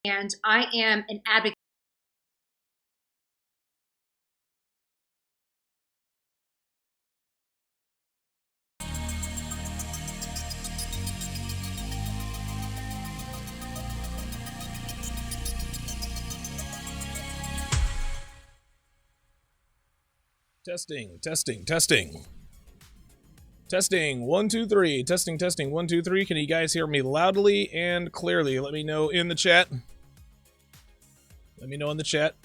and I am an advocate. Testing, testing, testing. Testing, 1, 2, 3. Testing, testing, 1, 2, 3. Can you guys hear me loudly and clearly? Let me know in the chat. Let me know in the chat.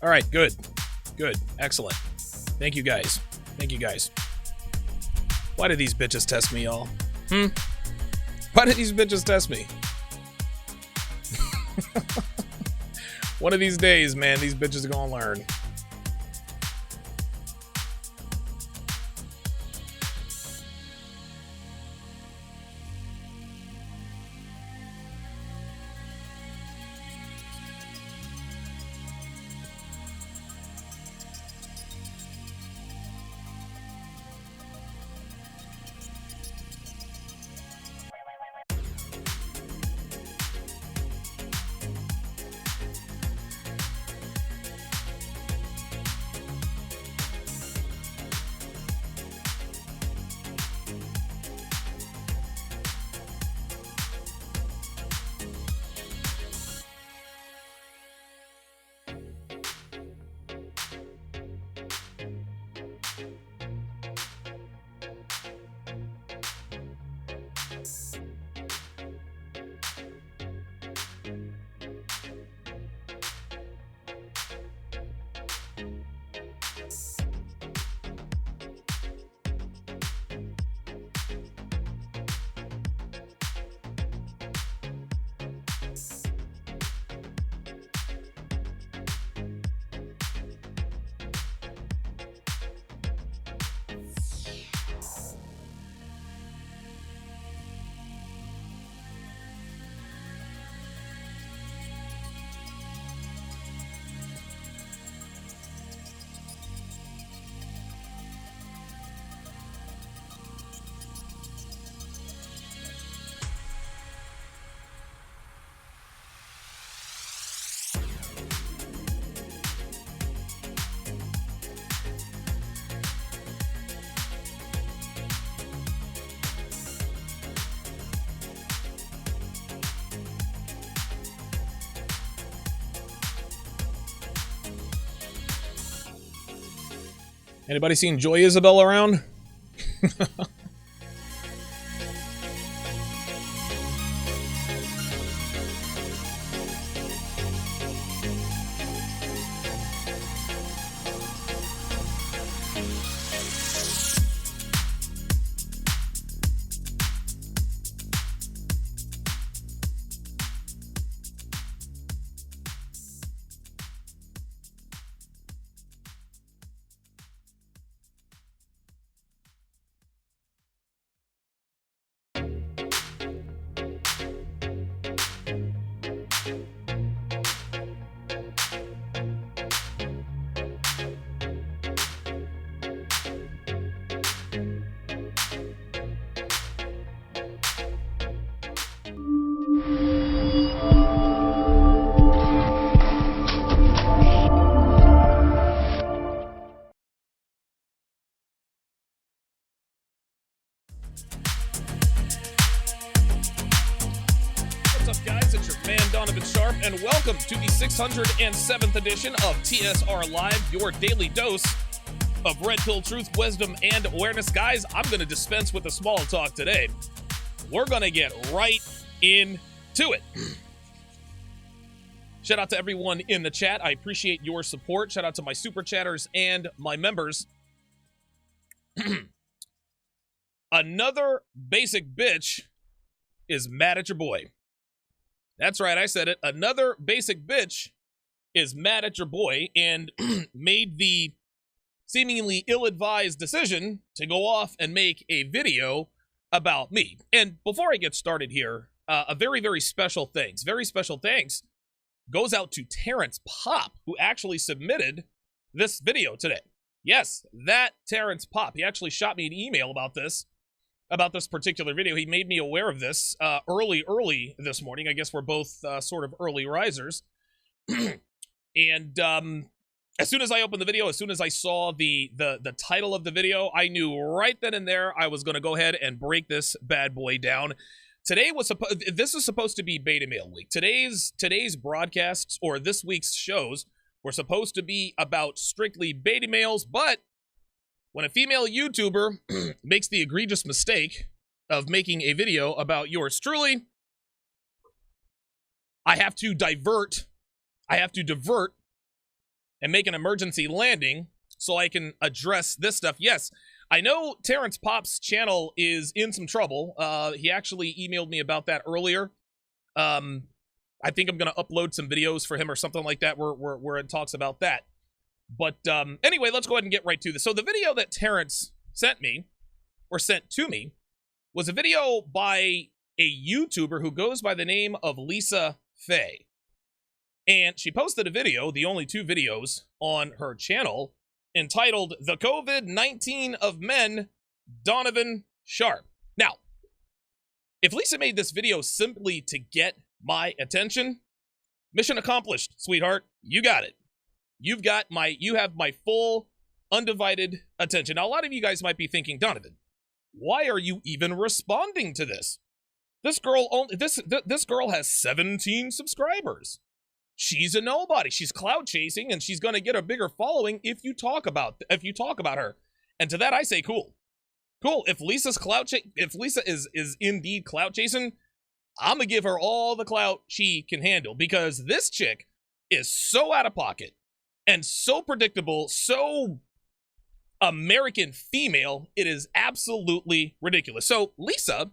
All right, good. Good. Excellent. Thank you guys. Thank you guys. Why did these bitches test me, y'all? Why did these bitches test me? One of these days, man, these bitches are gonna learn. Anybody seen Joy Isabel around? What's up, guys? It's your man, Donovan Sharpe, and welcome to the 607th edition of TSR Live, your daily dose of red pill truth, wisdom, and awareness. Guys, I'm going to dispense with the small talk today. We're going to get right into it. Shout out to everyone in the chat. I appreciate your support. Shout out to my super chatters and my members. Another basic bitch is mad at your boy. That's right, I said it. Another basic bitch is mad at your boy and made the seemingly ill-advised decision to go off and make a video about me. And before I get started here, a very, very special thanks goes out to Terrence Pop, who actually submitted this video today. Yes, that Terrence Pop. He actually shot me an email about this particular video. He made me aware of this early this morning. I guess we're both sort of early risers. And as soon as I opened the video, as soon as I saw the title of the video, I knew right then and there I was going to go ahead and break this bad boy down. This is supposed to be beta male week. Today's broadcasts, or this week's shows, were supposed to be about strictly beta males, but when a female YouTuber makes the egregious mistake of making a video about yours truly, I have to divert and make an emergency landing so I can address this stuff. Yes, I know Terrence Pop's channel is in some trouble. He actually emailed me about that earlier. I think I'm going to upload some videos for him or something like that where it talks about that. But anyway, let's go ahead and get right to this. So the video that Terrence sent to me, was a video by a YouTuber who goes by the name of Lisa Fei. And she posted a video, the only 2 videos on her channel, entitled The COVID-19 of Men, Donovan Sharpe. Now, if Lisa made this video simply to get my attention, mission accomplished, sweetheart. You got it. You have my full, undivided attention. Now, a lot of you guys might be thinking, Donovan, why are you even responding to this? This girl has 17 subscribers. She's a nobody. She's clout chasing, and she's going to get a bigger following if you talk about her. And to that I say, cool. If Lisa is indeed clout chasing, I'm gonna give her all the clout she can handle, because this chick is so out of pocket and so predictable, so American female. It is absolutely ridiculous. So Lisa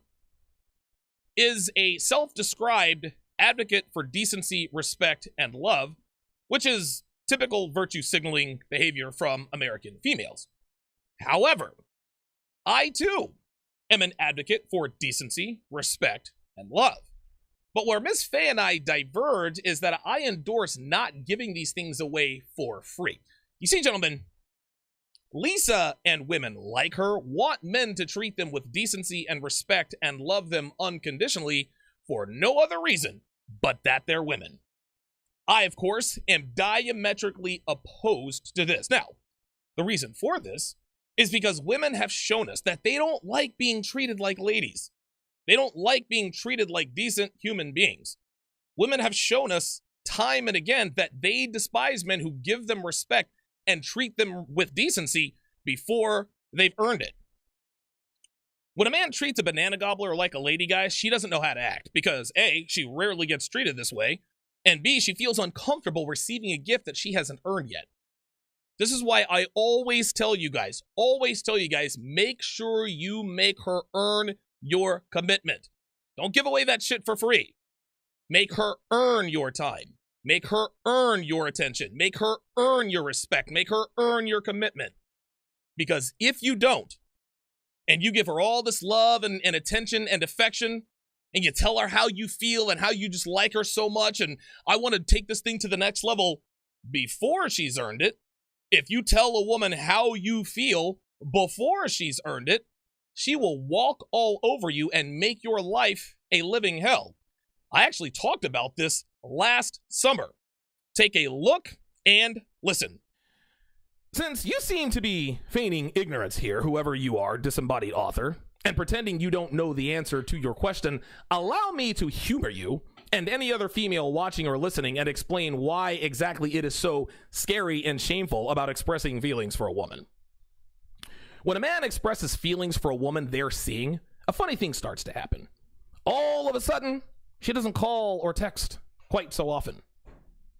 is a self-described advocate for decency, respect, and love, which is typical virtue signaling behavior from American females. However, I too am an advocate for decency, respect, and love. But where Miss Fei and I diverge is that I endorse not giving these things away for free. You see, gentlemen, Lisa and women like her want men to treat them with decency and respect and love them unconditionally for no other reason but that they're women. I, of course, am diametrically opposed to this. Now, the reason for this is because women have shown us that they don't like being treated like ladies. They don't like being treated like decent human beings. Women have shown us time and again that they despise men who give them respect and treat them with decency before they've earned it. When a man treats a banana gobbler like a lady, guys, she doesn't know how to act, because A, she rarely gets treated this way, and B, she feels uncomfortable receiving a gift that she hasn't earned yet. This is why I always tell you guys, make sure you make her earn your commitment. Don't give away that shit for free. Make her earn your time. Make her earn your attention. Make her earn your respect. Make her earn your commitment. Because if you don't, and you give her all this love and attention and affection, and you tell her how you feel and how you just like her so much, and I want to take this thing to the next level before she's earned it, if you tell a woman how you feel before she's earned it, she will walk all over you and make your life a living hell. I actually talked about this last summer. Take a look and listen. Since you seem to be feigning ignorance here, whoever you are, disembodied author, and pretending you don't know the answer to your question, allow me to humor you and any other female watching or listening and explain why exactly it is so scary and shameful about expressing feelings for a woman. When a man expresses feelings for a woman they're seeing, a funny thing starts to happen. All of a sudden, she doesn't call or text quite so often.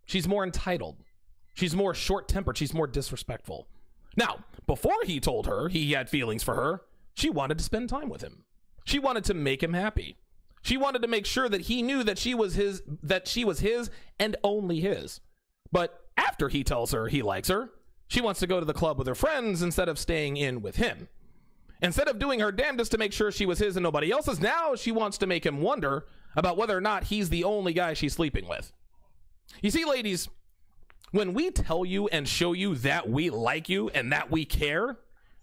She's more entitled. She's more short-tempered. She's more disrespectful. Now, before he told her he had feelings for her, she wanted to spend time with him. She wanted to make him happy. She wanted to make sure that he knew that she was his and only his. But after he tells her he likes her, She wants to go to the club with her friends instead of staying in with him. Instead of doing her damnedest to make sure she was his and nobody else's, now she wants to make him wonder about whether or not he's the only guy she's sleeping with. You see, ladies, when we tell you and show you that we like you and that we care,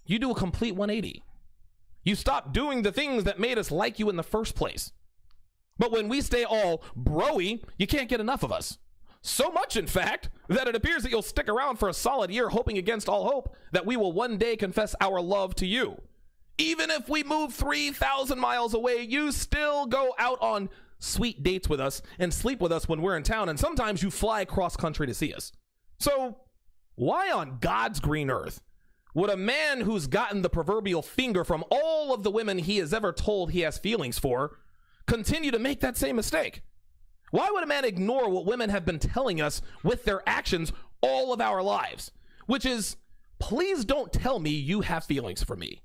you do a complete 180. You stop doing the things that made us like you in the first place. But when we stay all bro-y, you can't get enough of us. So much, in fact, that it appears that you'll stick around for a solid year hoping against all hope that we will one day confess our love to you. Even if we move 3,000 miles away, you still go out on sweet dates with us and sleep with us when we're in town, and sometimes you fly cross country to see us. So, why on God's green earth would a man who's gotten the proverbial finger from all of the women he has ever told he has feelings for continue to make that same mistake? Why would a man ignore what women have been telling us with their actions all of our lives? Which is, please don't tell me you have feelings for me.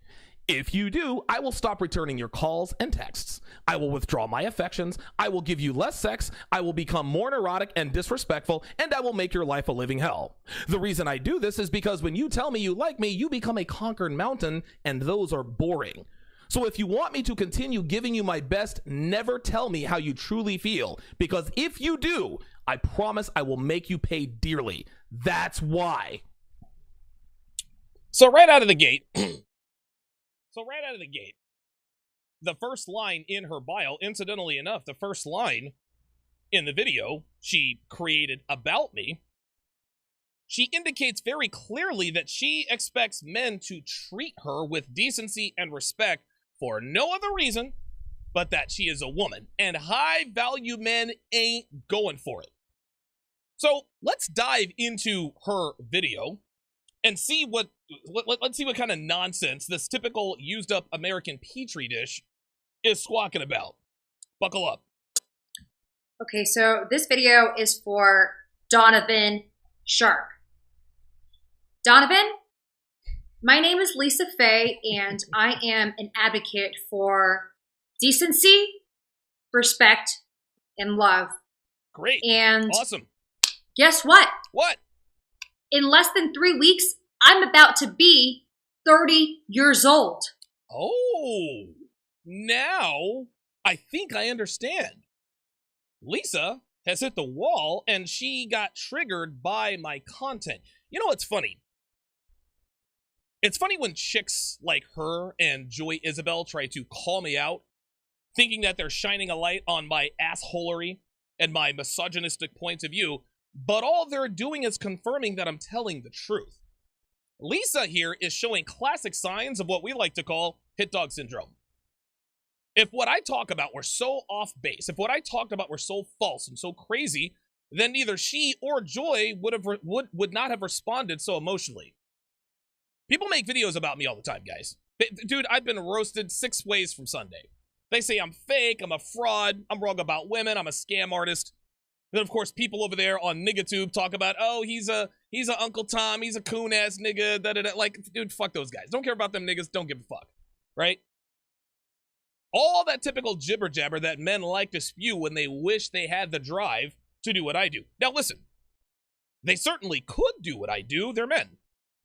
If you do, I will stop returning your calls and texts. I will withdraw my affections. I will give you less sex. I will become more neurotic and disrespectful, and I will make your life a living hell. The reason I do this is because when you tell me you like me, you become a conquered mountain, and those are boring. So if you want me to continue giving you my best, never tell me how you truly feel, because if you do, I promise I will make you pay dearly. That's why. So right out of the gate, the first line in her bio, incidentally enough, the first line in the video she created about me, she indicates very clearly that she expects men to treat her with decency and respect for no other reason but that she is a woman, and high-value men ain't going for it. So let's dive into her video and see let's see what kind of nonsense this typical used-up American Petri dish is squawking about. Buckle up. Okay, so this video is for Donovan Sharpe. Donovan, my name is Lisa Fei, and I am an advocate for decency, respect, and love. Great. And awesome. Guess what? What? In less than 3 weeks, I'm about to be 30 years old. Oh, now I think I understand. Lisa has hit the wall and she got triggered by my content. You know what's funny? It's funny when chicks like her and Joy Isabel try to call me out, thinking that they're shining a light on my assholery and my misogynistic points of view, but all they're doing is confirming that I'm telling the truth. Lisa here is showing classic signs of what we like to call hit dog syndrome. If what I talk about were so off base, if what I talked about were so false and so crazy, then neither she or Joy would not have responded so emotionally. People make videos about me all the time, guys. Dude, I've been roasted 6 ways from Sunday. They say I'm fake, I'm a fraud, I'm wrong about women, I'm a scam artist. Then, of course, people over there on NiggaTube talk about, oh, he's a Uncle Tom, he's a coon-ass nigga, da-da-da. Like, dude, fuck those guys. Don't care about them niggas, don't give a fuck, right? All that typical jibber-jabber that men like to spew when they wish they had the drive to do what I do. Now, listen, they certainly could do what I do. They're men.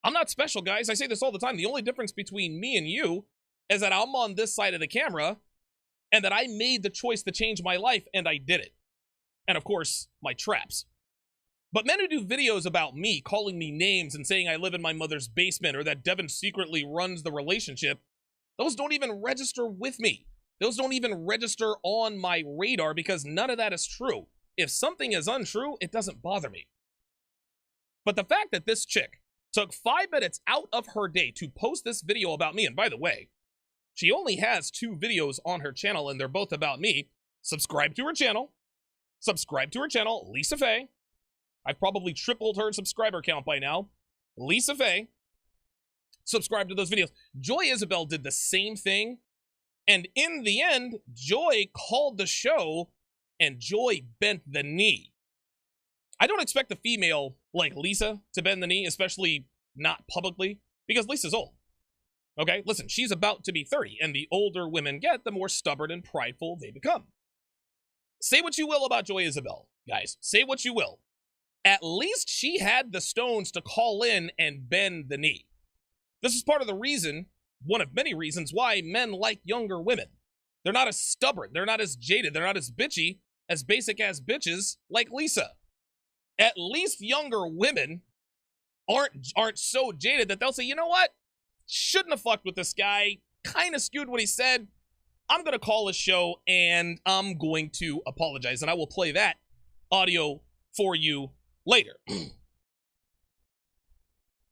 I'm not special, guys. I say this all the time. The only difference between me and you is that I'm on this side of the camera and that I made the choice to change my life, and I did it. And, of course, my traps. But men who do videos about me, calling me names and saying I live in my mother's basement or that Devin secretly runs the relationship, those don't even register with me. Those don't even register on my radar because none of that is true. If something is untrue, it doesn't bother me. But the fact that this chick took 5 minutes out of her day to post this video about me, and by the way, she only has 2 videos on her channel and they're both about me. Subscribe to her channel. Subscribe to her channel, Lisa Fei. I've probably tripled her subscriber count by now. Lisa Fei. Subscribe to those videos. Joy Isabel did the same thing. And in the end, Joy called the show and Joy bent the knee. I don't expect a female like Lisa to bend the knee, especially not publicly, because Lisa's old. Okay, listen, she's about to be 30, and the older women get, the more stubborn and prideful they become. Say what you will about Joy Isabel, guys. Say what you will. At least she had the stones to call in and bend the knee. This is part of the reason, one of many reasons, why men like younger women. They're not as stubborn. They're not as jaded. They're not as bitchy as basic-ass bitches like Lisa. At least younger women aren't so jaded that they'll say, you know what? Shouldn't have fucked with this guy. Kind of skewed what he said. I'm going to call his show and I'm going to apologize. And I will play that audio for you later.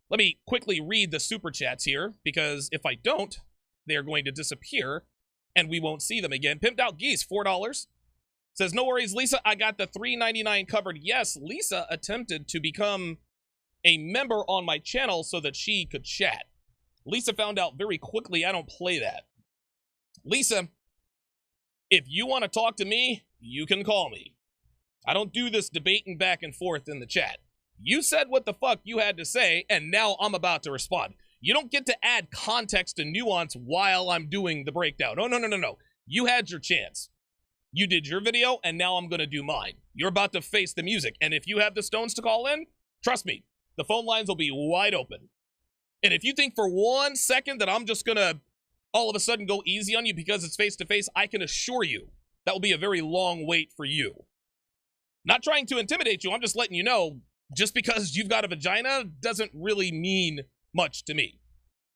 Let me quickly read the super chats here, because if I don't, they are going to disappear and we won't see them again. Pimped Out Geese, $4. Says, no worries, Lisa, I got the $3.99 covered. Yes, Lisa attempted to become a member on my channel so that she could chat. Lisa found out very quickly I don't play that. Lisa, if you want to talk to me, you can call me. I don't do this debating back and forth in the chat. You said what the fuck you had to say, and now I'm about to respond. You don't get to add context and nuance while I'm doing the breakdown. No. You had your chance. You did your video, and now I'm going to do mine. You're about to face the music, and if you have the stones to call in, trust me, the phone lines will be wide open. And if you think for 1 second that I'm just going to all of a sudden go easy on you because it's face-to-face, I can assure you that will be a very long wait for you. Not trying to intimidate you, I'm just letting you know, just because you've got a vagina doesn't really mean much to me.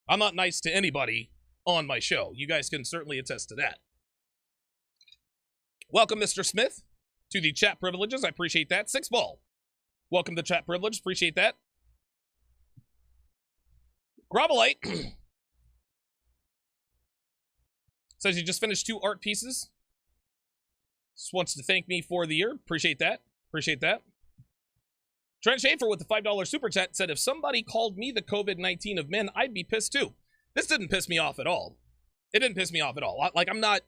I'm not nice to anybody on my show. You guys can certainly attest to that. Welcome, Mr. Smith, to the chat privileges. I appreciate that. Six Ball, welcome to chat privilege. Appreciate that. Grovelite says you just finished 2 art pieces. Just wants to thank me for the year. Appreciate that. Appreciate that. Trent Schaefer with the $5 super chat said, if somebody called me the COVID-19 of men, I'd be pissed too. This didn't piss me off at all. It didn't piss me off at all. Like, I'm not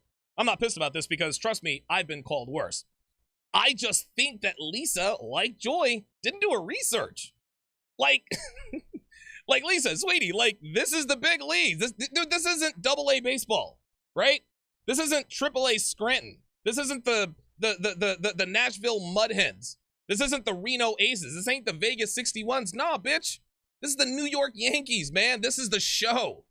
pissed about this because, trust me, I've been called worse. I just think that Lisa, like Joy, didn't do her research. Like, like Lisa, sweetie, like, this is the big leagues. This isn't AA baseball, right? This isn't AAA Scranton. This isn't the Nashville Mudhens. This isn't the Reno Aces. This ain't the Vegas 61s. Nah, bitch. This is the New York Yankees, man. This is the show.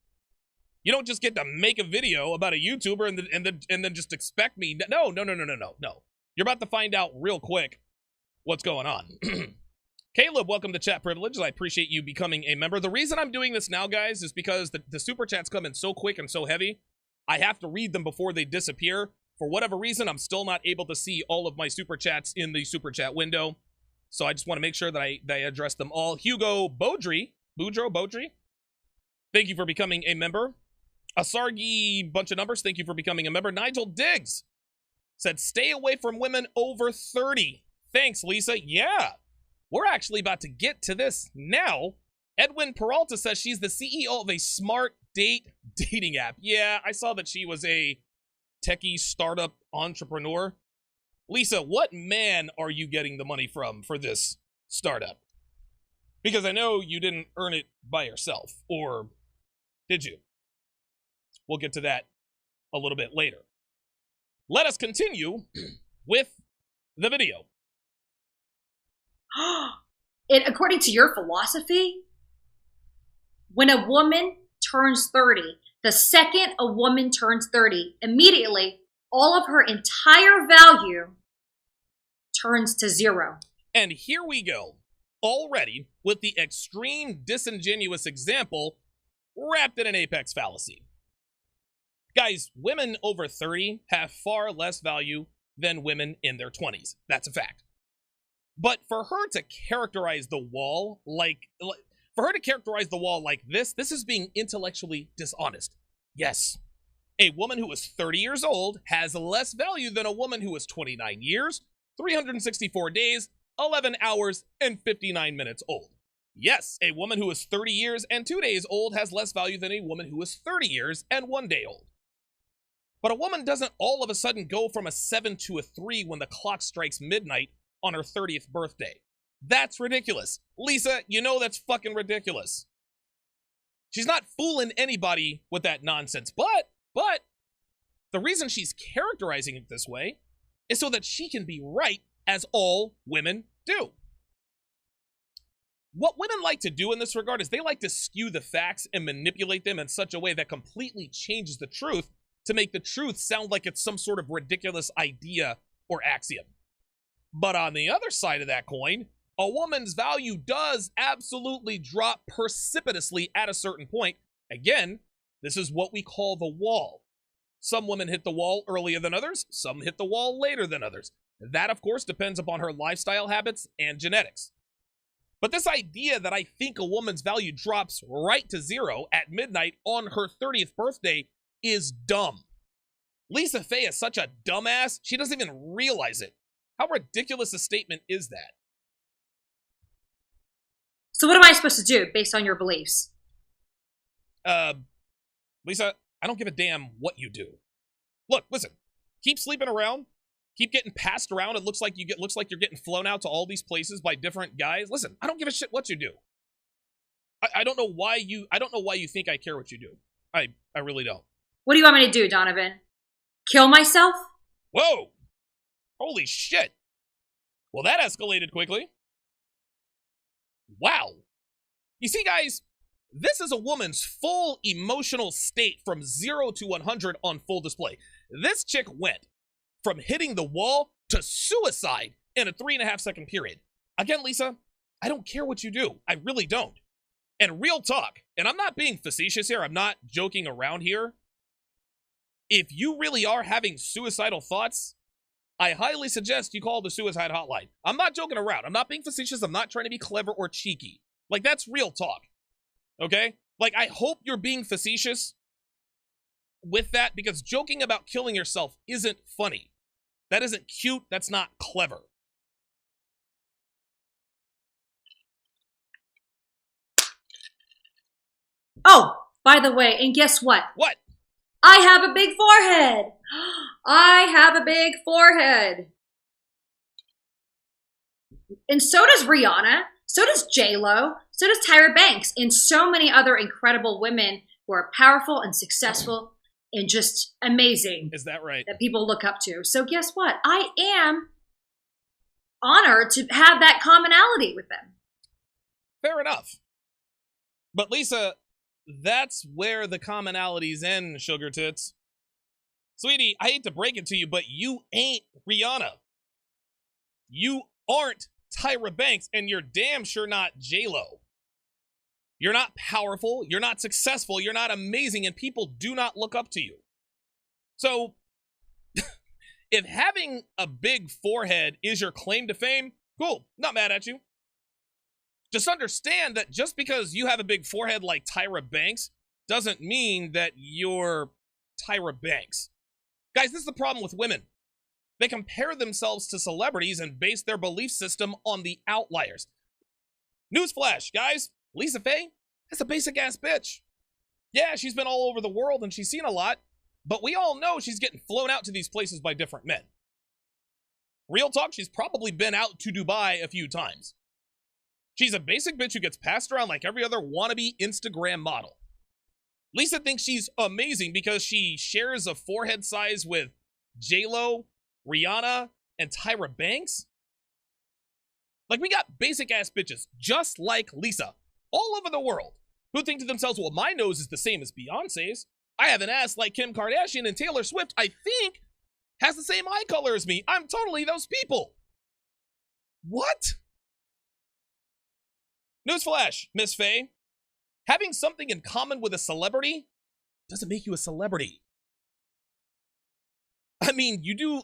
You don't just get to make a video about a YouTuber and then just expect me. No. You're about to find out real quick what's going on. Caleb, welcome to Chat Privileges. I appreciate you becoming a member. The reason I'm doing this now, guys, is because the super chats come in so quick and so heavy. I have to read them before they disappear. For whatever reason, I'm still not able to see all of my super chats in the super chat window. So I just want to make sure that I address them all. Hugo Boudreau, thank you for becoming a member. Asargi, bunch of numbers, thank you for becoming a member. Nigel Diggs said, stay away from women over 30. Thanks, Lisa. Yeah, we're actually about to get to this now. Edwin Peralta says she's the CEO of a smart dating app. Yeah, I saw that she was a techie startup entrepreneur. Lisa, what man are you getting the money from for this startup? Because I know you didn't earn it by yourself, or did you? We'll get to that a little bit later. Let us continue with the video. According to your philosophy, when a woman turns 30, the second a woman turns 30, immediately all of her entire value turns to zero. And here we go, already with the extreme disingenuous example wrapped in an apex fallacy. Guys, women over 30 have far less value than women in their 20s. That's a fact. But for her to characterize the wall like this is being intellectually dishonest. Yes, a woman who is 30 years old has less value than a woman who is 29 years, 364 days, 11 hours, and 59 minutes old. Yes, a woman who is 30 years and 2 days old has less value than a woman who is 30 years and 1 day old. But a woman doesn't all of a sudden go from a 7 to a 3 when the clock strikes midnight on her 30th birthday. That's ridiculous. Lisa, you know that's fucking ridiculous. She's not fooling anybody with that nonsense. But the reason she's characterizing it this way is so that she can be right, as all women do. what women like to do in this regard is they like to skew the facts and manipulate them in such a way that completely changes the truth to make the truth sound like it's some sort of ridiculous idea or axiom. But on the other side of that coin, a woman's value does absolutely drop precipitously at a certain point. Again, this is what we call the wall. Some women hit the wall earlier than others, some hit the wall later than others. That, of course, depends upon her lifestyle habits and genetics. But this idea that I think a woman's value drops right to zero at midnight on her 30th birthday is dumb. Lisa Fei is such a dumbass, she doesn't even realize it. How ridiculous a statement is that? So what am I supposed to do based on your beliefs? Lisa, I don't give a damn what you do. Look, listen, keep sleeping around. Keep getting passed around. It looks like you're getting flown out to all these places by different guys. Listen, I don't give a shit what you do. I don't know why you think I care what you do. I really don't. What do you want me to do, Donovan? Kill myself? Whoa! Holy shit! Well, that escalated quickly. Wow. You see, guys, this is a woman's full emotional state from 0 to 100 on full display. This chick went from hitting the wall to suicide in a 3.5 second period. Again, Lisa, I don't care what you do. I really don't. And real talk, and I'm not being facetious here, I'm not joking around here. If you really are having suicidal thoughts, I highly suggest you call the suicide hotline. I'm not joking around. I'm not being facetious. I'm not trying to be clever or cheeky. Like, that's real talk. Okay? Like, I hope you're being facetious with that, because joking about killing yourself isn't funny. That isn't cute. That's not clever. Oh, by the way, and guess what? What? I have a big forehead. I have a big forehead. And so does Rihanna. So does J-Lo. So does Tyra Banks. And so many other incredible women who are powerful and successful and just amazing. Is that right? That people look up to. So guess what? I am honored to have that commonality with them. Fair enough. But Lisa, that's where the commonalities end, sugar tits. Sweetie, I hate to break it to you, but you ain't Rihanna. You aren't Tyra Banks, and you're damn sure not J-Lo. You're not powerful, you're not successful, you're not amazing, and people do not look up to you. So, if having a big forehead is your claim to fame, cool, not mad at you. Just understand that just because you have a big forehead like Tyra Banks doesn't mean that you're Tyra Banks. Guys, this is the problem with women. They compare themselves to celebrities and base their belief system on the outliers. Newsflash, guys, Lisa Fei, that's a basic-ass bitch. Yeah, she's been all over the world and she's seen a lot, but we all know she's getting flown out to these places by different men. Real talk, she's probably been out to Dubai a few times. She's a basic bitch who gets passed around like every other wannabe Instagram model. Lisa thinks she's amazing because she shares a forehead size with J-Lo, Rihanna, and Tyra Banks. Like, we got basic-ass bitches just like Lisa all over the world who think to themselves, well, my nose is the same as Beyonce's. I have an ass like Kim Kardashian, and Taylor Swift, I think, has the same eye color as me. I'm totally those people. What? Newsflash, Miss Fei. Having something in common with a celebrity doesn't make you a celebrity. I mean, you do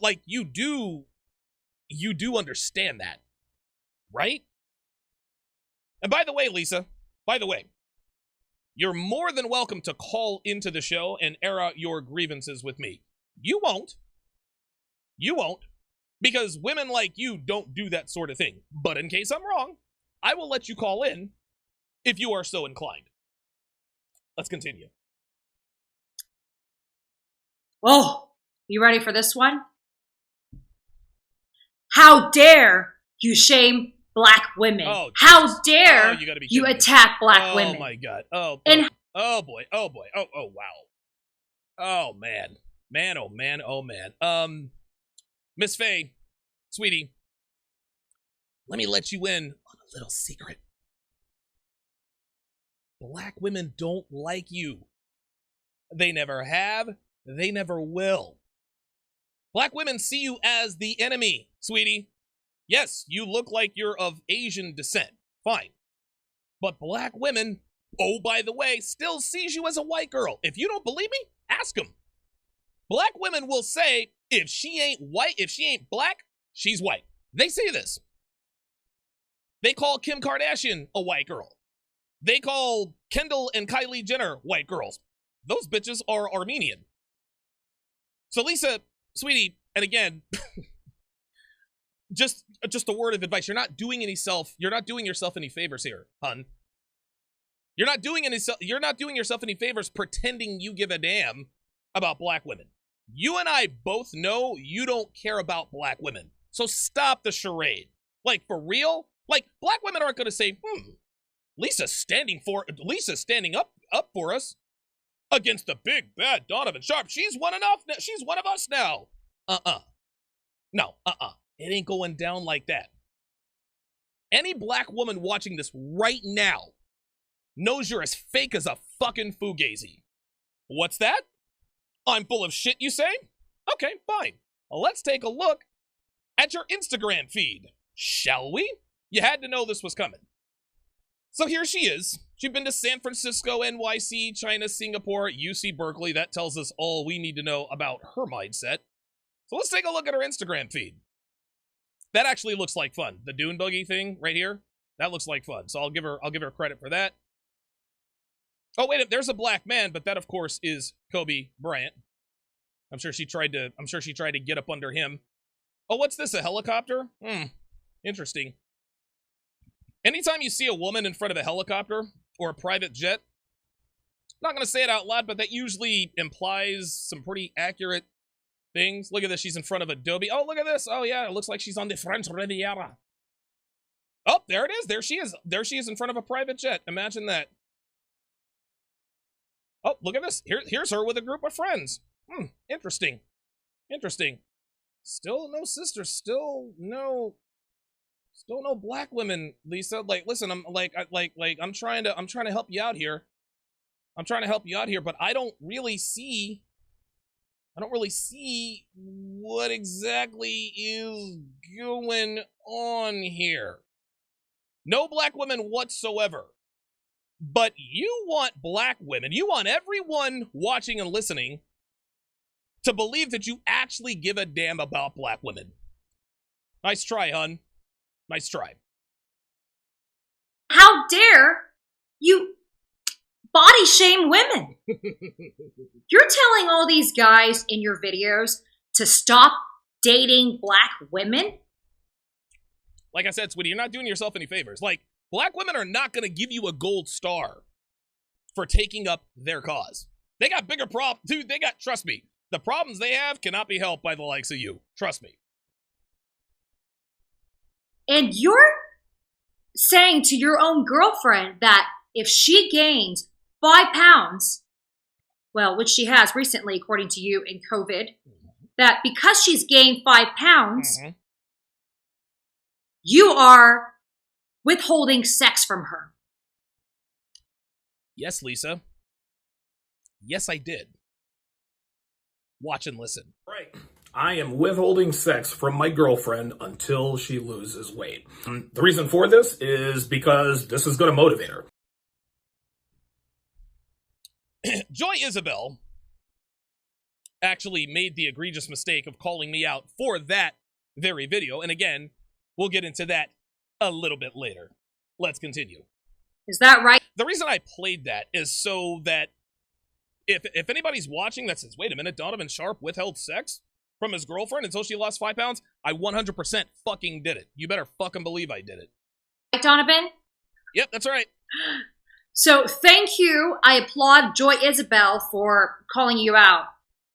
understand that, right? And by the way, Lisa, you're more than welcome to call into the show and air out your grievances with me. You won't, because women like you don't do that sort of thing. But in case I'm wrong, I will let you call in if you are so inclined. Let's continue. Oh, you ready for this one? How dare you shame black women? Oh, how dare you attack black women? Oh my God. Oh boy. And oh boy. Oh boy. Oh wow. Oh man. Oh man. Miss Fei, sweetie, let me let you in on a little secret. Black women don't like you. They never have. They never will. Black women see you as the enemy, sweetie. Yes, you look like you're of Asian descent. Fine. But black women, oh, by the way, still sees you as a white girl. If you don't believe me, ask them. Black women will say, if she ain't white, if she ain't black, she's white. They say this. They call Kim Kardashian a white girl. They call Kendall and Kylie Jenner white girls. Those bitches are Armenian. So Lisa, sweetie, and again, just a word of advice. You're not doing yourself any favors here, hun. You're not doing yourself any favors pretending you give a damn about black women. You and I both know you don't care about black women. So stop the charade. Like, for real? Like, black women aren't going to say, Lisa's standing up for us against the big bad Donovan Sharpe. She's one of us now. No, It ain't going down like that. Any black woman watching this right now knows you're as fake as a fucking fugazi. What's that? I'm full of shit, you say? Okay, fine. Well, let's take a look at your Instagram feed, shall we? You had to know this was coming. So here she is. She's been to San Francisco, NYC, China, Singapore, UC Berkeley. That tells us all we need to know about her mindset. So let's take a look at her Instagram feed. That actually looks like fun. The dune buggy thing right here, that looks like fun. So I'll give her credit for that. Oh wait, there's a black man, but that of course is Kobe Bryant. I'm sure she tried to get up under him. Oh, what's this? A helicopter? Interesting. Anytime you see a woman in front of a helicopter or a private jet, I'm not going to say it out loud, but that usually implies some pretty accurate things. Look at this. She's in front of Adobe. Oh, look at this. Oh, yeah. It looks like she's on the French Riviera. Oh, there it is. There she is. There she is in front of a private jet. Imagine that. Oh, look at this. Here's her with a group of friends. Interesting. Interesting. Still no sisters. Still no black women, Lisa. Like, listen, I'm trying to help you out here. But I don't really see what exactly is going on here. No black women whatsoever. But you want black women, you want everyone watching and listening to believe that you actually give a damn about black women. Nice try, hun. Nice try. How dare you body shame women? You're telling all these guys in your videos to stop dating black women? Like I said, sweetie, you're not doing yourself any favors. Like, black women are not going to give you a gold star for taking up their cause. They got bigger problems. Dude, trust me, the problems they have cannot be helped by the likes of you. Trust me. And you're saying to your own girlfriend that if she gains 5 pounds, well, which she has recently, according to you, in COVID, that because she's gained 5 pounds, you are withholding sex from her. Yes, Lisa. Yes, I did. Watch and listen. Right. I am withholding sex from my girlfriend until she loses weight. The reason for this is because this is going to motivate her. Joy Isabel actually made the egregious mistake of calling me out for that very video. And again, we'll get into that a little bit later. Let's continue. Is that right? The reason I played that is so that if anybody's watching that says, wait a minute, Donovan Sharpe withheld sex from his girlfriend until she lost 5 pounds, I 100% fucking did it. You better fucking believe I did it. Right, Donovan? Yep, that's right. So thank you. I applaud Joy Isabel for calling you out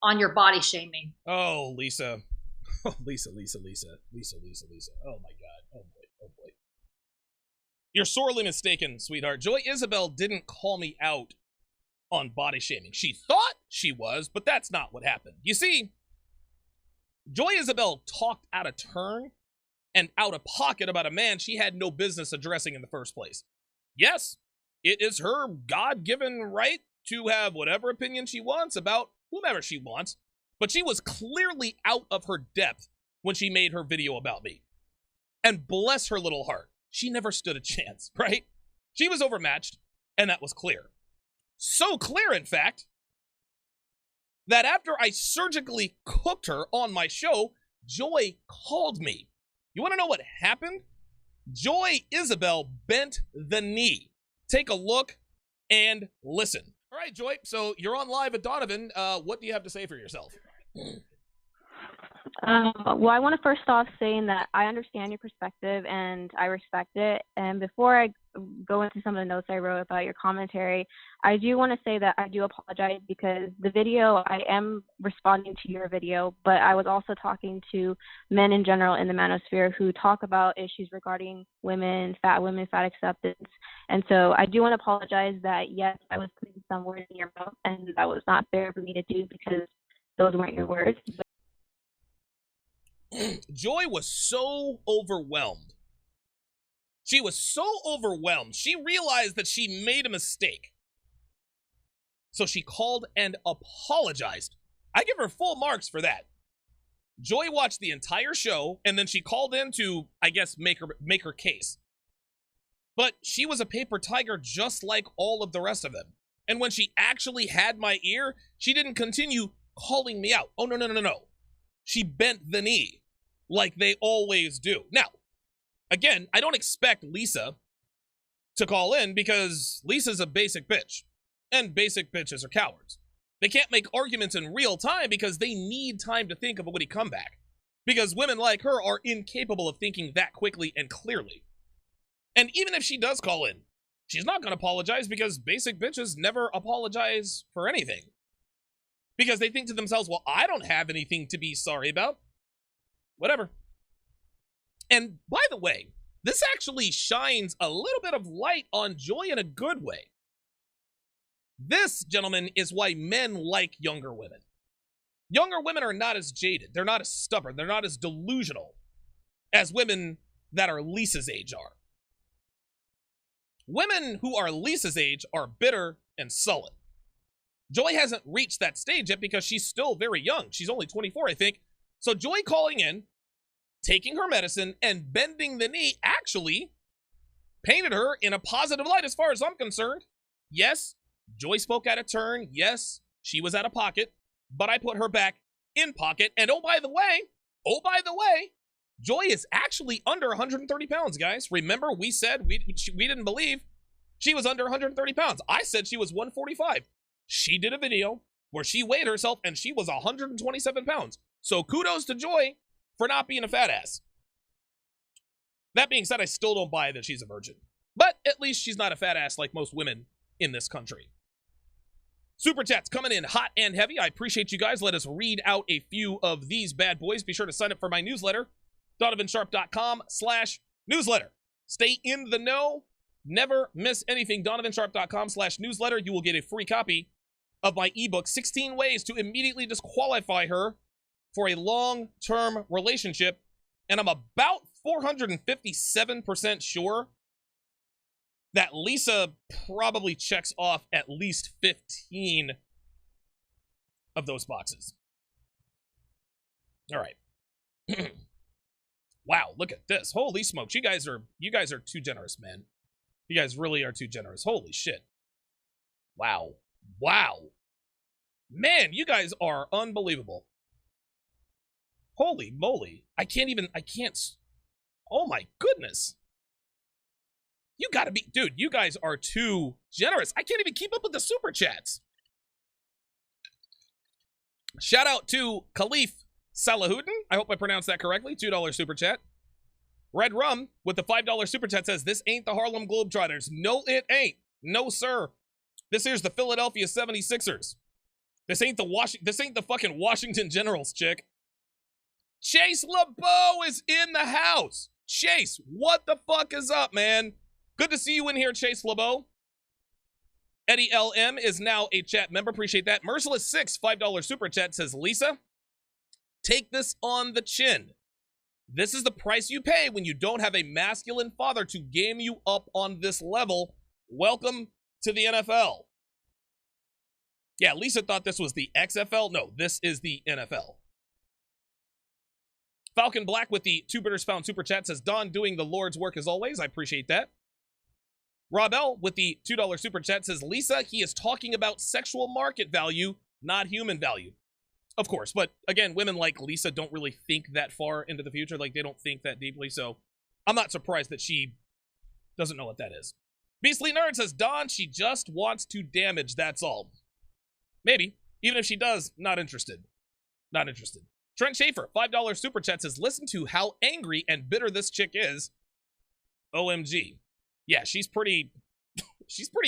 on your body shaming. Oh, Lisa. Oh, Lisa. Oh, my God. Oh, boy. You're sorely mistaken, sweetheart. Joy Isabel didn't call me out on body shaming. She thought she was, but that's not what happened. You see, Joy Isabel talked out of turn and out of pocket about a man she had no business addressing in the first place. Yes, it is her God-given right to have whatever opinion she wants about whomever she wants. But she was clearly out of her depth when she made her video about me. And bless her little heart, she never stood a chance, right? She was overmatched, and that was clear. So clear, in fact, that after I surgically cooked her on my show, Joy called me. You want to know what happened? Joy Isabel bent the knee. Take a look and listen. All right, Joy, so you're on live at Donovan. What do you have to say for yourself? Well, I want to first off saying that I understand your perspective and I respect it. And before I go into some of the notes I wrote about your commentary, I do want to say that I do apologize because the video, I am responding to your video, but I was also talking to men in general in the manosphere who talk about issues regarding women, fat acceptance. And so I do want to apologize that, yes, I was putting some words in your mouth and that was not fair for me to do because those weren't your words. Joy was so overwhelmed. She was so overwhelmed. She realized that she made a mistake. So she called and apologized. I give her full marks for that. Joy watched the entire show, and then she called in to, I guess, make her case. But she was a paper tiger just like all of the rest of them. And when she actually had my ear, she didn't continue calling me out. Oh, no. She bent the knee. Like they always do. Now, again, I don't expect Lisa to call in because Lisa's a basic bitch. And basic bitches are cowards. They can't make arguments in real time because they need time to think of a witty comeback. Because women like her are incapable of thinking that quickly and clearly. And even if she does call in, she's not going to apologize because basic bitches never apologize for anything. Because they think to themselves, well, I don't have anything to be sorry about. Whatever. And by the way, this actually shines a little bit of light on Joy in a good way. This, gentlemen, is why men like younger women. Younger women are not as jaded. They're not as stubborn. They're not as delusional as women that are Lisa's age are. Women who are Lisa's age are bitter and sullen. Joy hasn't reached that stage yet because she's still very young. She's only 24, I think. So Joy calling in, taking her medicine, and bending the knee actually painted her in a positive light as far as I'm concerned. Yes, Joy spoke out of turn. Yes, she was out of pocket, but I put her back in pocket. And oh, by the way, Joy is actually under 130 pounds, guys. Remember, we said we didn't believe she was under 130 pounds. I said she was 145. She did a video where she weighed herself and she was 127 pounds. So kudos to Joy for not being a fat ass. That being said, I still don't buy that she's a virgin. But at least she's not a fat ass like most women in this country. Super chats coming in hot and heavy. I appreciate you guys. Let us read out a few of these bad boys. Be sure to sign up for my newsletter, DonovanSharpe.com/newsletter. Stay in the know. Never miss anything. DonovanSharpe.com/newsletter. You will get a free copy of my ebook, 16 Ways to Immediately Disqualify Her for a Long-Term Relationship. And I'm about 457% sure that Lisa probably checks off at least 15 of those boxes. All right. Wow, look at this. Holy smokes. You guys are too generous, man. You guys really are too generous. Holy shit. Wow. Man, you guys are unbelievable. Holy moly. I can't. Oh my goodness. You gotta be, dude, you guys are too generous. I can't even keep up with the super chats. Shout out to Khalif Salahuddin. I hope I pronounced that correctly. $2 super chat. Red Rum with the $5 super chat says, this ain't the Harlem Globetrotters. No, it ain't. No, sir. This here's the Philadelphia 76ers. This ain't the fucking Washington Generals, chick. Chase LeBeau is in the house. Chase, what the fuck is up, man? Good to see you in here, Chase LeBeau. Eddie LM is now a chat member. Appreciate that. Merciless6, $5 super chat says, Lisa, take this on the chin. This is the price you pay when you don't have a masculine father to game you up on this level. Welcome to the NFL. Yeah, Lisa thought this was the XFL. No, this is the NFL. Falcon Black with the Two Bitters Found Super Chat says, Don doing the Lord's work as always. I appreciate that. Rob L with the $2 Super Chat says, Lisa, he is talking about sexual market value, not human value. Of course, but again, women like Lisa don't really think that far into the future. Like, they don't think that deeply, so I'm not surprised that she doesn't know what that is. Beastly Nerd says, Don, she just wants to damage, that's all. Maybe. Even if she does, not interested. Not interested. Trent Schaefer, $5 Super Chat says, listen to how angry and bitter this chick is. OMG. Yeah, she's pretty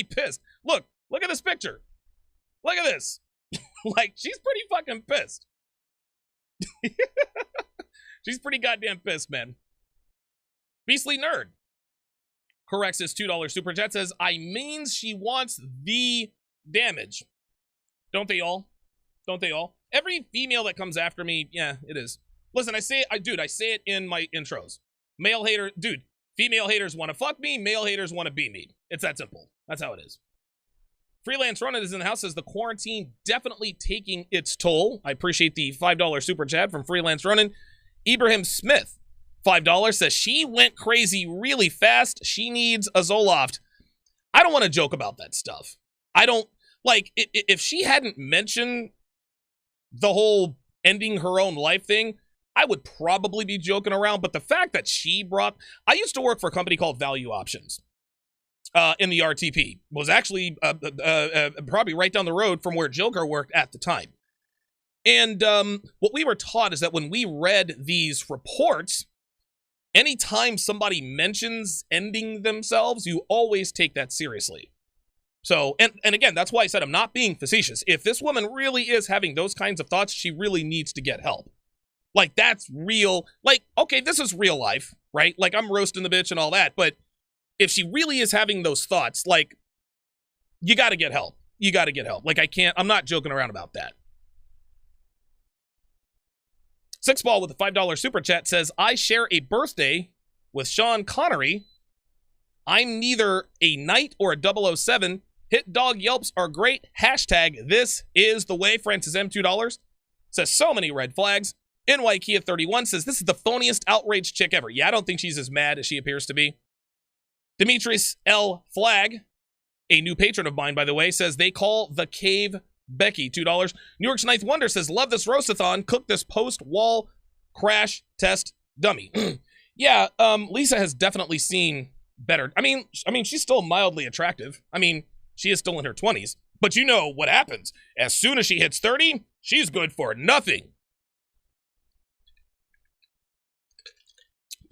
pissed. Look at this picture. Look at this. Like, she's pretty fucking pissed. She's pretty goddamn pissed, man. Beastly Nerd corrects his $2 Super Chat, says, I means she wants the damage. Don't they all? Don't they all? Every female that comes after me, yeah, it is. Listen, I say it in my intros. Female haters want to fuck me, male haters want to be me. It's that simple. That's how it is. Freelance Running is in the house, says the quarantine definitely taking its toll. I appreciate the $5 Super Chat from Freelance Running. Ibrahim Smith, $5, says she went crazy really fast. She needs a Zoloft. I don't want to joke about that stuff. I don't, like, if she hadn't mentioned the whole ending her own life thing, I would probably be joking around. But the fact that I used to work for a company called Value Options in the RTP. Was actually probably right down the road from where Joker worked at the time. And what we were taught is that when we read these reports, anytime somebody mentions ending themselves, you always take that seriously. So, and again, that's why I said I'm not being facetious. If this woman really is having those kinds of thoughts, she really needs to get help. Like, that's real. Like, okay, this is real life, right? Like, I'm roasting the bitch and all that, but if she really is having those thoughts, like, you got to get help. You got to get help. Like, I'm not joking around about that. Sixball with a $5 Super Chat says, I share a birthday with Sean Connery. I'm neither a knight or a 007. Hit dog yelps are great. Hashtag this is the way. Francis M, $2. Says so many red flags. NY 31 says, this is the phoniest outraged chick ever. Yeah, I don't think she's as mad as she appears to be. Demetrius L. Flag, a new patron of mine, by the way, says they call the cave Becky, $2. New York's Ninth Wonder says, love this roastathon. Cook this post-wall crash test dummy. Yeah, Lisa has definitely seen better. I mean, she's still mildly attractive. I mean, she is still in her 20s. But you know what happens. As soon as she hits 30, she's good for nothing.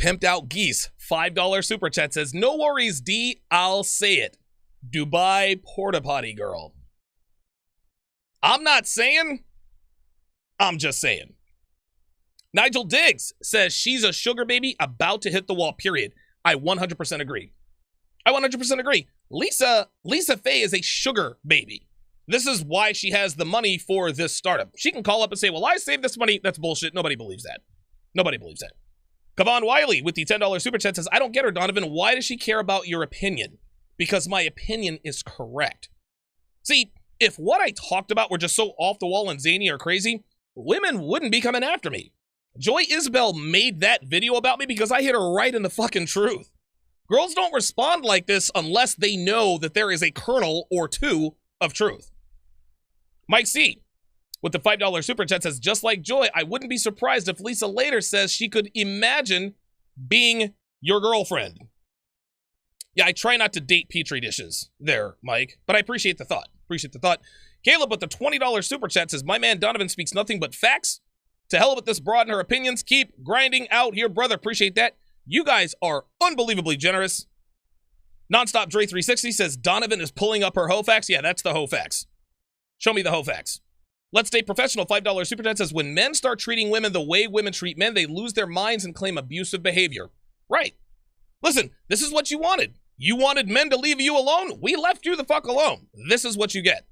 Pimped Out Geese, $5 Super Chat says, no worries, D, I'll say it. Dubai Porta Potty Girl. I'm not saying, I'm just saying. Nigel Diggs says she's a sugar baby about to hit the wall, period. I 100% agree. I 100% agree. Lisa Fei is a sugar baby. This is why she has the money for this startup. She can call up and say, well, I saved this money. That's bullshit. Nobody believes that. Nobody believes that. Kavon Wiley with the $10 Super Chat says, I don't get her, Donovan. Why does she care about your opinion? Because my opinion is correct. See, if what I talked about were just so off the wall and zany or crazy, women wouldn't be coming after me. Joy Isabel made that video about me because I hit her right in the fucking truth. Girls don't respond like this unless they know that there is a kernel or two of truth. Mike C with the $5 Super Chat says, just like Joy, I wouldn't be surprised if Lisa later says she could imagine being your girlfriend. Yeah, I try not to date Petri dishes there, Mike, but I appreciate the thought. Appreciate the thought. Caleb with the $20 Super Chat says, my man Donovan speaks nothing but facts. To hell with this broad and her opinions. Keep grinding out here, brother. Appreciate that. You guys are unbelievably generous. Nonstop Dre 360 says, Donovan is pulling up her Hofax. Yeah, that's the Hofax. Show me the Hofax. Let's Stay Professional, $5 Super Chat says, when men start treating women the way women treat men, they lose their minds and claim abusive behavior. Right. Listen, this is what you wanted. You wanted men to leave you alone? We left you the fuck alone. This is what you get.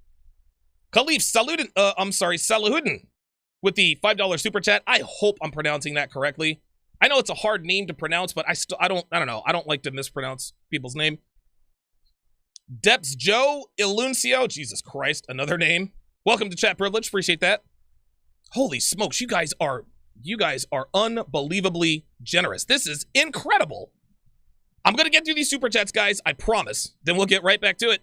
Khalif Salahuddin with the $5 Super Chat. I hope I'm pronouncing that correctly. I know it's a hard name to pronounce, but I don't know. I don't like to mispronounce people's name. Deps Joe Iluncio. Jesus Christ, another name. Welcome to Chat Privilege. Appreciate that. Holy smokes, you guys are unbelievably generous. This is incredible. I'm going to get through these super chats, guys. I promise. Then we'll get right back to it.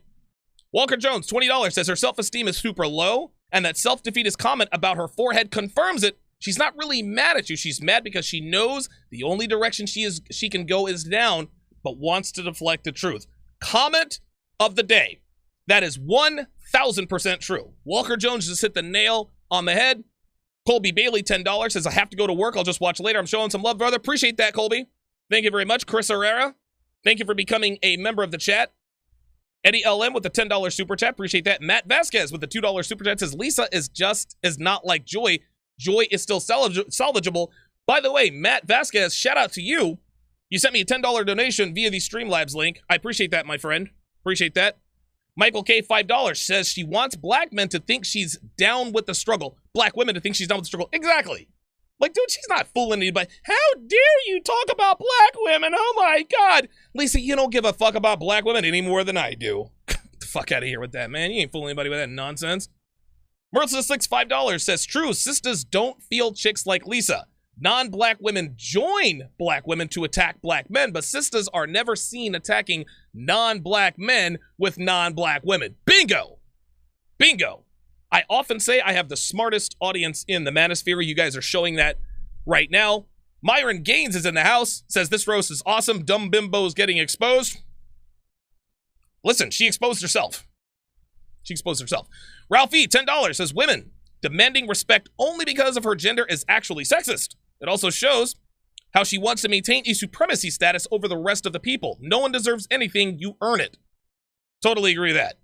Walker Jones, $20, says her self-esteem is super low and that self-defeatist comment about her forehead confirms it. She's not really mad at you. She's mad because she knows the only direction she can go is down, but wants to deflect the truth. Comment of the day. That is 1,000% true. Walker Jones just hit the nail on the head. Colby Bailey, $10, says, I have to go to work. I'll just watch later. I'm showing some love, brother. Appreciate that, Colby. Thank you very much. Chris Herrera, thank you for becoming a member of the chat. Eddie LM with the $10 super chat. Appreciate that. Matt Vasquez with the $2 super chat says, Lisa is not like Joy. Joy is still salvageable. By the way, Matt Vasquez, shout out to you. You sent me a $10 donation via the Streamlabs link. I appreciate that, my friend. Appreciate that. Michael K, $5, says she wants black men to think she's down with the struggle. Black women to think she's down with the struggle. Exactly. Like, dude, she's not fooling anybody. How dare you talk about black women? Oh, my God. Lisa, you don't give a fuck about black women any more than I do. Get the fuck out of here with that, man. You ain't fooling anybody with that nonsense. Merciless6, $5, says, true, sisters don't feel chicks like Lisa. Non-black women join black women to attack black men, but sisters are never seen attacking non-black men with non-black women. Bingo! Bingo! I often say I have the smartest audience in the manosphere. You guys are showing that right now. Myron Gaines is in the house, says this roast is awesome. Dumb bimbo's getting exposed. Listen, she exposed herself. She exposed herself. Ralphie, $10, says women demanding respect only because of her gender is actually sexist. It also shows how she wants to maintain a supremacy status over the rest of the people. No one deserves anything, you earn it. Totally agree with that.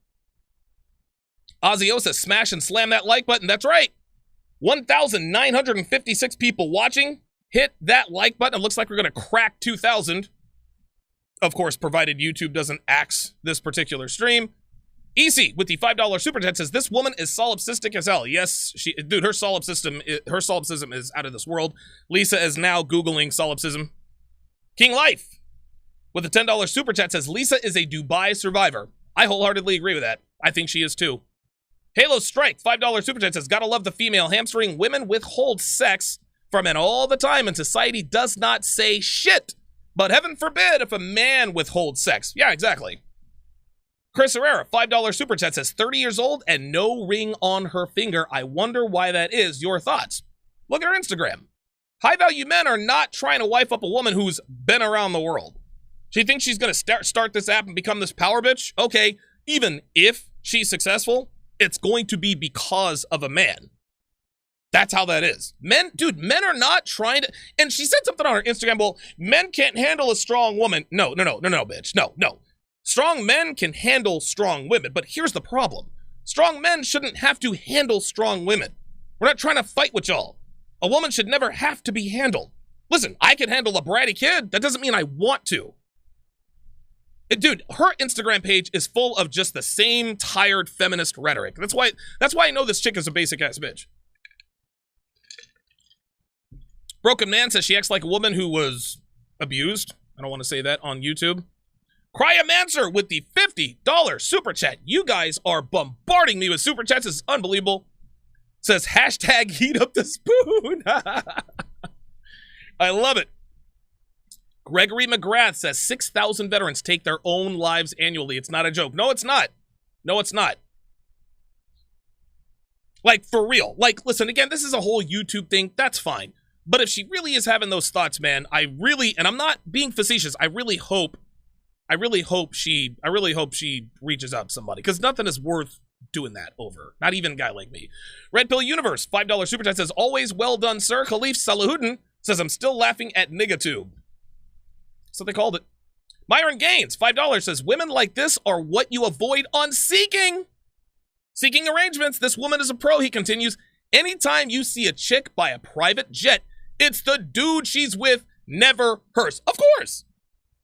Ozzy says, smash and slam that like button. That's right. 1,956 people watching. Hit that like button. It looks like we're going to crack 2,000. Of course, provided YouTube doesn't axe this particular stream. Easy with the $5 super chat says, this woman is solipsistic as hell. Yes, dude, her solipsism is out of this world. Lisa is now Googling solipsism. King Life with a $10 super chat says, Lisa is a Dubai survivor. I wholeheartedly agree with that. I think she is too. Halo Strike, $5 super chat says, gotta love the female hamstring. Women withhold sex from men all the time and society does not say shit. But heaven forbid if a man withholds sex. Yeah, exactly. Chris Herrera, $5 super chat says, 30 years old and no ring on her finger. I wonder why that is. Your thoughts? Look at her Instagram. High-value men are not trying to wife up a woman who's been around the world. She thinks she's going to start this app and become this power bitch? Okay, even if she's successful, it's going to be because of a man. That's how that is. Men are not trying to... And she said something on her Instagram, well, men can't handle a strong woman. No, bitch. No. Strong men can handle strong women, but here's the problem. Strong men shouldn't have to handle strong women. We're not trying to fight with y'all. A woman should never have to be handled. Listen, I can handle a bratty kid. That doesn't mean I want to. Dude, her Instagram page is full of just the same tired feminist rhetoric. That's why I know this chick is a basic ass bitch. Broken Man says she acts like a woman who was abused. I don't want to say that on YouTube. Cryomancer with the $50 super chat. You guys are bombarding me with super chats. This is unbelievable. Says hashtag heat up the spoon. I love it. Gregory McGrath says 6,000 veterans take their own lives annually. It's not a joke. No, it's not. No, it's not. Like, for real. Like, listen, again, this is a whole YouTube thing. That's fine. But if she really is having those thoughts, man, and I'm not being facetious, I really hope she reaches out to somebody, because nothing is worth doing that over. Not even a guy like me. Red Pill Universe, $5 super chat says, always well done, sir. Khalif Salahuddin says, I'm still laughing at Nigatube. So they called it. Myron Gaines, $5 says, women like this are what you avoid on Seeking. Seeking arrangements. This woman is a pro. He continues, anytime you see a chick buy a private jet, it's the dude she's with, never hers. Of course.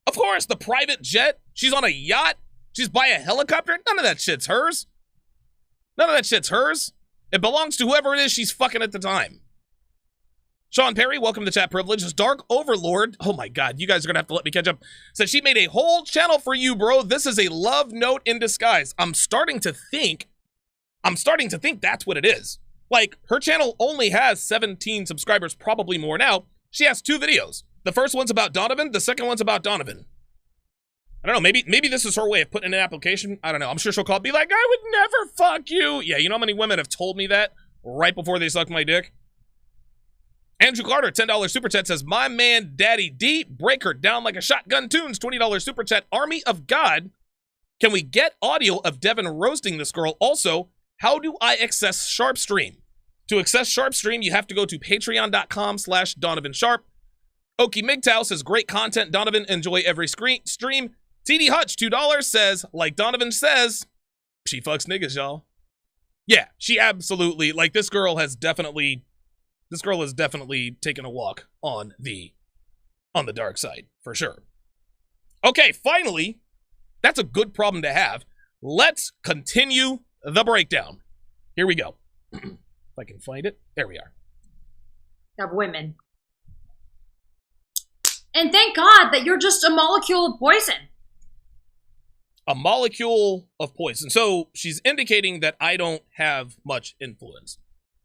Of course, the private jet. She's on a yacht. She's by a helicopter. None of that shit's hers. None of that shit's hers. It belongs to whoever it is she's fucking at the time. Sean Perry, welcome to Chat Privilege. Dark Overlord, oh my God, you guys are going to have to let me catch up. Said she made a whole channel for you, bro. This is a love note in disguise. I'm starting to think that's what it is. Like, her channel only has 17 subscribers, probably more now. She has 2 videos. The first one's about Donovan. The second one's about Donovan. I don't know. Maybe this is her way of putting in an application. I don't know. I'm sure she'll call, be like, I would never fuck you. Yeah, you know how many women have told me that right before they sucked my dick? Andrew Carter, $10 super chat says, my man, Daddy D, break her down like a shotgun tunes. $20 super chat. Army of God. Can we get audio of Devin roasting this girl? Also, how do I access Sharpe Stream? To access Sharpe Stream, you have to go to patreon.com/Donovan Sharpe. Okie MGTOW says, great content, Donovan. Enjoy every stream. TD Hutch, $2 says, like Donovan says, she fucks niggas, y'all. Yeah, she absolutely, like, this girl is definitely taken a walk on the dark side, for sure. Okay, finally, that's a good problem to have. Let's continue the breakdown. Here we go. If I can find it. There we are. Of women. And thank God that you're just a molecule of poison. A molecule of poison. So she's indicating that I don't have much influence.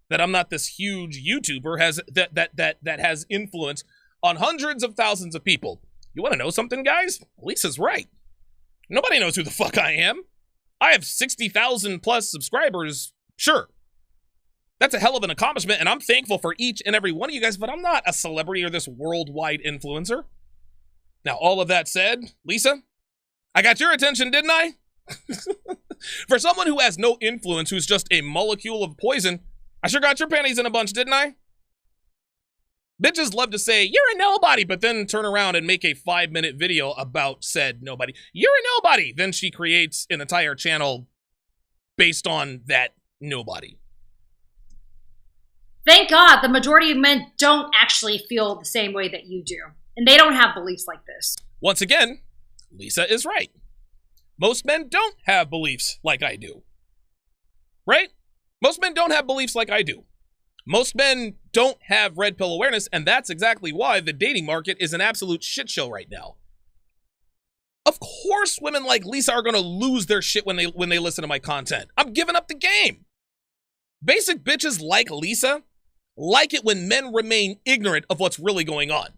That I'm not this huge YouTuber that has influence on hundreds of thousands of people. You want to know something, guys? Lisa's right. Nobody knows who the fuck I am. I have 60,000 plus subscribers. Sure. That's a hell of an accomplishment, and I'm thankful for each and every one of you guys, but I'm not a celebrity or this worldwide influencer. Now, all of that said, Lisa, I got your attention, didn't I? For someone who has no influence, who's just a molecule of poison, I sure got your panties in a bunch, didn't I? Bitches love to say, you're a nobody, but then turn around and make a 5-minute video about said nobody. You're a nobody. Then she creates an entire channel based on that nobody. Thank God the majority of men don't actually feel the same way that you do. And they don't have beliefs like this. Once again, Lisa is right. Most men don't have beliefs like I do. Right? Most men don't have beliefs like I do. Most men don't have red pill awareness, and that's exactly why the dating market is an absolute shit show right now. Of course women like Lisa are going to lose their shit when they listen to my content. I'm giving up the game. Basic bitches like Lisa like it when men remain ignorant of what's really going on.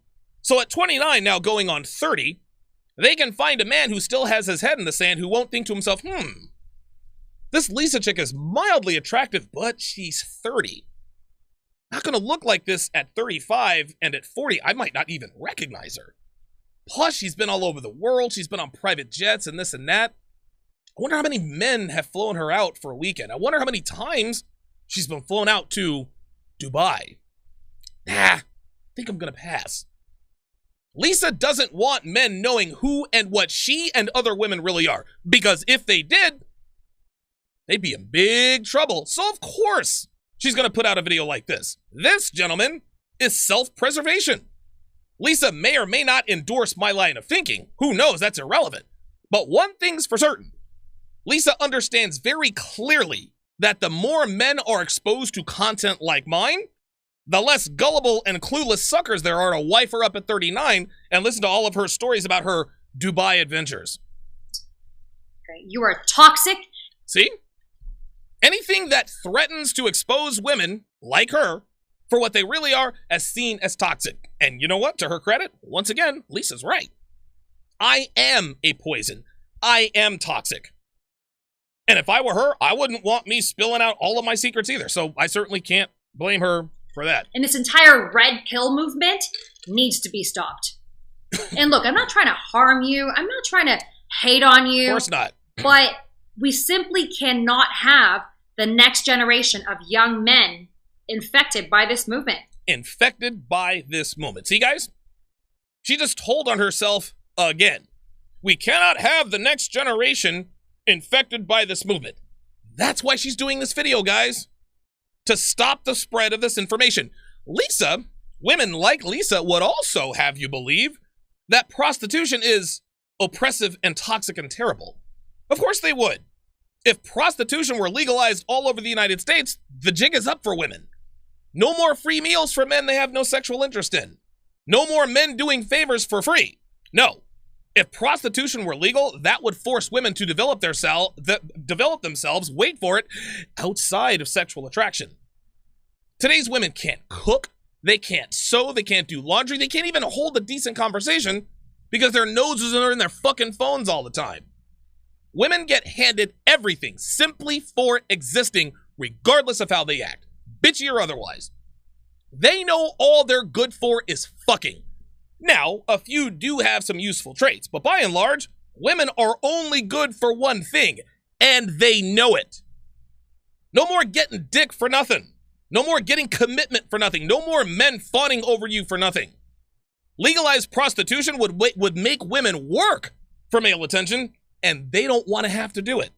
So at 29, now going on 30, they can find a man who still has his head in the sand who won't think to himself, this Lisa chick is mildly attractive, but she's 30. Not gonna look like this at 35, and at 40, I might not even recognize her. Plus, she's been all over the world. She's been on private jets and this and that. I wonder how many men have flown her out for a weekend. I wonder how many times she's been flown out to Dubai. Nah, I think I'm gonna pass. Lisa doesn't want men knowing who and what she and other women really are, because if they did, they'd be in big trouble. So of course, she's gonna put out a video like this. This, gentlemen, is self-preservation. Lisa may or may not endorse my line of thinking. Who knows? That's irrelevant. But one thing's for certain. Lisa understands very clearly that the more men are exposed to content like mine, the less gullible and clueless suckers there are to wife her up at 39 and listen to all of her stories about her Dubai adventures. Okay, you are toxic. See? Anything that threatens to expose women like her for what they really are as seen as toxic. And you know what? To her credit, once again, Lisa's right. I am a poison. I am toxic. And if I were her, I wouldn't want me spilling out all of my secrets either. So I certainly can't blame her for that. And this entire red pill movement needs to be stopped. And look, I'm not trying to harm you. I'm not trying to hate on you. Of course not. But we simply cannot have the next generation of young men infected by this movement. Infected by this movement. See, guys? She just told on herself again. We cannot have the next generation infected by this movement. That's why she's doing this video, guys. To stop the spread of this information. Lisa, women like Lisa would also have you believe that prostitution is oppressive and toxic and terrible. Of course they would. If prostitution were legalized all over the United States, the jig is up for women. No more free meals for men they have no sexual interest in. No more men doing favors for free. No. If prostitution were legal, that would force women to develop themselves, wait for it, outside of sexual attraction. Today's women can't cook, they can't sew, they can't do laundry, they can't even hold a decent conversation because their noses are in their fucking phones all the time. Women get handed everything simply for existing, regardless of how they act, bitchy or otherwise. They know all they're good for is fucking. Now, a few do have some useful traits, but by and large, women are only good for one thing, and they know it. No more getting dick for nothing. No more getting commitment for nothing. No more men fawning over you for nothing. Legalized prostitution would make women work for male attention, and they don't want to have to do it.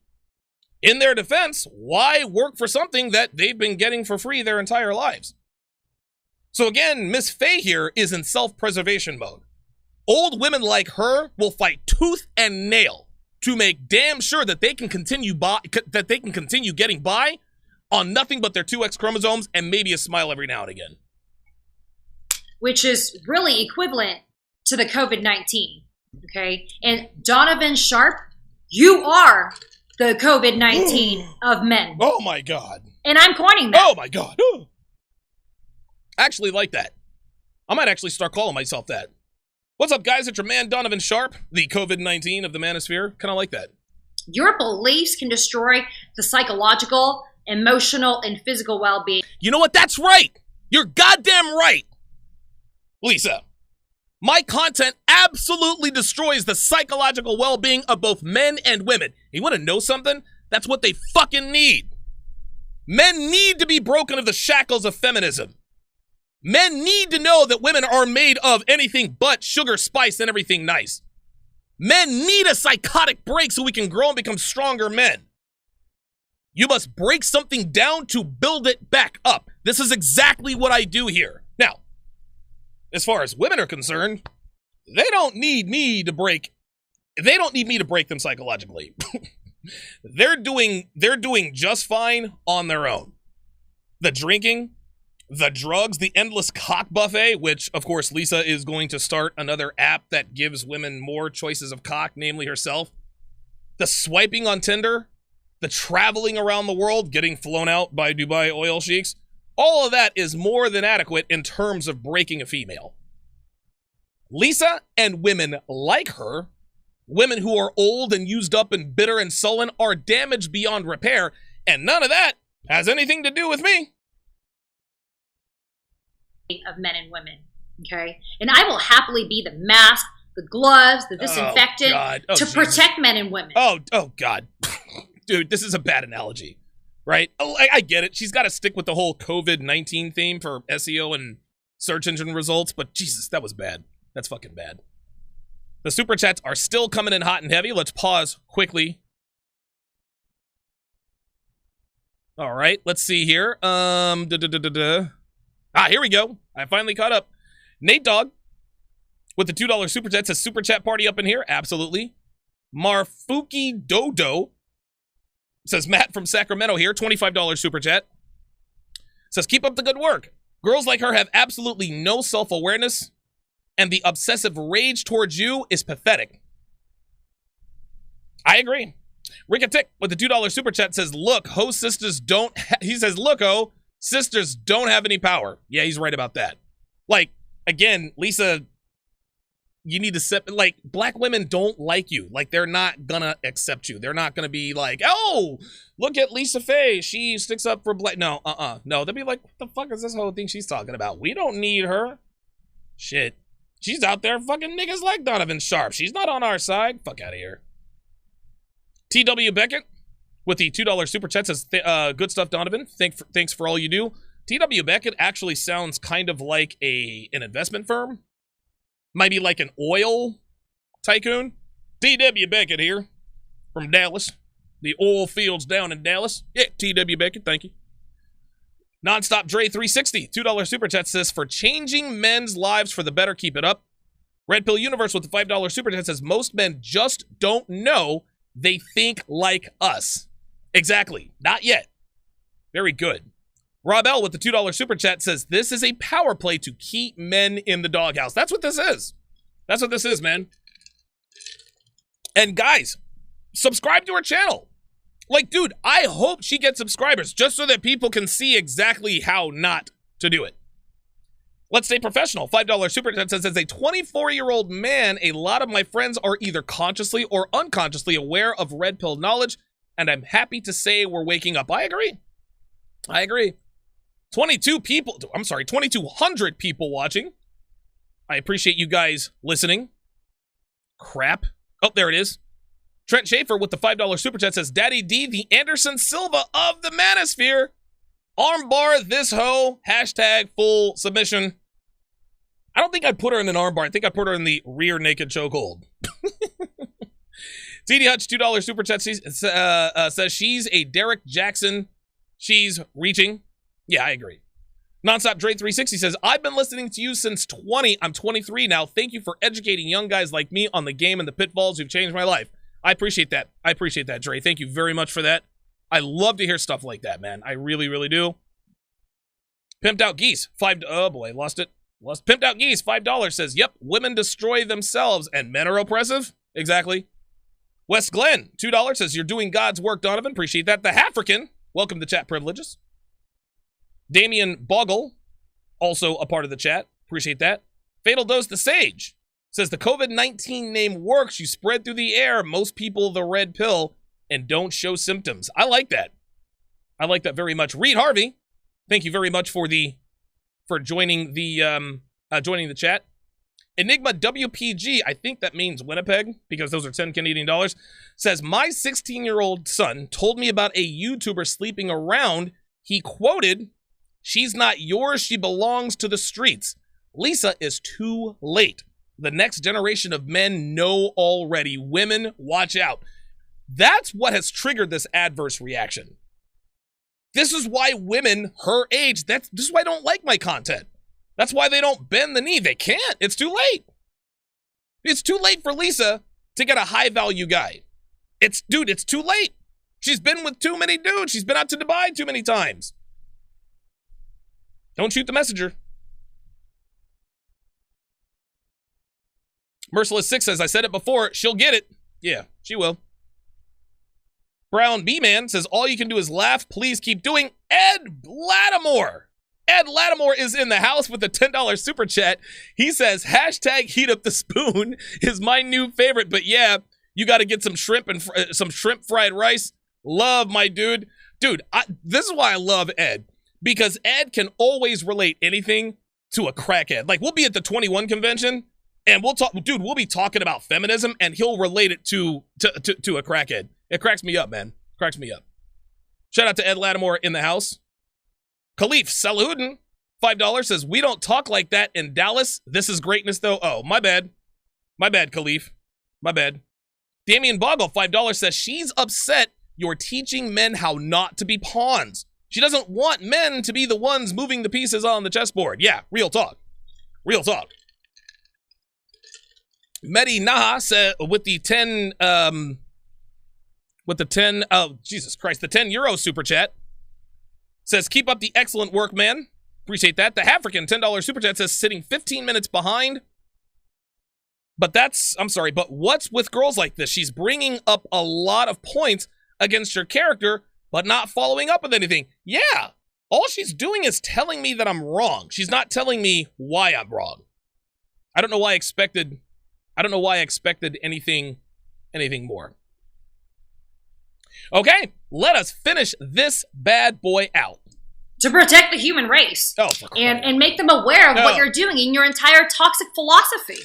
In their defense, why work for something that they've been getting for free their entire lives? So again, Miss Fei here is in self-preservation mode. Old women like her will fight tooth and nail to make damn sure that they can continue getting by on nothing but their 2 X chromosomes and maybe a smile every now and again. Which is really equivalent to the COVID-19, okay? And Donovan Sharpe, you are the COVID-19 of men. Oh my God. And I'm coining that. Oh my God. I actually like that. I might actually start calling myself that. What's up, guys? It's your man, Donovan Sharpe, the COVID-19 of the manosphere. Kind of like that. Your beliefs can destroy the psychological, emotional, and physical well-being. You know what? That's right. You're goddamn right, Lisa. My content absolutely destroys the psychological well-being of both men and women. You want to know something? That's what they fucking need. Men need to be broken of the shackles of feminism. Men need to know that women are made of anything but sugar, spice, and everything nice. Men need a psychotic break so we can grow and become stronger men. You must break something down to build it back up. This is exactly what I do here. Now, as far as women are concerned, they don't need me to break them psychologically. They're doing just fine on their own. The drinking, the drugs, the endless cock buffet, which of course Lisa is going to start another app that gives women more choices of cock, namely herself. The swiping on Tinder, the traveling around the world, getting flown out by Dubai oil sheiks. All of that is more than adequate in terms of breaking a female. Lisa and women like her, women who are old and used up and bitter and sullen, are damaged beyond repair, and none of that has anything to do with me. Of men and women, okay? And I will happily be the mask, the gloves, the disinfectant to protect men and women. Oh God. Dude, this is a bad analogy, right? I get it. She's got to stick with the whole COVID-19 theme for SEO and search engine results, but Jesus, that was bad. That's fucking bad. The super chats are still coming in hot and heavy. Let's pause quickly. All right, let's see here. Here we go. I finally caught up. Nate Dogg with the $2 super chat says super chat party up in here. Absolutely. Marfuki Dodo says Matt from Sacramento here. $25 super chat. Says keep up the good work. Girls like her have absolutely no self-awareness, and the obsessive rage towards you is pathetic. I agree. Rickatic with the $2 super chat says, look, ho sisters don't, he says, look, ho, sisters don't have any power. Yeah, he's right about that. Like, again, Lisa, you need to set, like, black women don't like you. Like, they're not gonna accept you. They're not gonna be like, oh, look at Lisa Fei. She sticks up for black. No, no, they'll be like, what the fuck is this whole thing she's talking about? We don't need her. Shit. She's out there fucking niggas like Donovan Sharpe. She's not on our side. Fuck out of here. T.W. Beckett with the $2 super chat says, good stuff, Donovan. Thanks for all you do. T.W. Beckett actually sounds kind of like an investment firm. Might be like an oil tycoon. T.W. Beckett here from Dallas. The oil fields down in Dallas. Yeah, T.W. Beckett, thank you. Nonstop Dre 360, $2 super chat says, for changing men's lives for the better, keep it up. Red Pill Universe with the $5 super chat says, most men just don't know they think like us. Exactly. Not yet. Very good. Rob L with the $2 super chat says, this is a power play to keep men in the doghouse. That's what this is. That's what this is, man. And guys, subscribe to her channel. Like, dude, I hope she gets subscribers just so that people can see exactly how not to do it. Let's stay professional. $5 super chat says, as a 24-year-old man, a lot of my friends are either consciously or unconsciously aware of red pill knowledge, and I'm happy to say we're waking up. I agree. I agree. 2,200 people watching. I appreciate you guys listening. Crap. Oh, there it is. Trent Schaefer with the $5 super chat says, Daddy D, the Anderson Silva of the manosphere. Armbar this hoe. Hashtag full submission. I don't think I'd put her in an armbar. I think I'd put her in the rear naked chokehold. TD Hutch, $2 super chat says she's a Derek Jackson. She's reaching. Yeah, I agree. Nonstop Dre 360 says, I've been listening to you since 20. I'm 23 now. Thank you for educating young guys like me on the game and the pitfalls. You've changed my life. I appreciate that. I appreciate that, Dre. Thank you very much for that. I love to hear stuff like that, man. I really, really do. Pimped Out Geese, oh boy, lost it. Pimped Out Geese, $5 says, yep, women destroy themselves and men are oppressive. Exactly. Wes Glenn, $2 says, you're doing God's work, Donovan. Appreciate that. The African, welcome to chat privileges. Damian Boggle, also a part of the chat. Appreciate that. Fatal Dose the Sage says, the COVID-19 name works. You spread through the air. Most people the red pill and don't show symptoms. I like that. I like that very much. Reed Harvey, thank you very much for joining the chat. Enigma WPG, I think that means Winnipeg because those are 10 Canadian dollars, says, my 16-year-old son told me about a YouTuber sleeping around. He quoted, she's not yours, she belongs to the streets. Lisa is too late. The next generation of men know already. Women, watch out. That's what has triggered this adverse reaction. This is why women her age, this is why I don't like my content. That's why they don't bend the knee. They can't. It's too late. It's too late for Lisa to get a high-value guy. It's too late. She's been with too many dudes. She's been out to Dubai too many times. Don't shoot the messenger. Merciless 6 says, I said it before, she'll get it. Yeah, she will. Brown B-Man says, all you can do is laugh. Please keep doing. Ed Lattimore. Ed Lattimore is in the house with a $10 super chat. He says, hashtag heat up the spoon is my new favorite. But yeah, you got to get some shrimp and some shrimp fried rice. Love my dude. Dude, this is why I love Ed. Because Ed can always relate anything to a crackhead. Like, we'll be at the 21 convention and we'll be talking about feminism and he'll relate it to a crackhead. It cracks me up, man. Cracks me up. Shout out to Ed Lattimore in the house. Khalif Salahuddin, $5 says, we don't talk like that in Dallas. This is greatness, though. Oh, my bad. My bad, Khalif. My bad. Damian Boggle, $5 says, she's upset you're teaching men how not to be pawns. She doesn't want men to be the ones moving the pieces on the chessboard. Yeah, real talk. Real talk. Mehdi Naha said with the 10 Jesus Christ, the 10 euro super chat says, keep up the excellent work, man. Appreciate that. The African $10 super chat says, sitting 15 minutes behind. But what's with girls like this? She's bringing up a lot of points against her character, but not following up with anything. Yeah, all she's doing is telling me that I'm wrong. She's not telling me why I'm wrong. I don't know why I expected anything more. Okay, let us finish this bad boy out. To protect the human race. Oh, and make them aware of what you're doing in your entire toxic philosophy.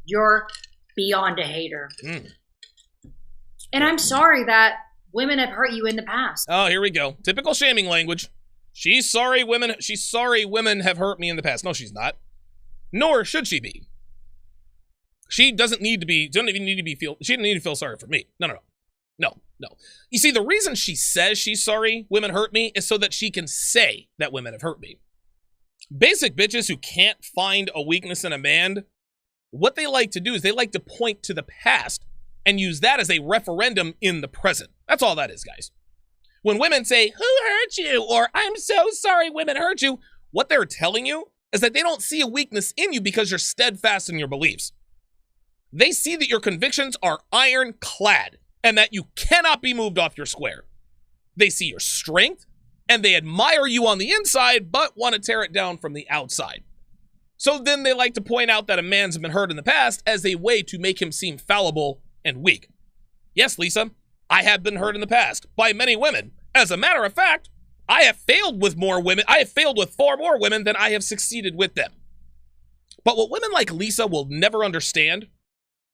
You're beyond a hater. And I'm sorry that women have hurt you in the past. Oh, here we go. Typical shaming language. She's sorry women have hurt me in the past. No, she's not. Nor should she be. She doesn't need to feel sorry for me. No. You see, the reason she says she's sorry women hurt me is so that she can say that women have hurt me. Basic bitches who can't find a weakness in a man, what they like to do is they like to point to the past and use that as a referendum in the present. That's all that is, guys. When women say, "Who hurt you?" or "I'm so sorry women hurt you," what they're telling you is that they don't see a weakness in you because you're steadfast in your beliefs. They see that your convictions are ironclad and that you cannot be moved off your square. They see your strength and they admire you on the inside but want to tear it down from the outside. So then they like to point out that a man's been hurt in the past as a way to make him seem fallible and weak. Yes, Lisa, I have been hurt in the past by many women. As a matter of fact, I have failed with more women. I have failed with far more women than I have succeeded with them. But what women like Lisa will never understand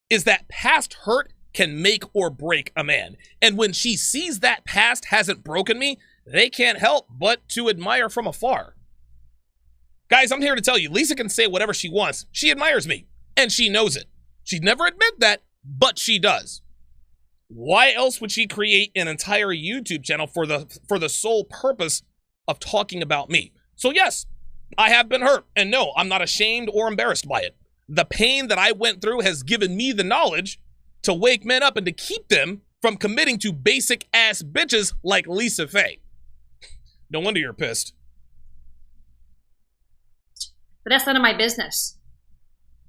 is that past hurt can make or break a man. And when she sees that past hasn't broken me, they can't help but to admire from afar. Guys, I'm here to tell you, Lisa can say whatever she wants. She admires me, and she knows it. She'd never admit that, but she does. Why else would she create an entire YouTube channel for the sole purpose of talking about me? So yes, I have been hurt, and no, I'm not ashamed or embarrassed by it. The pain that I went through has given me the knowledge to wake men up and to keep them from committing to basic ass bitches like Lisa Fei. No wonder you're pissed. But that's none of my business.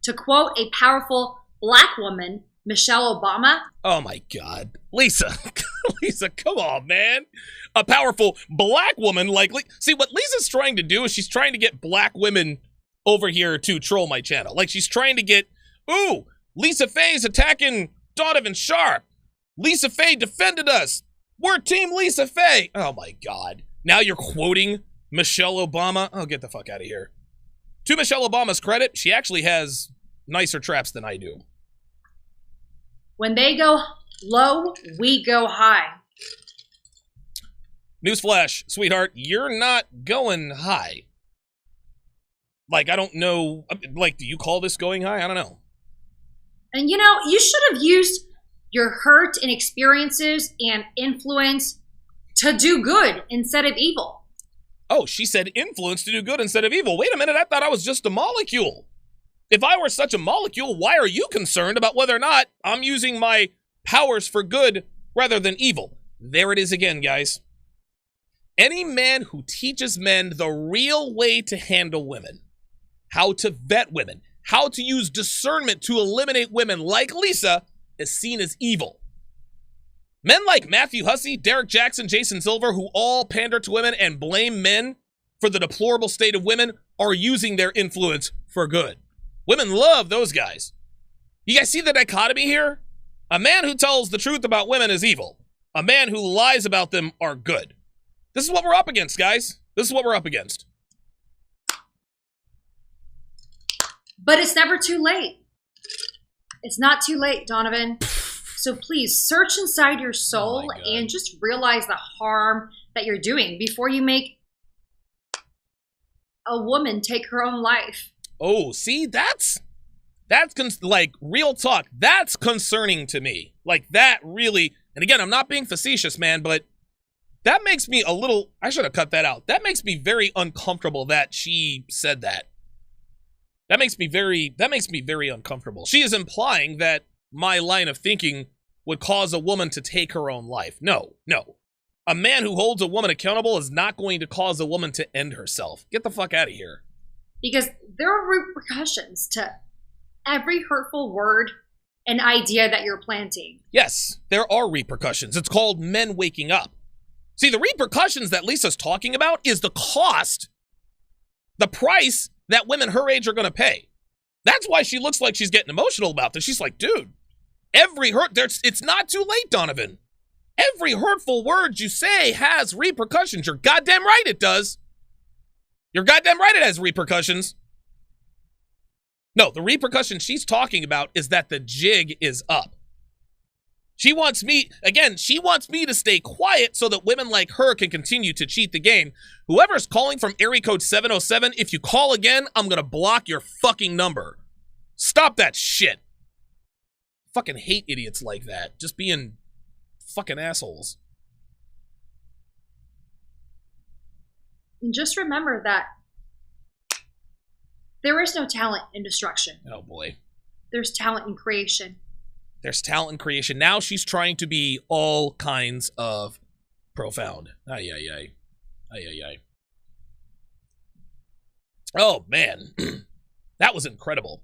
To quote a powerful black woman, Michelle Obama. Oh my God. Lisa. Lisa, come on, man. A powerful black woman like... See, what Lisa's trying to do is she's trying to get black women over here to troll my channel. Like, she's trying to get, ooh, Lisa Fei's attacking Donovan Sharpe. Lisa Fei defended us. We're Team Lisa Fei. Oh my God. Now you're quoting Michelle Obama? Oh, get the fuck out of here. To Michelle Obama's credit, she actually has nicer traps than I do. When they go low, we go high. Newsflash, sweetheart, you're not going high. Like, I don't know, like, do you call this going high? I don't know. And you know, you should have used your hurt and experiences and influence to do good instead of evil. Oh, she said influence to do good instead of evil. Wait a minute, I thought I was just a molecule. If I were such a molecule, why are you concerned about whether or not I'm using my powers for good rather than evil? There it is again, guys. Any man who teaches men the real way to handle women, how to vet women, how to use discernment to eliminate women like Lisa is seen as evil. Men like Matthew Hussey, Derek Jackson, Jason Silver, who all pander to women and blame men for the deplorable state of women, are using their influence for good. Women love those guys. You guys see the dichotomy here? A man who tells the truth about women is evil. A man who lies about them are good. This is what we're up against, guys. This is what we're up against. But it's never too late. It's not too late, Donovan. So please search inside your soul and just realize the harm that you're doing before you make a woman take her own life. Oh, see, that's like real talk. That's concerning to me. Like that really, and again, I'm not being facetious, man, but that makes me a little, I should have cut that out. That makes me very uncomfortable that she said that. That makes me very uncomfortable. She is implying that my line of thinking would cause a woman to take her own life. No. A man who holds a woman accountable is not going to cause a woman to end herself. Get the fuck out of here. Because there are repercussions to every hurtful word and idea that you're planting. Yes, there are repercussions. It's called men waking up. See, the repercussions that Lisa's talking about is the cost, the price that women her age are going to pay. That's why she looks like she's getting emotional about this. She's like, dude, it's not too late, Donovan. Every hurtful word you say has repercussions. You're goddamn right it does. You're goddamn right it has repercussions. No, the repercussion she's talking about is that the jig is up. She wants me to stay quiet so that women like her can continue to cheat the game. Whoever's calling from area code 707, if you call again, I'm going to block your fucking number. Stop that shit. Fucking hate idiots like that. Just being fucking assholes. And just remember that there is no talent in destruction. Oh boy. There's talent in creation. There's talent in creation. Now she's trying to be all kinds of Profound. Ay, ay, ay. Ay, ay, ay. Oh, man. That was incredible.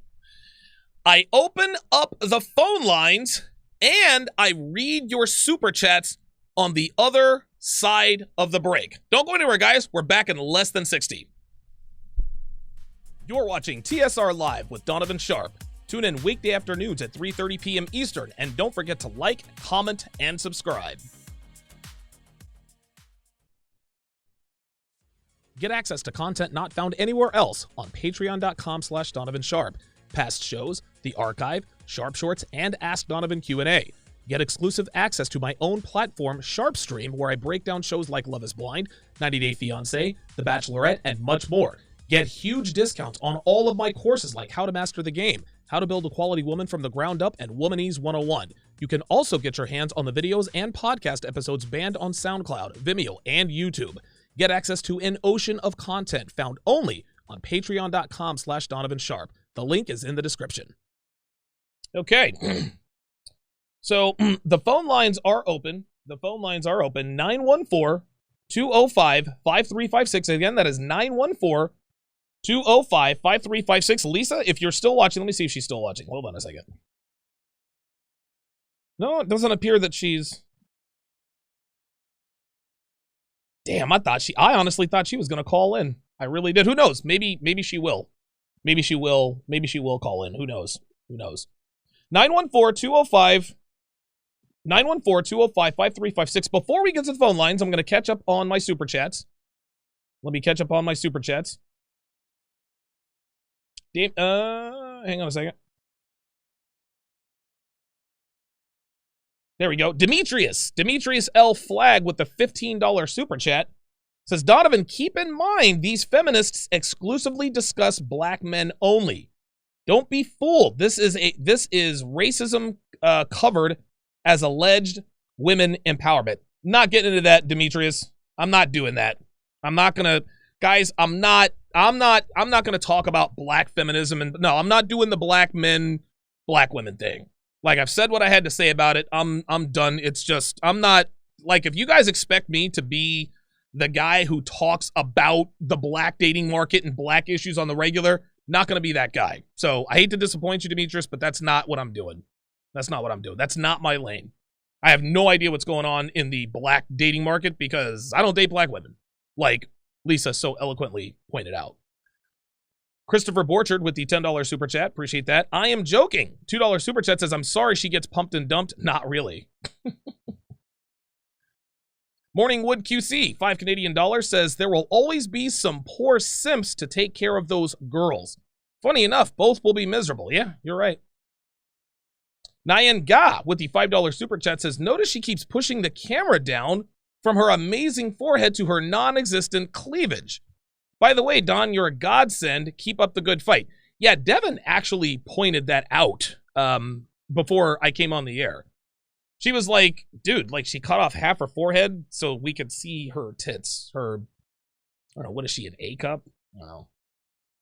I open up the phone lines and I read your super chats on the other side of the break. Don't go anywhere, guys. We're back in less than 60. You're watching TSR Live with Donovan Sharpe. Tune in weekday afternoons at 3:30 p.m. Eastern, and don't forget to like, comment, and subscribe. Get access to content not found anywhere else on patreon.com/Donovan Sharpe. Past shows, the archive, Sharpe Shorts, and Ask Donovan Q&A. Get exclusive access to my own platform, Sharpe Stream, where I break down shows like Love is Blind, 90 Day Fiancé, The Bachelorette, and much more. Get huge discounts on all of my courses like How to Master the Game, How to Build a Quality Woman from the Ground Up, and Womanese 101. You can also get your hands on the videos and podcast episodes banned on SoundCloud, Vimeo, and YouTube. Get access to an ocean of content found only on patreon.com/Donovan Sharpe. The link is in the description. Okay. So the phone lines are open. The phone lines are open. 914-205-5356. Again, that is 914-205-5356. Lisa, if you're still watching, let me see if she's still watching. Hold on a second. No, it doesn't appear that she's... Damn, I honestly thought she was going to call in. I really did. Who knows? Maybe she will. Maybe she will call in. Who knows? 914-205-5356. Before we get to the phone lines, I'm going to catch up on my super chats. Let me catch up on my super chats. Hang on a second. There we go. Demetrius L. Flag with the $15 super chat says, Donovan, keep in mind these feminists exclusively discuss black men only. Don't be fooled. This is racism covered as alleged women empowerment. Not getting into that, Demetrius. I'm not doing that. I'm not gonna talk about black feminism, and no, I'm not doing the black men, black women thing. Like, I've said what I had to say about it. I'm done. It's just, I'm not, like, if you guys expect me to be the guy who talks about the black dating market and black issues on the regular, not going to be that guy. So I hate to disappoint you, Demetrius, but that's not what I'm doing. That's not what I'm doing. That's not my lane. I have no idea what's going on in the black dating market because I don't date black women, like Lisa so eloquently pointed out. Christopher Borchard with the $10 super chat. Appreciate that. I am joking. $2 super chat says, I'm sorry she gets pumped and dumped. Not really. Morningwood QC, $5 Canadian says, there will always be some poor simps to take care of those girls. Funny enough, both will be miserable. Yeah, you're right. Nyan Ga with the $5 super chat says, notice she keeps pushing the camera down from her amazing forehead to her non-existent cleavage. By the way, Don, you're a godsend. Keep up the good fight. Yeah, Devin actually pointed that out before I came on the air. She was like, dude, like she cut off half her forehead so we could see her tits. I don't know, what is she, an A cup? I don't know.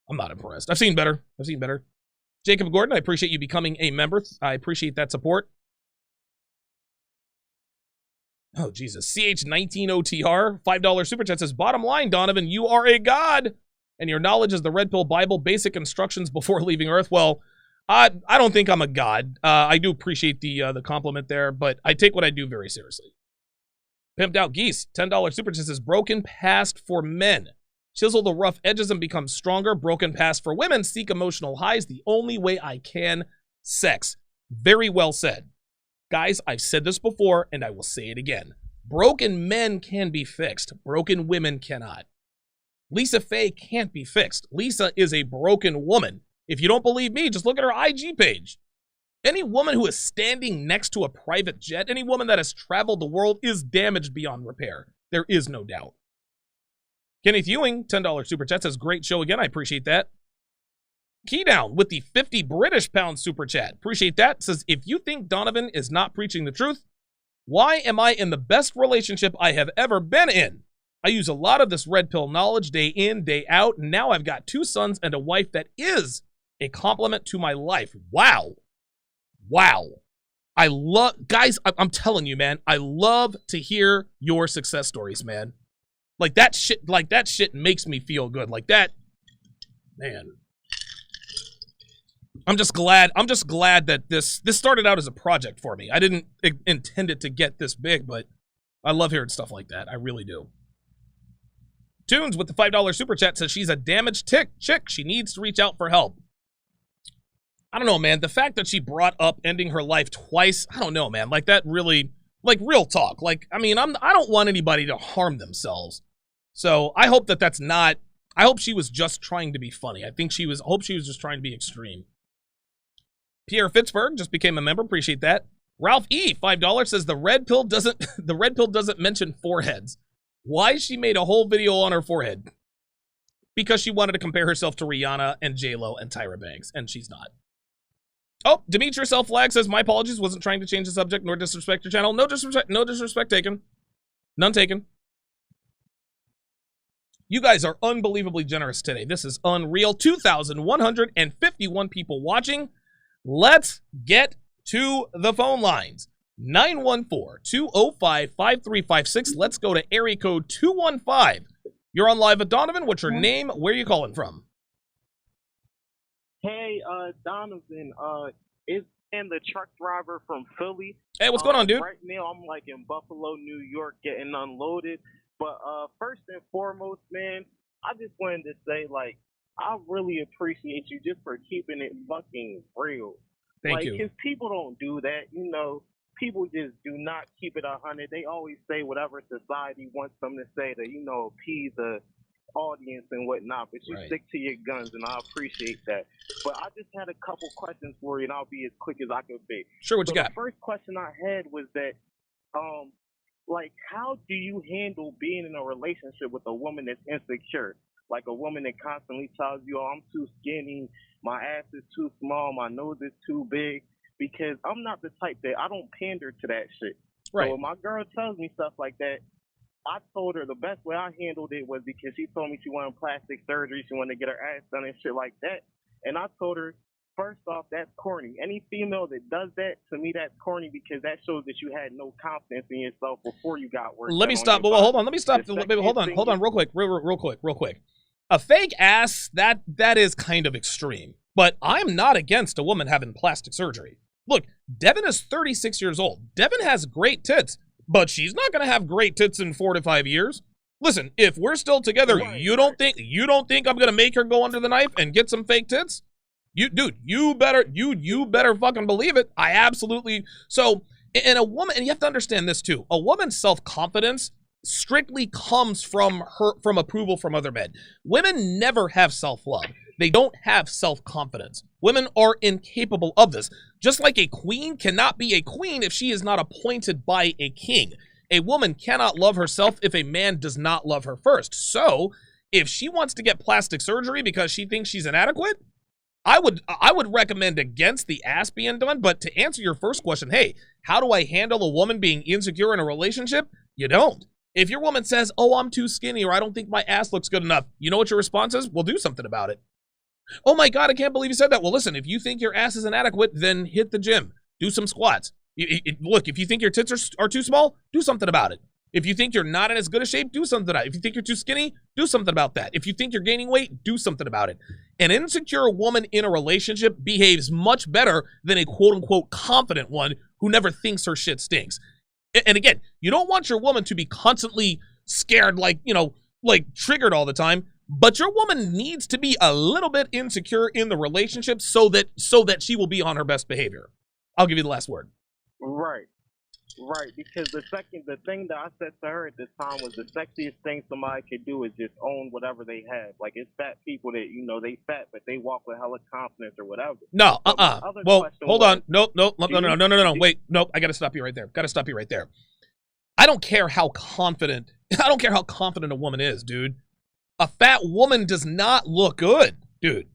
I'm not impressed. I've seen better. Jacob Gordon, I appreciate you becoming a member. I appreciate that support. Oh, Jesus. CH19OTR, $5 super chat says, bottom line, Donovan, you are a god, and your knowledge is the Red Pill Bible, basic instructions before leaving Earth. Well, I don't think I'm a god. I do appreciate the compliment there, but I take what I do very seriously. Pimped Out Geese, $10 super chat says, broken past for men. Chisel the rough edges and become stronger. Broken past for women. Seek emotional highs. The only way I can. Sex. Very well said. Guys, I've said this before, and I will say it again. Broken men can be fixed. Broken women cannot. Lisa Fei can't be fixed. Lisa is a broken woman. If you don't believe me, just look at her IG page. Any woman who is standing next to a private jet, any woman that has traveled the world is damaged beyond repair. There is no doubt. Kenneth Ewing, $10 super chat, says, great show again. I appreciate that. Keydown with the 50 British pound super chat. Appreciate that. Says, if you think Donovan is not preaching the truth, why am I in the best relationship I have ever been in? I use a lot of this red pill knowledge day in, day out, and now I've got 2 sons and a wife that is a compliment to my life. Wow. Wow. I love, guys, I'm telling you, man, I love to hear your success stories, man. Like that shit makes me feel good. Like that, man. I'm just glad that this started out as a project for me. I didn't intend it to get this big, but I love hearing stuff like that. I really do. Tunes with the $5 super chat says she's a damaged chick. She needs to reach out for help. I don't know, man. The fact that she brought up ending her life twice, I don't know, man. Like that really, like real talk. Like, I mean, I don't want anybody to harm themselves. So I hope that's not, I hope she was just trying to be funny. I hope she was just trying to be extreme. Pierre Fitzberg just became a member. Appreciate that. Ralph E, $5 says the red pill doesn't mention foreheads. Why she made a whole video on her forehead? Because she wanted to compare herself to Rihanna and J-Lo and Tyra Banks, and she's not. Oh, Demetrius L. Flag says, my apologies, wasn't trying to change the subject nor disrespect your channel. No disrespect taken. None taken. You guys are unbelievably generous today. This is unreal. 2,151 people watching. Let's get to the phone lines. 914-205-5356. Let's go to area code 215. You're on live with Donovan. What's your name? Where are you calling from? Hey, Donovan, it's the truck driver from Philly. Hey, what's going on, dude? Right now, I'm like in Buffalo, New York, getting unloaded. But first and foremost, man, I just wanted to say, like, I really appreciate you just for keeping it fucking real. Thank you. Because people don't do that, you know. People just do not keep it 100. They always say whatever society wants them to say to, you know, appease the audience and whatnot. But you stick to your guns, and I appreciate that. But I just had a couple questions for you, and I'll be as quick as I could be. Sure, what you got? The first question I had was that, like, how do you handle being in a relationship with a woman that's insecure? Like a woman that constantly tells you, oh, I'm too skinny, my ass is too small, my nose is too big. Because I'm not the type that I don't pander to that shit. Right. So when my girl tells me stuff like that, I told her the best way I handled it was because she told me she wanted plastic surgery, she wanted to get her ass done and shit like that. And I told her, first off, that's corny. Any female that does that, to me, that's corny because that shows that you had no confidence in yourself before you got work. Let me stop. Well, hold on. Let me stop. Hold on. Real quick. A fake ass, that is kind of extreme. But I'm not against a woman having plastic surgery. Look, Devin is 36 years old. Devin has great tits, but she's not going to have great tits in 4 to 5 years. Listen, if we're still together, you don't think I'm going to make her go under the knife and get some fake tits? You better fucking believe it. I absolutely. So, and a woman, and you have to understand this too. A woman's self-confidence strictly comes from approval from other men. Women never have self-love. They don't have self-confidence. Women are incapable of this. Just like a queen cannot be a queen if she is not appointed by a king. A woman cannot love herself if a man does not love her first. So, if she wants to get plastic surgery because she thinks she's inadequate, I would recommend against the ass being done. But to answer your first question, hey, how do I handle a woman being insecure in a relationship? You don't. If your woman says, oh, I'm too skinny or I don't think my ass looks good enough, you know what your response is? Well, do something about it. Oh my God, I can't believe you said that. Well, listen, if you think your ass is inadequate, then hit the gym. Do some squats. Look, if you think your tits are too small, do something about it. If you think you're not in as good a shape, do something about it. If you think you're too skinny, do something about that. If you think you're gaining weight, do something about it. An insecure woman in a relationship behaves much better than a quote-unquote confident one who never thinks her shit stinks. And again, you don't want your woman to be constantly scared, like triggered all the time. But your woman needs to be a little bit insecure in the relationship so that she will be on her best behavior. I'll give you the last word. Right. Because the thing that I said to her at this time was the sexiest thing somebody could do is just own whatever they have. Like, it's fat people that, you know, they fat, but they walk with hella confidence or whatever. No, Well, hold on. No. Wait, nope. I got to stop you right there. I don't care how confident a woman is, dude. A fat woman does not look good, dude.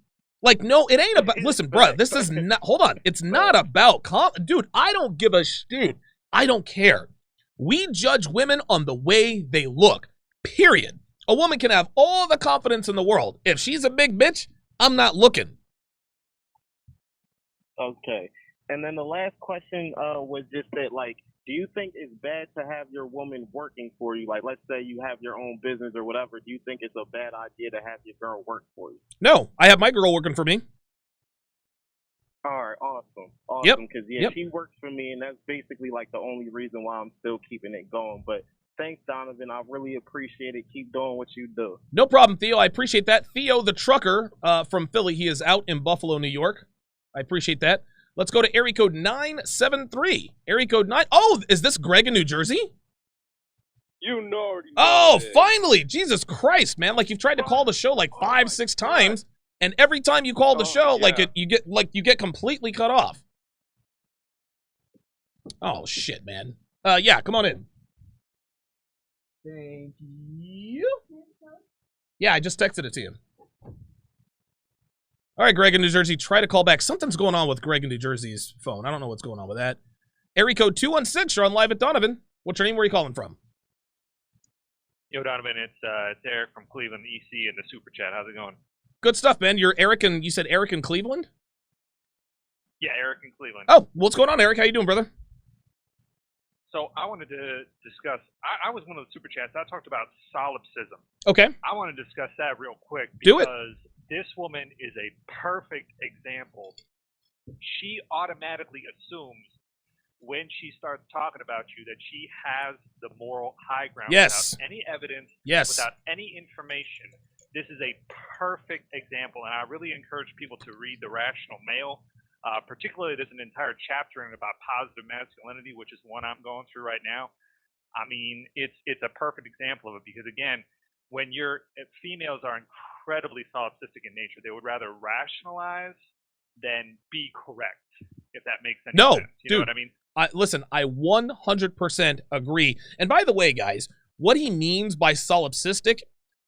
Like, no, it ain't about, listen, bro, this is not, hold on. It's not about, dude, I don't give a dude. I don't care. We judge women on the way they look, period. A woman can have all the confidence in the world. If she's a big bitch, I'm not looking. Okay. And then the last question was just that, like, do you think it's bad to have your woman working for you? Like, let's say you have your own business or whatever. Do you think it's a bad idea to have your girl work for you? No, I have my girl working for me. All right, awesome. Yep. Because, she works for me, and that's basically, like, the only reason why I'm still keeping it going. But thanks, Donovan. I really appreciate it. Keep doing what you do. No problem, Theo. I appreciate that. Theo, the trucker from Philly, he is out in Buffalo, New York. I appreciate that. Let's go to area code 973. Area code 9. Oh, is this Greg in New Jersey? You know. Oh, finally. Jesus Christ, man. Like, you've tried to call the show like 5-6 times, and every time you call the show, you get completely cut off. Oh, shit, man. Yeah, come on in. Thank you. Yeah, I just texted it to you. All right, Greg in New Jersey, try to call back. Something's going on with Greg in New Jersey's phone. I don't know what's going on with that. Area code 216, you're on live at Donovan. What's your name? Where are you calling from? Yo, Donovan, it's Eric from Cleveland, EC in the Super Chat. How's it going? Good stuff, man. You're Eric and you said Eric in Cleveland? Yeah, Eric in Cleveland. Oh, what's going on, Eric? How you doing, brother? So I wanted to discuss, I was one of the Super Chats. I talked about solipsism. Okay. I want to discuss that real quick. Do it. Because this woman is a perfect example. She automatically assumes when she starts talking about you that she has the moral high ground without any evidence, without any information. This is a perfect example, and I really encourage people to read The Rational Male. Particularly, there's an entire chapter in about positive masculinity, which is one I'm going through right now. I mean, it's a perfect example of it because, again, when females are incredibly solipsistic in nature, they would rather rationalize than be correct, if that makes any sense. You know what I mean? Listen, I 100% agree. And by the way, guys, what he means by solipsistic,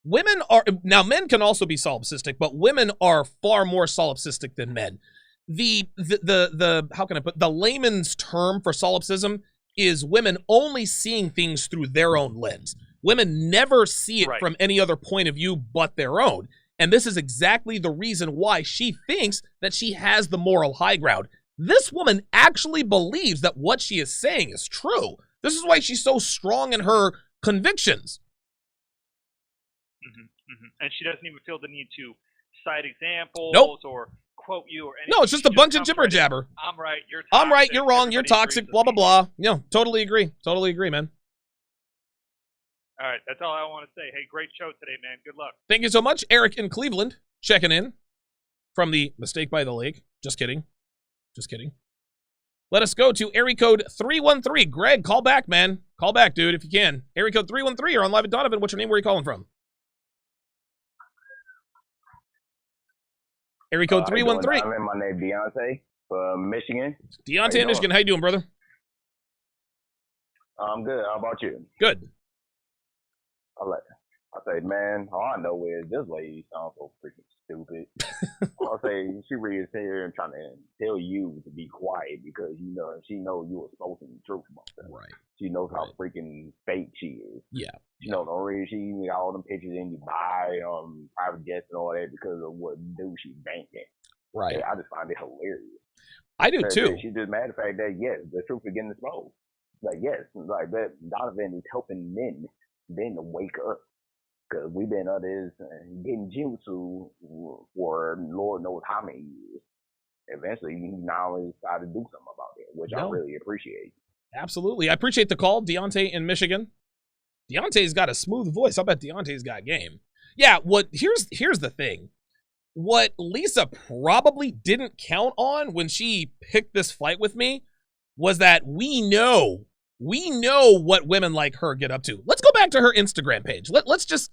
women are, now men can also be solipsistic, but women are far more solipsistic than men. How can I put, the layman's term for solipsism is women only seeing things through their own lens. Women never see it from any other point of view but their own. And this is exactly the reason why she thinks that she has the moral high ground. This woman actually believes that what she is saying is true. This is why she's so strong in her convictions. And she doesn't even feel the need to cite examples or quote you or anything. No, it's just a bunch of jibber jabber. I'm right, you're toxic. I'm right, you're wrong, you're toxic, blah, blah, blah. Yeah, totally agree. Totally agree, man. All right, that's all I want to say. Hey, great show today, man. Good luck. Thank you so much. Eric in Cleveland checking in from the Mistake by the Lake. Just kidding. Just kidding. Let us go to area code 313. Greg, call back, man. Call back, dude, if you can. Area code 313, you're on live at Donovan. What's your name? Where are you calling from? Area code 313. My name is Deontay from Michigan. Deontay in Michigan. How you doing, brother? I'm good. How about you? Good. I say, man, all I know is this lady sounds so freaking stupid. I'll say she really is here and trying to tell you to be quiet because she knows you are spoken the truth about that. Right. She knows how freaking fake she is. Yeah. She knows the reason she got all them pictures in Dubai, private jets and all that because of what dude she banking. Right. I just find it hilarious. I do too. She's just mad at the fact that the truth is getting exposed. Like that Donovan is helping men to wake up. Because we've been others getting jutsu for Lord knows how many years. Eventually, now it's time to do something about it, which I really appreciate. Absolutely. I appreciate the call, Deontay in Michigan. Deontay's got a smooth voice. I'll bet Deontay's got game. Yeah, here's the thing. What Lisa probably didn't count on when she picked this fight with me was that we know what women like her get up to. Let's go back to her Instagram page. Let's just,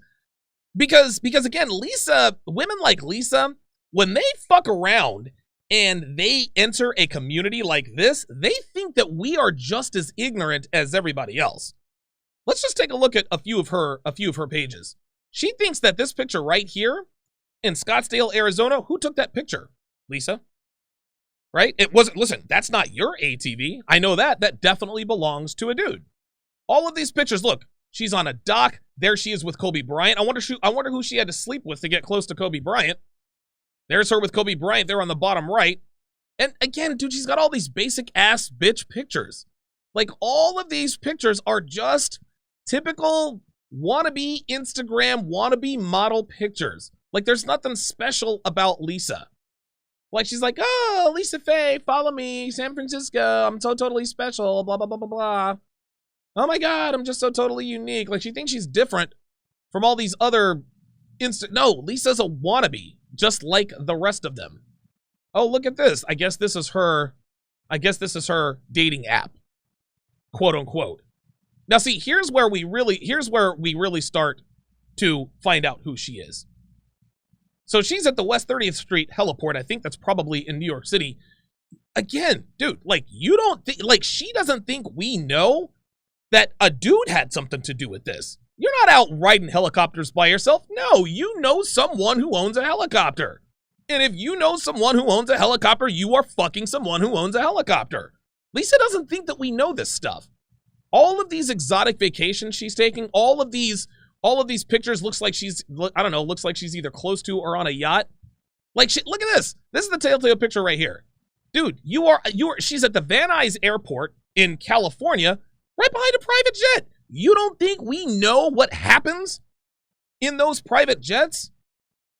because again, women like Lisa, when they fuck around and they enter a community like this, they think that we are just as ignorant as everybody else. Let's just take a look at a few of her pages. She thinks that this picture right here in Scottsdale, Arizona, who took that picture? Lisa. Right? It wasn't, listen, that's not your ATV. I know that. That definitely belongs to a dude. All of these pictures, look, she's on a dock. There she is with Kobe Bryant. I wonder who she had to sleep with to get close to Kobe Bryant. There's her with Kobe Bryant there on the bottom right. And again, dude, she's got all these basic ass bitch pictures. Like, all of these pictures are just typical wannabe Instagram, wannabe model pictures. Like, there's nothing special about Lisa. Like, she's like, oh, Lisa Fei, follow me, San Francisco, I'm so totally special, blah, blah, blah, blah, blah. Oh my God, I'm just so totally unique. Like, she thinks she's different from all these other No, Lisa's a wannabe, just like the rest of them. Oh, look at this. I guess this is her dating app, quote unquote. Now see, here's where we really start to find out who she is. So she's at the West 30th Street heliport. I think that's probably in New York City. Again, dude, like, you don't think, like, she doesn't think we know that a dude had something to do with this. You're not out riding helicopters by yourself. No, you know someone who owns a helicopter. And if you know someone who owns a helicopter, you are fucking someone who owns a helicopter. Lisa doesn't think that we know this stuff. All of these exotic vacations she's taking, all of these pictures looks like she's either close to or on a yacht. Like, look at this. This is the telltale picture right here. Dude, she's at the Van Nuys Airport in California, right behind a private jet. You don't think we know what happens in those private jets?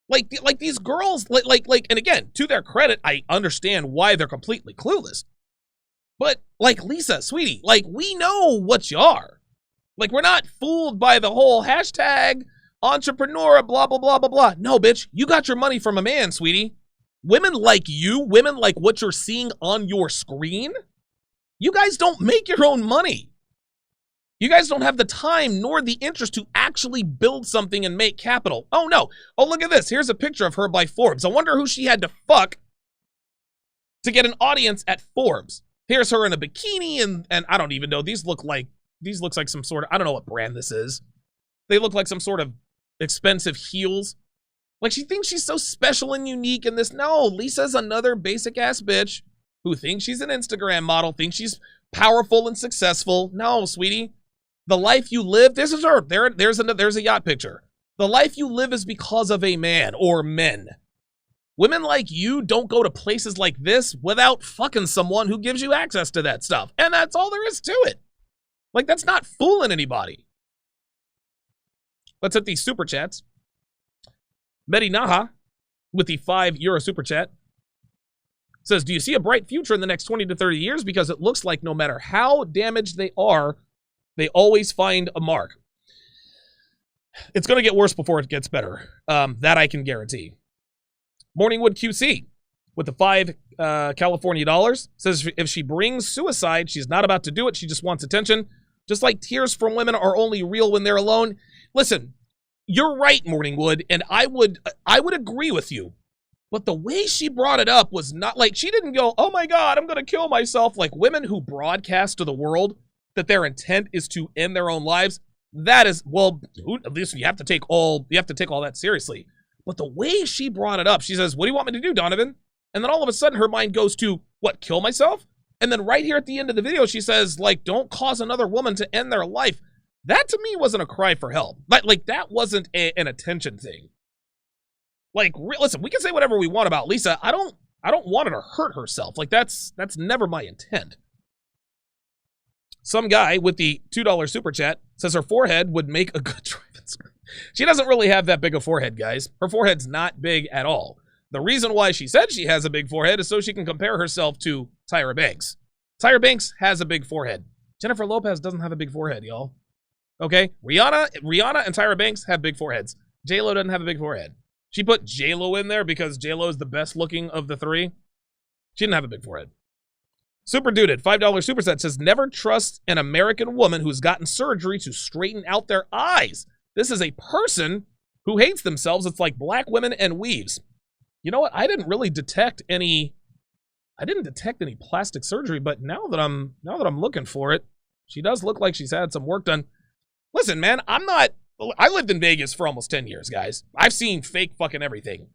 Like these girls, and again, to their credit, I understand why they're completely clueless. But, like, Lisa, sweetie, like, we know what you are. Like, we're not fooled by the whole hashtag entrepreneur, blah, blah, blah, blah, blah. No, bitch, you got your money from a man, sweetie. Women like you, women like what you're seeing on your screen, you guys don't make your own money. You guys don't have the time nor the interest to actually build something and make capital. Oh, no. Oh, look at this. Here's a picture of her by Forbes. I wonder who she had to fuck to get an audience at Forbes. Here's her in a bikini, and I don't even know. These looks like some sort of, I don't know what brand this is. They look like some sort of expensive heels. Like, she thinks she's so special and unique in this. No, Lisa's another basic ass bitch who thinks she's an Instagram model, thinks she's powerful and successful. No, sweetie. The life you live, this is her. There's a yacht picture. The life you live is because of a man or men. Women like you don't go to places like this without fucking someone who gives you access to that stuff. And that's all there is to it. Like, that's not fooling anybody. Let's hit these super chats. Medinaha with the €5 super chat says, do you see a bright future in the next 20 to 30 years? Because it looks like no matter how damaged they are, they always find a mark. It's going to get worse before it gets better. That I can guarantee. Morningwood QC with the $5 California dollars says if she brings suicide, she's not about to do it. She just wants attention. Just like tears from women are only real when they're alone. Listen, you're right, Morningwood, and I would agree with you. But the way she brought it up was not like, she didn't go, oh my God, I'm going to kill myself. Like, women who broadcast to the world that their intent is to end their own lives, that is, well, at least you have to take all that seriously. But the way she brought it up, she says, what do you want me to do, Donovan? And then all of a sudden her mind goes to, what, kill myself? And then right here at the end of the video, she says, like, don't cause another woman to end their life. That to me wasn't a cry for help. Like that wasn't an attention thing. Like, listen, we can say whatever we want about Lisa. I don't want her to hurt herself. Like, that's never my intent. Some guy with the $2 super chat says her forehead would make a good driving screen. She doesn't really have that big a forehead, guys. Her forehead's not big at all. The reason why she said she has a big forehead is so she can compare herself to Tyra Banks. Tyra Banks has a big forehead. Jennifer Lopez doesn't have a big forehead, y'all. Okay? Rihanna and Tyra Banks have big foreheads. J-Lo doesn't have a big forehead. She put J-Lo in there because J-Lo is the best looking of the three. She didn't have a big forehead. Super Duded, $5 super set says, never trust an American woman who's gotten surgery to straighten out their eyes. This is a person who hates themselves. It's like black women and weaves. You know what? I didn't detect any plastic surgery, but now that I'm looking for it, she does look like she's had some work done. Listen, man, I lived in Vegas for almost 10 years, guys. I've seen fake fucking everything.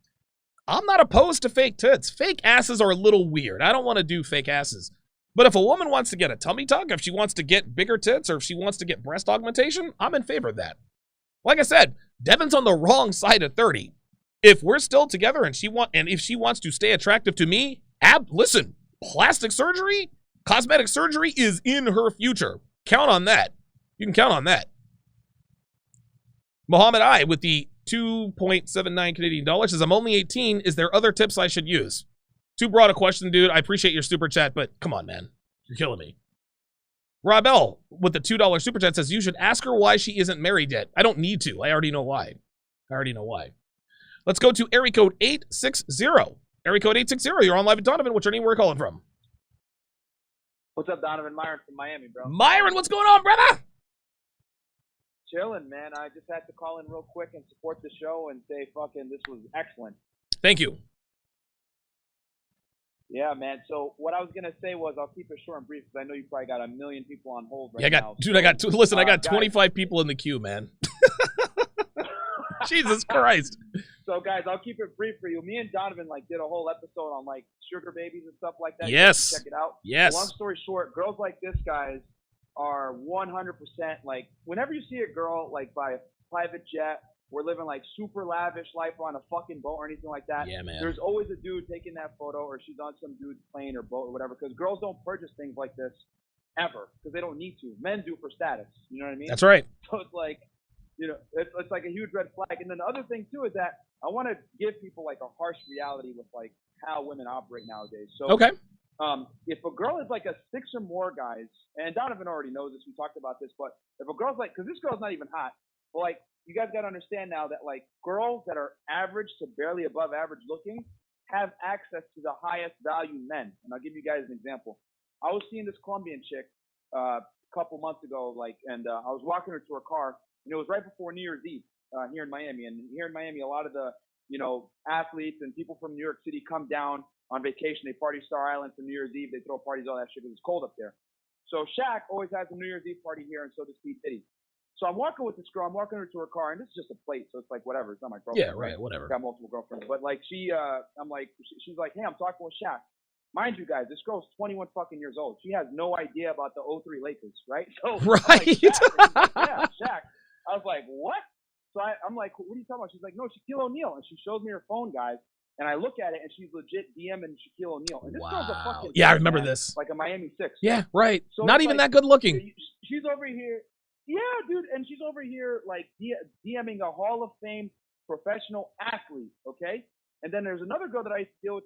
I'm not opposed to fake tits. Fake asses are a little weird. I don't want to do fake asses. But if a woman wants to get a tummy tuck, if she wants to get bigger tits, or if she wants to get breast augmentation, I'm in favor of that. Like I said, Devin's on the wrong side of 30. If we're still together and if she wants to stay attractive to me Listen, plastic surgery, cosmetic surgery is in her future. Count on that. You can count on that. Muhammad I with the 2.79 Canadian dollars says, I'm only 18. Is there other tips I should use? Too broad a question, dude. I appreciate your super chat, but come on, man. You're killing me. Rob L with the $2 super chat says, you should ask her why she isn't married yet. I don't need to. I already know why. Let's go to area code 860. Area code 860. You're on live with Donovan. What's your name? Where are you calling from? What's up, Donovan? Myron from Miami, bro. Myron, what's going on, brother? Chilling, man. I just had to call in real quick and support the show and say fucking this was excellent. Thank you. Yeah, man. So what I was going to say was I'll keep it short and brief because I know you probably got a million people on hold right now. Dude, I got 25 people in the queue, man. Jesus Christ. So, guys, I'll keep it brief for you. Me and Donovan, did a whole episode on, sugar babies and stuff like that. Yes. Check it out. Yes. Long story short, girls like this, guys, are 100%, whenever you see a girl, buy a private jet, we're living, super lavish life on a fucking boat or anything like that. Yeah, man. There's always a dude taking that photo or she's on some dude's plane or boat or whatever because girls don't purchase things like this ever because they don't need to. Men do for status. You know what I mean? That's right. So it's it's like a huge red flag. And then the other thing, too, is that I want to give people, a harsh reality with, how women operate nowadays. So, okay. If a girl is, a 6 or more, guys, and Donovan already knows this, we talked about this, but if a girl's, because this girl's not even hot, but, you guys got to understand now that, girls that are average to barely above average looking have access to the highest value men. And I'll give you guys an example. I was seeing this Colombian chick a couple months ago, and I was walking her to her car, and it was right before New Year's Eve here in Miami. And here in Miami, a lot of the, athletes and people from New York City come down on vacation. They party Star Island for New Year's Eve. They throw parties, all that shit, because it's cold up there. So Shaq always has a New Year's Eve party here, and so does P. Diddy. So I'm walking with this girl. I'm walking her to her car, and this is just a plate, so it's whatever. It's not my girlfriend. Yeah, right, whatever. I've got multiple girlfriends, but she's like, hey, I'm talking with Shaq. Mind you, guys, this girl's 21 fucking years old. She has no idea about the 03 Lakers, right? So right. Yeah, Shaq. I was like, what? So I'm like, what are you talking about? She's like, no, Shaquille O'Neal, and she shows me her phone, guys. And I look at it, and she's legit DMing Shaquille O'Neal. And this girl's a fucking I remember man, this. like a Miami Six. Yeah, right. So not even that good looking. She's over here. Yeah, dude, and she's over here DMing a Hall of Fame professional athlete, okay? And then there's another girl that I used to deal with.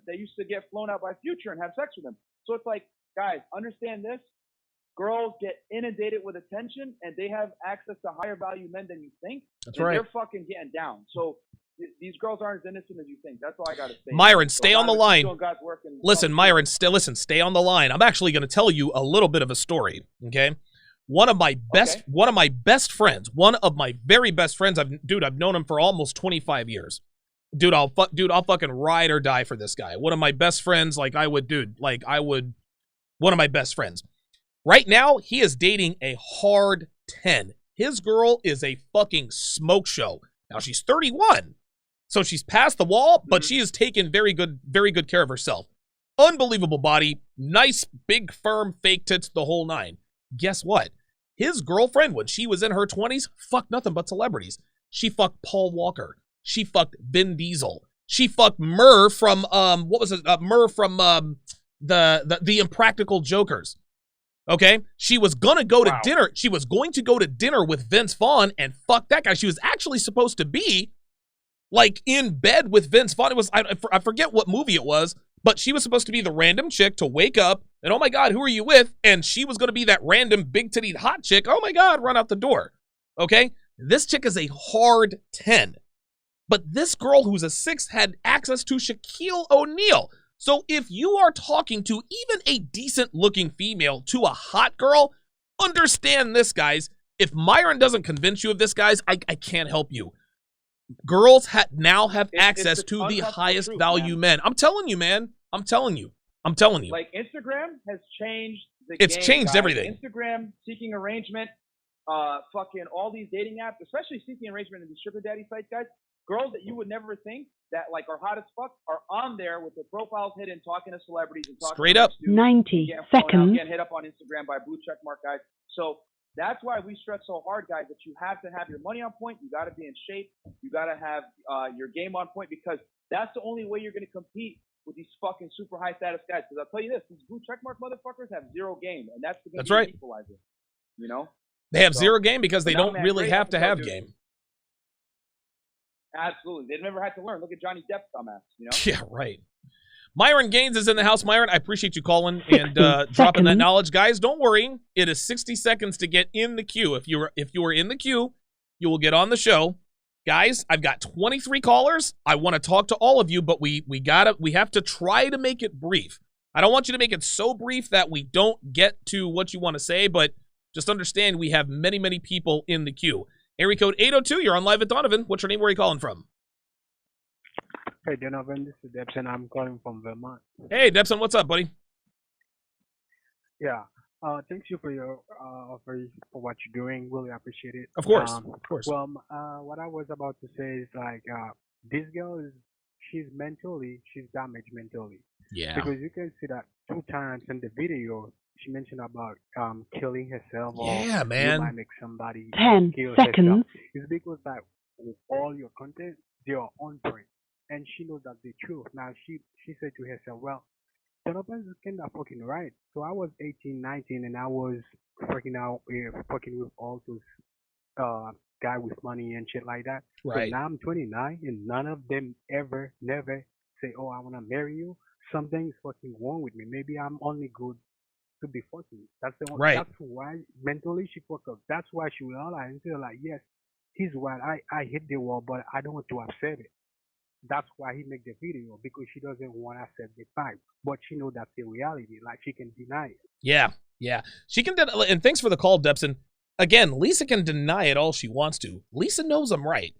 They used to get flown out by Future and have sex with him. So it's like, guys, understand this. Girls get inundated with attention, and they have access to higher value men than you think. That's right. They're fucking getting down. So these girls aren't as innocent as you think. That's all I got to say. Myron, stay on the line. Listen, Myron, listen, stay on the line. I'm actually going to tell you a little bit of a story, okay? One of my very best friends, I've known him for almost 25 years. Dude, I'll fucking ride or die for this guy. One of my best friends, one of my best friends. Right now, he is dating a hard 10. His girl is a fucking smoke show. Now, she's 31, so she's past the wall, but she has taken very good care of herself. Unbelievable body, nice, big, firm, fake tits, the whole nine. Guess what? His girlfriend, when she was in her 20s, fucked nothing but celebrities. She fucked Paul Walker. She fucked Vin Diesel. She fucked Murr from, Murr from the Impractical Jokers. Okay? She was gonna go to dinner. She was going to go to dinner with Vince Vaughn and fuck that guy. She was actually supposed to be, in bed with Vince Vaughn. It was, I forget what movie it was, but she was supposed to be the random chick to wake up and, oh my God, who are you with? And she was going to be that random big-tittied hot chick. Oh my God, run out the door. Okay? This chick is a hard 10. But this girl who's a 6 had access to Shaquille O'Neal. So if you are talking to even a decent-looking female to a hot girl, understand this, guys. If Myron doesn't convince you of this, guys, I can't help you. Girls now have access to the highest value men. I'm telling you, man. I'm telling you. Instagram has changed the game. It's changed everything. Instagram, Seeking Arrangement, fucking all these dating apps, especially Seeking Arrangement and these sugar daddy sites, guys. Girls that you would never think that are hot as fuck are on there with their profiles hidden, talking to celebrities and talking straight up. 90 seconds. Getting hit up on Instagram by blue check mark guys. So that's why we stress so hard, guys, that you have to have your money on point. You got to be in shape. You got to have your game on point because that's the only way you're going to compete with these fucking super high status guys. Because I'll tell you this, these blue checkmark motherfuckers have zero game, and that's the right. equalizer. You know? They have zero game because they don't really great have to episode, have dude. game. Absolutely. They've never had to learn. Look at Johnny Depp's dumbass, you know? Yeah, right. Myron Gaines is in the house. Myron, I appreciate you calling and 60 dropping that seconds. knowledge. Guys, don't worry. It is 60 seconds to get in the queue. If you are in the queue, you will get on the show. Guys, I've got 23 callers. I want to talk to all of you, but we have to try to make it brief. I don't want you to make it so brief that we don't get to what you want to say, but just understand we have many, many people in the queue. Area code 802, you're on live at Donovan. What's your name? Where are you calling from? Hey, Donovan, this is Debson. I'm calling from Vermont. Hey, Debson, what's up, buddy? Yeah. Thank you for your for what you're doing. Really appreciate it. Of course, of course. Well, what I was about to say is like this girl she's damaged mentally. Yeah. Because you can see that 2 times in the video she mentioned about killing herself. Yeah, or man. You might make somebody 10 kill seconds. herself. It's because like with all your content, they are on point, and she knows that the truth. Now she said to herself, well, Donovan is kind of fucking right. So I was 18, 19, and I was fucking with all those guy with money and shit like that. Right. So now I'm 29, and none of them never say, oh, I want to marry you. Something's fucking wrong with me. Maybe I'm only good to be fucking. That's the only, Right. That's why mentally she fucked up. That's why she realized, like, yes, he's right. I hit the wall, but I don't want to upset it. That's why he make the video, because she doesn't want to accept the fact, but she know that's the reality. Like, she can deny it. Yeah, yeah. She can, and thanks for the call, Debson. Again, Lisa can deny it all she wants to. Lisa knows I'm right.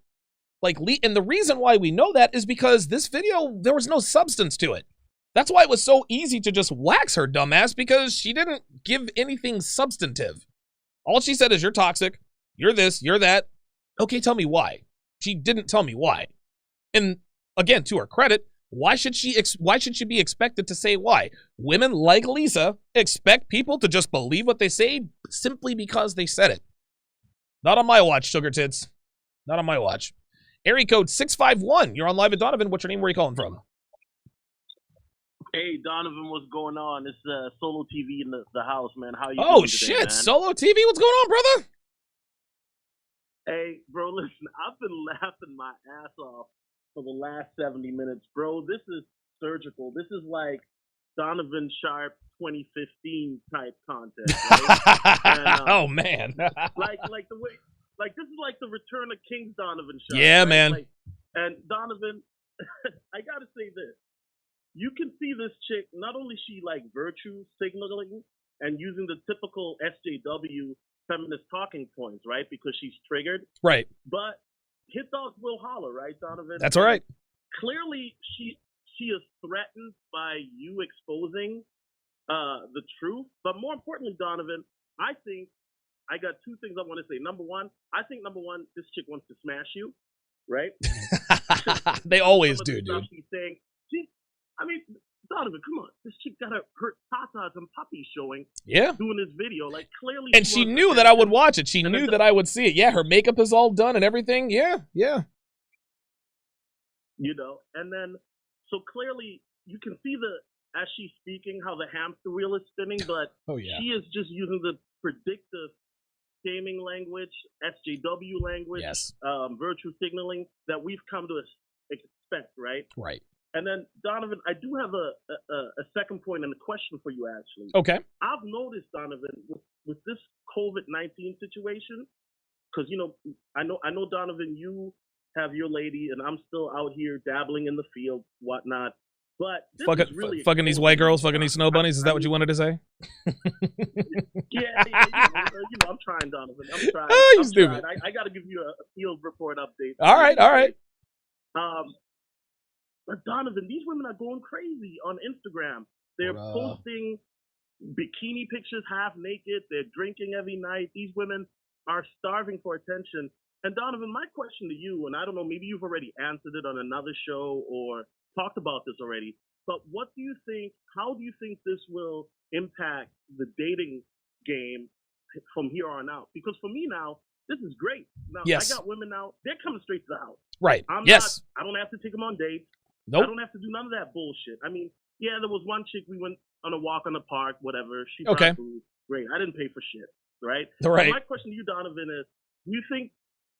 And the reason why we know that is because this video, there was no substance to it. That's why it was so easy to just wax her dumbass, because she didn't give anything substantive. All she said is, you're toxic, you're this, you're that. Okay, tell me why. She didn't tell me why. And again, to her credit, why should she be expected to say why? Women like Lisa expect people to just believe what they say simply because they said it. Not on my watch, sugar tits. Not on my watch. Area code 651. You're on live at Donovan. What's your name? Where are you calling from? Hey, Donovan, what's going on? It's Solo TV in the house, man. How you Oh, doing today, shit. man? Solo TV? What's going on, brother? Hey, bro, listen, I've been laughing my ass off for the last 70 minutes, bro. This is surgical. This is like Donovan Sharpe 2015 type content, right? And, oh, man. like the way, like this is like the return of King's Donovan Sharpe. Yeah, right? man. And Donovan, I gotta say this. You can see this chick, not only she like virtue signaling and using the typical SJW feminist talking points, right? Because she's triggered. Right. But hit dogs will holler, right, Donovan? That's all right. Clearly, she is threatened by you exposing the truth. But more importantly, Donovan, I think I got 2 things I want to say. Number one, this chick wants to smash you, right? They always do, dude. She's saying, Donovan, come on. This chick got her tatas and puppies showing. Yeah. Doing this video. Like, clearly. And she knew that I would watch it. She knew that I would see it. Yeah, her makeup is all done and everything. Yeah, yeah. You know, and then, so clearly, you can see as she's speaking, how the hamster wheel is spinning, but oh, yeah. She is just using the predictive gaming language, SJW language, yes. Virtue signaling that we've come to expect, right? Right. And then, Donovan, I do have a second point and a question for you, actually. Okay. I've noticed, Donovan, with this COVID-19 situation, because, you know, I know, Donovan, you have your lady, and I'm still out here dabbling in the field, whatnot. But this is really fucking these white girls, fucking these snow bunnies. Is that what you wanted to say? Yeah, you know, I'm trying, Donovan. I'm trying. Oh, you stupid. I got to give you a field report update. All right. But Donovan, these women are going crazy on Instagram. They're posting bikini pictures half naked. They're drinking every night. These women are starving for attention. And Donovan, my question to you, and I don't know, maybe you've already answered it on another show or talked about this already, but what do you think, how do you think this will impact the dating game from here on out? Because for me now, this is great. Now, yes. I got women now, they're coming straight to the house. Right. I don't have to take them on dates. Nope. I don't have to do none of that bullshit. I mean, yeah, there was one chick we went on a walk on the park, whatever. She brought Okay. food. Great. I didn't pay for shit, right? Right. So my question to you, Donovan, is: do you think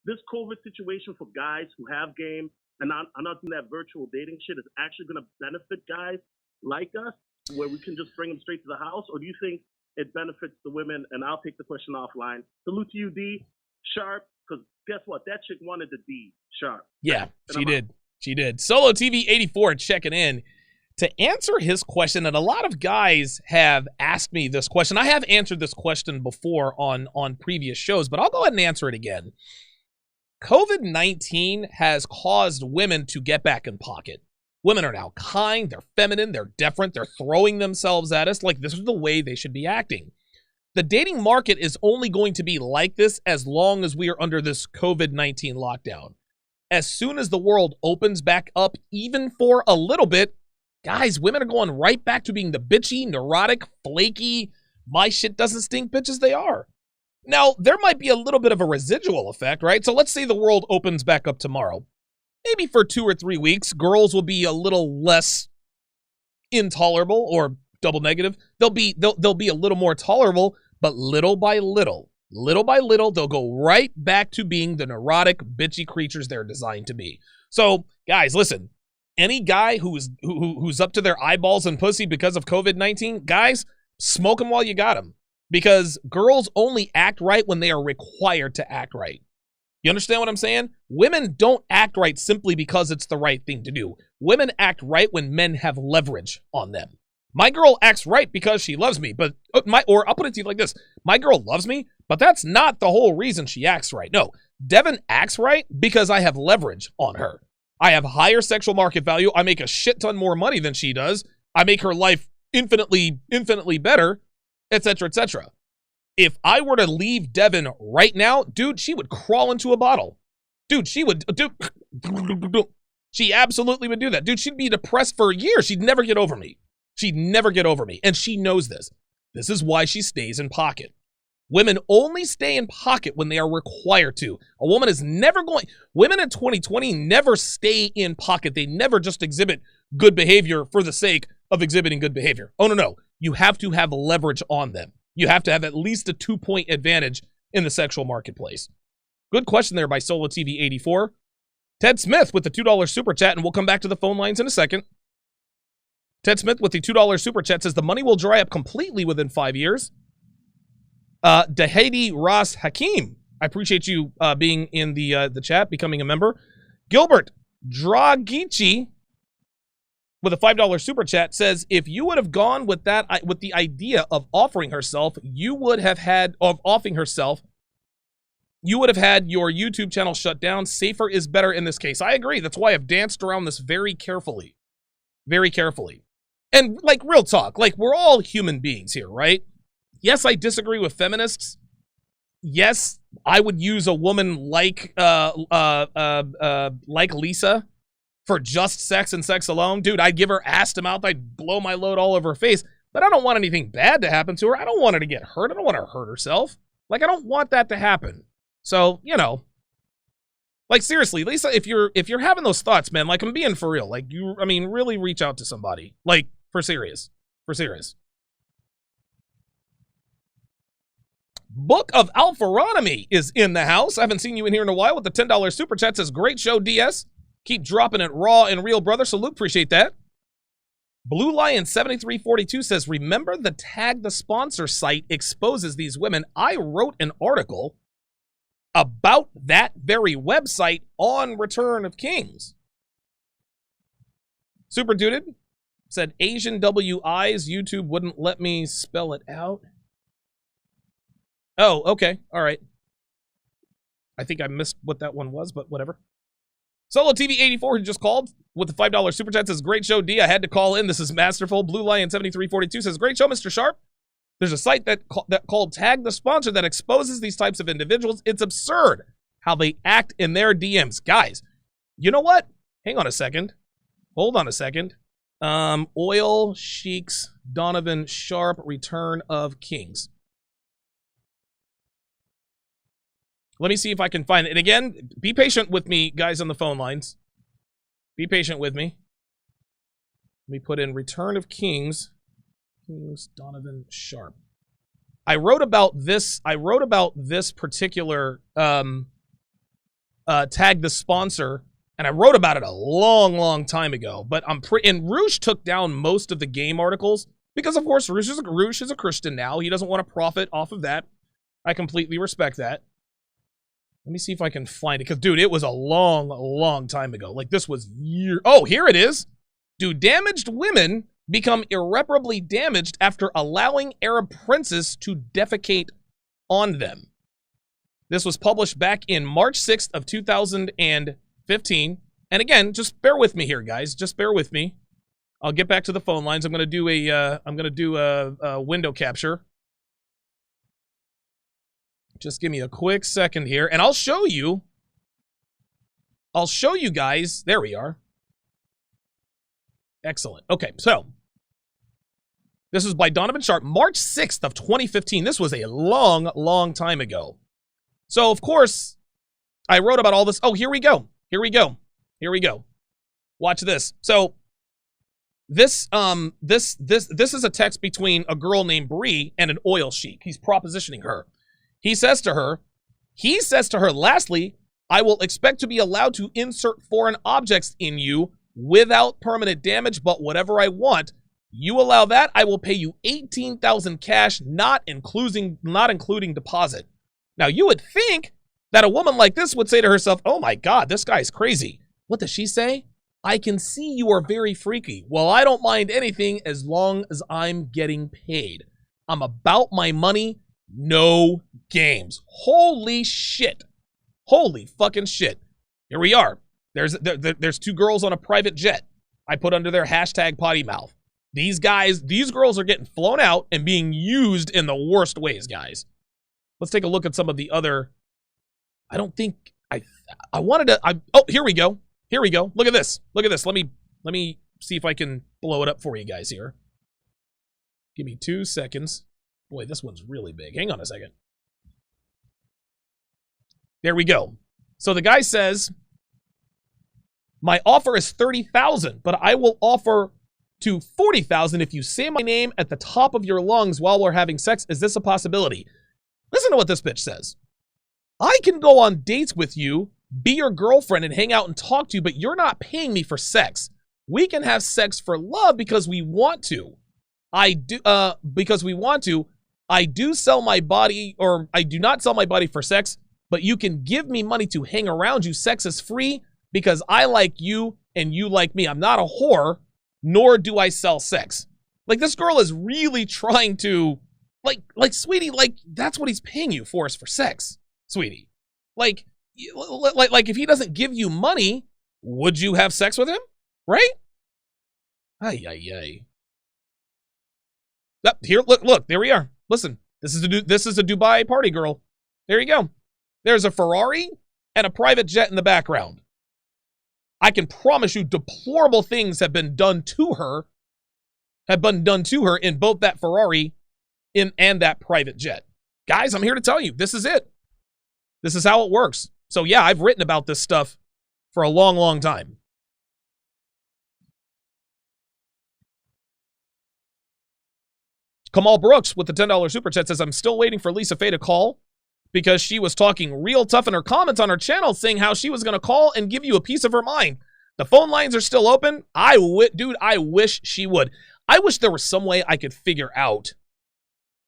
this COVID situation for guys who have game and are not doing that virtual dating shit is actually going to benefit guys like us, where we can just bring them straight to the house, or do you think it benefits the women? And I'll take the question offline. Salute to you, D. Sharpe, because guess what? That chick wanted the D. Sharpe. Yeah, And she I'm did. She did. Solo TV 84 checking in to answer his question. And a lot of guys have asked me this question. I have answered this question before on previous shows, but I'll go ahead and answer it again. COVID-19 has caused women to get back in pocket. Women are now kind, they're feminine, they're different, they're throwing themselves at us like this is the way they should be acting. The dating market is only going to be like this as long as we are under this COVID-19 lockdown. As soon as the world opens back up, even for a little bit, guys, women are going right back to being the bitchy, neurotic, flaky, my shit doesn't stink bitches they are. Now, there might be a little bit of a residual effect, right? So let's say the world opens back up tomorrow. Maybe for 2 or 3 weeks, girls will be a little less intolerable or double negative. They'll be a little more tolerable, but little by little, they'll go right back to being the neurotic, bitchy creatures they're designed to be. So, guys, listen, any guy who's up to their eyeballs in pussy because of COVID-19, guys, smoke him while you got him. Because girls only act right when they are required to act right. You understand what I'm saying? Women don't act right simply because it's the right thing to do. Women act right when men have leverage on them. My girl acts right because she loves me, but I'll put it to you like this. My girl loves me, but that's not the whole reason she acts right. No, Devin acts right because I have leverage on her. I have higher sexual market value. I make a shit ton more money than she does. I make her life infinitely better, etc., etc. If I were to leave Devin right now, dude, she would crawl into a bottle. Dude, she absolutely would do that. Dude, she'd be depressed for years. She'd never get over me. And she knows this. This is why she stays in pocket. Women only stay in pocket when they are required to. A woman is never going... Women in 2020 never stay in pocket. They never just exhibit good behavior for the sake of exhibiting good behavior. Oh, no. You have to have leverage on them. You have to have at least a 2-point advantage in the sexual marketplace. Good question there by Solo TV 84. Ted Smith with the $2 super chat, and we'll come back to the phone lines in a second. Ted Smith with the $2 super chat says the money will dry up completely within 5 years. Dahedi Ross Hakim, I appreciate you being in the chat, becoming a member. Gilbert Dragici with a $5 super chat says, if you would have gone with the idea of offering herself, you would have had your YouTube channel shut down. Safer is better in this case. I agree. That's why I've danced around this very carefully. Very carefully. And like real talk, like we're all human beings here, right? Yes, I disagree with feminists. Yes, I would use a woman like Lisa for just sex and sex alone. Dude, I'd give her ass to mouth. I'd blow my load all over her face. But I don't want anything bad to happen to her. I don't want her to get hurt. I don't want her to hurt herself. Like, I don't want that to happen. So, like seriously, Lisa, if you're having those thoughts, man, like I'm being for real. Like really reach out to somebody. Like, for serious. For serious. Book of Alpharonomy is in the house. I haven't seen you in here in a while with the $10 super chat. Says, great show, DS. Keep dropping it raw and real, brother. So, Luke, appreciate that. Blue Lion 7342 says, remember the Tag the Sponsor site exposes these women. I wrote an article about that very website on Return of Kings. Super Duded said, Asian WIs, YouTube wouldn't let me spell it out. Oh, okay. All right. I think I missed what that one was, but whatever. Solo TV 84 who just called with the $5 super chat says, great show, D. I had to call in. This is masterful. Blue Lion 7342 says, great show, Mr. Sharpe. There's a site that called Tag the Sponsor that exposes these types of individuals. It's absurd how they act in their DMs. Guys, you know what? Hang on a second. Hold on a second. Oil Sheiks, Donovan, Sharpe, Return of Kings. Let me see if I can find it. And again, be patient with me, guys, on the phone lines. Be patient with me. Let me put in Return of Kings. Kings, Donovan, Sharpe. I wrote about this particular tag the sponsor, and I wrote about it a long time ago. But and Roosh took down most of the game articles because, of course, Roosh is a Christian now. He doesn't want to profit off of that. I completely respect that. Let me see if I can find it, because, dude, it was a long time ago. Like, this was years. Oh, here it is. Do damaged women become irreparably damaged after allowing Arab princes to defecate on them? This was published back in March 6th of 2015. And again, just bear with me here, guys. Just bear with me. I'll get back to the phone lines. I'm going to do a window capture. Just give me a quick second here, and I'll show you guys. There we are. Excellent. Okay, so this is by Donovan Sharpe, March 6th of 2015. This was a long time ago. So, of course, I wrote about all this. Oh, here we go. Watch this. So, this is a text between a girl named Bree and an oil sheik. He's propositioning her. He says to her, lastly, I will expect to be allowed to insert foreign objects in you without permanent damage, but whatever I want. You allow that, I will pay you $18,000 cash, not including deposit. Now, you would think that a woman like this would say to herself, oh my God, this guy's crazy. What does she say? I can see you are very freaky. Well, I don't mind anything as long as I'm getting paid. I'm about my money, no games. Holy shit. Holy fucking shit. Here we are. There's two girls on a private jet. I put under their hashtag potty mouth. These girls are getting flown out and being used in the worst ways, guys. Let's take a look at some of the other. Oh, here we go. Look at this. Let me see if I can blow it up for you guys here. Give me 2 seconds. Boy, this one's really big. Hang on a second. There we go. So the guy says, my offer is $30,000, but I will offer to $40,000 if you say my name at the top of your lungs while we're having sex. Is this a possibility? Listen to what this bitch says. I can go on dates with you, be your girlfriend, and hang out and talk to you, but you're not paying me for sex. We can have sex for love because we want to. Because we want to. I do sell my body, or I do not sell my body for sex, but you can give me money to hang around you. Sex is free because I like you and you like me. I'm not a whore, nor do I sell sex. Like, this girl is really trying to, like, sweetie, like, that's what he's paying you for, is for sex, sweetie. Like if he doesn't give you money, would you have sex with him? Right? Ay. Yep, here, look, there we are. Listen, this is a Dubai party girl. There you go. There's a Ferrari and a private jet in the background. I can promise you deplorable things have been done to her in both that Ferrari and that private jet. Guys, I'm here to tell you, this is it. This is how it works. So yeah, I've written about this stuff for a long time. Kamal Brooks with the $10 super chat says, I'm still waiting for Lisa Fei to call because she was talking real tough in her comments on her channel saying how she was going to call and give you a piece of her mind. The phone lines are still open. Dude, I wish she would. I wish there was some way I could figure out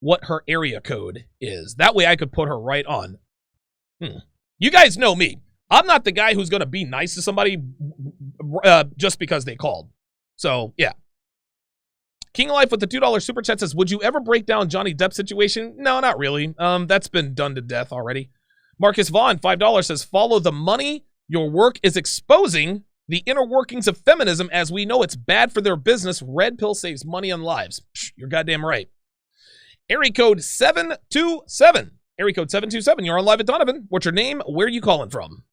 what her area code is. That way I could put her right on. You guys know me. I'm not the guy who's going to be nice to somebody just because they called. So, yeah. King of Life with the $2 super chat says, would you ever break down Johnny Depp's situation? No, not really. That's been done to death already. Marcus Vaughn, $5 says, follow the money. Your work is exposing the inner workings of feminism as we know it's bad for their business. Red pill saves money and lives. Psh, you're goddamn right. Area code 727. Area code 727. You're on live at Donovan. What's your name? Where are you calling from?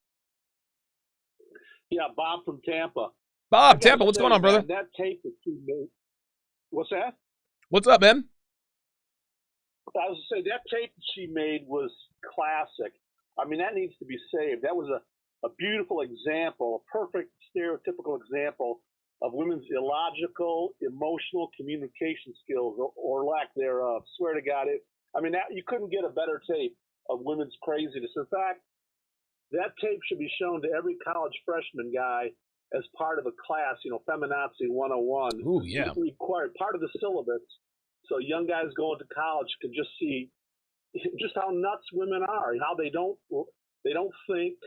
Yeah, Bob from Tampa. Bob, Tampa, what's going on, brother? That tape that you made. What's that? What's up, man? I was going to say, that tape that she made was classic. I mean, that needs to be saved. That was a beautiful example, a perfect stereotypical example of women's illogical, emotional communication skills or lack thereof. Swear to God, you couldn't get a better tape of women's craziness. In fact, that tape should be shown to every college freshman guy as part of a class, Feminazi 101. Ooh, yeah. Required part of the syllabus, so young guys going to college can just see just how nuts women are, how they don't think,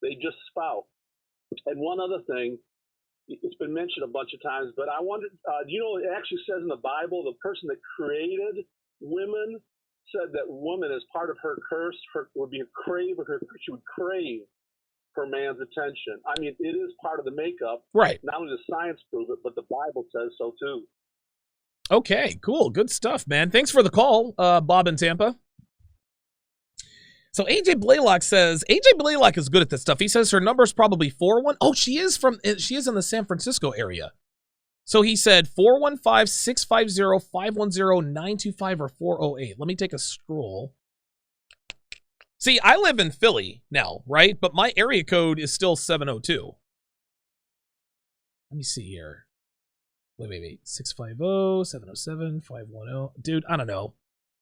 they just spout. And one other thing, it's been mentioned a bunch of times, but I wondered, it actually says in the Bible, the person that created women said that woman, as part of her curse, she would crave for man's attention. I mean, it is part of the makeup. Right. Not only does science prove it, but the Bible says so too. Okay, cool. Good stuff, man. Thanks for the call, Bob in Tampa. So AJ Blaylock says, AJ Blaylock is good at this stuff. He says her number's probably 4-1. Oh, she is in the San Francisco area. So he said 415-650-510-925 or 408. Let me take a scroll. See, I live in Philly now, right? But my area code is still 702. Let me see here. Wait. 650-707-510. Dude, I don't know.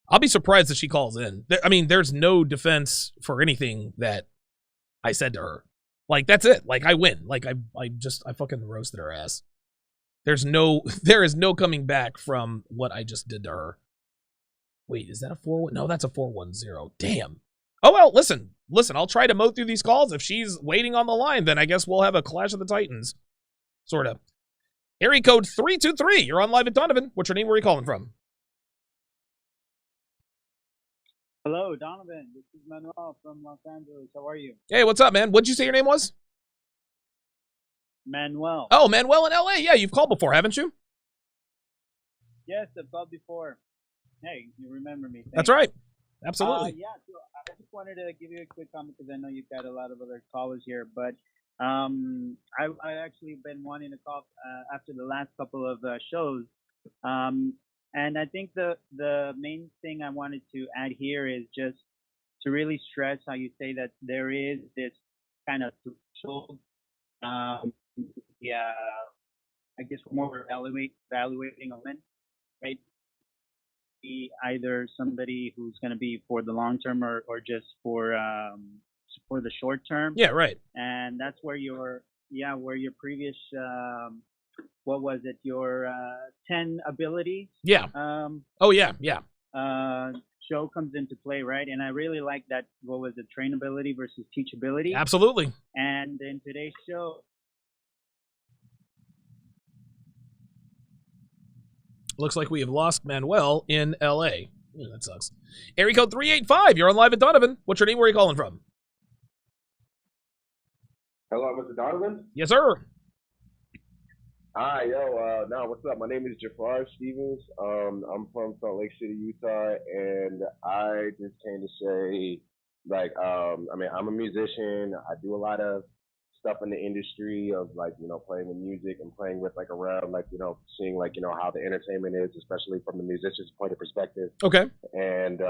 I'll be surprised if she calls in. I mean, there's no defense for anything that I said to her. Like, that's it. Like, I win. Like, I fucking roasted her ass. There is no coming back from what I just did to her. Wait, is that a 4-1? No, that's a 410. Damn. Oh, well, listen. I'll try to mow through these calls. If she's waiting on the line, then I guess we'll have a Clash of the Titans. Sort of. Area code 323. You're on live at Donovan. What's your name? Where are you calling from? Hello, Donovan. This is Manuel from Los Angeles. How are you? Hey, what's up, man? What'd you say your name was? Manuel. Oh, Manuel in LA. Yeah, you've called before, haven't you? Yes, I've called before. Hey, you remember me. That's right. Absolutely. Yeah, so I just wanted to give you a quick comment because I know you've got a lot of other callers here, but I actually been wanting to call after the last couple of shows. And I think the main thing I wanted to add here is just to really stress how you say that there is this kind of threshold. I guess we're evaluating a win, right? Be either somebody who's going to be for the long term or just for the short term. Yeah, right. And that's where your previous what was it? Your 10 abilities. Yeah. Show comes into play, right? And I really like that. What was it? Trainability versus teachability. Absolutely. And in today's show, looks like we have lost Manuel in LA. Yeah, that sucks. Area code 385. You're on live at Donovan. What's your name? Where are you calling from? Hello, Mr. Donovan? Yes, sir. Hi, what's up? My name is Jafar Stevens. I'm from Salt Lake City, Utah, and I just came to say, I'm a musician. I do a lot of stuff in the industry of playing the music and playing with around seeing how the entertainment is, especially from the musician's point of perspective. Okay. And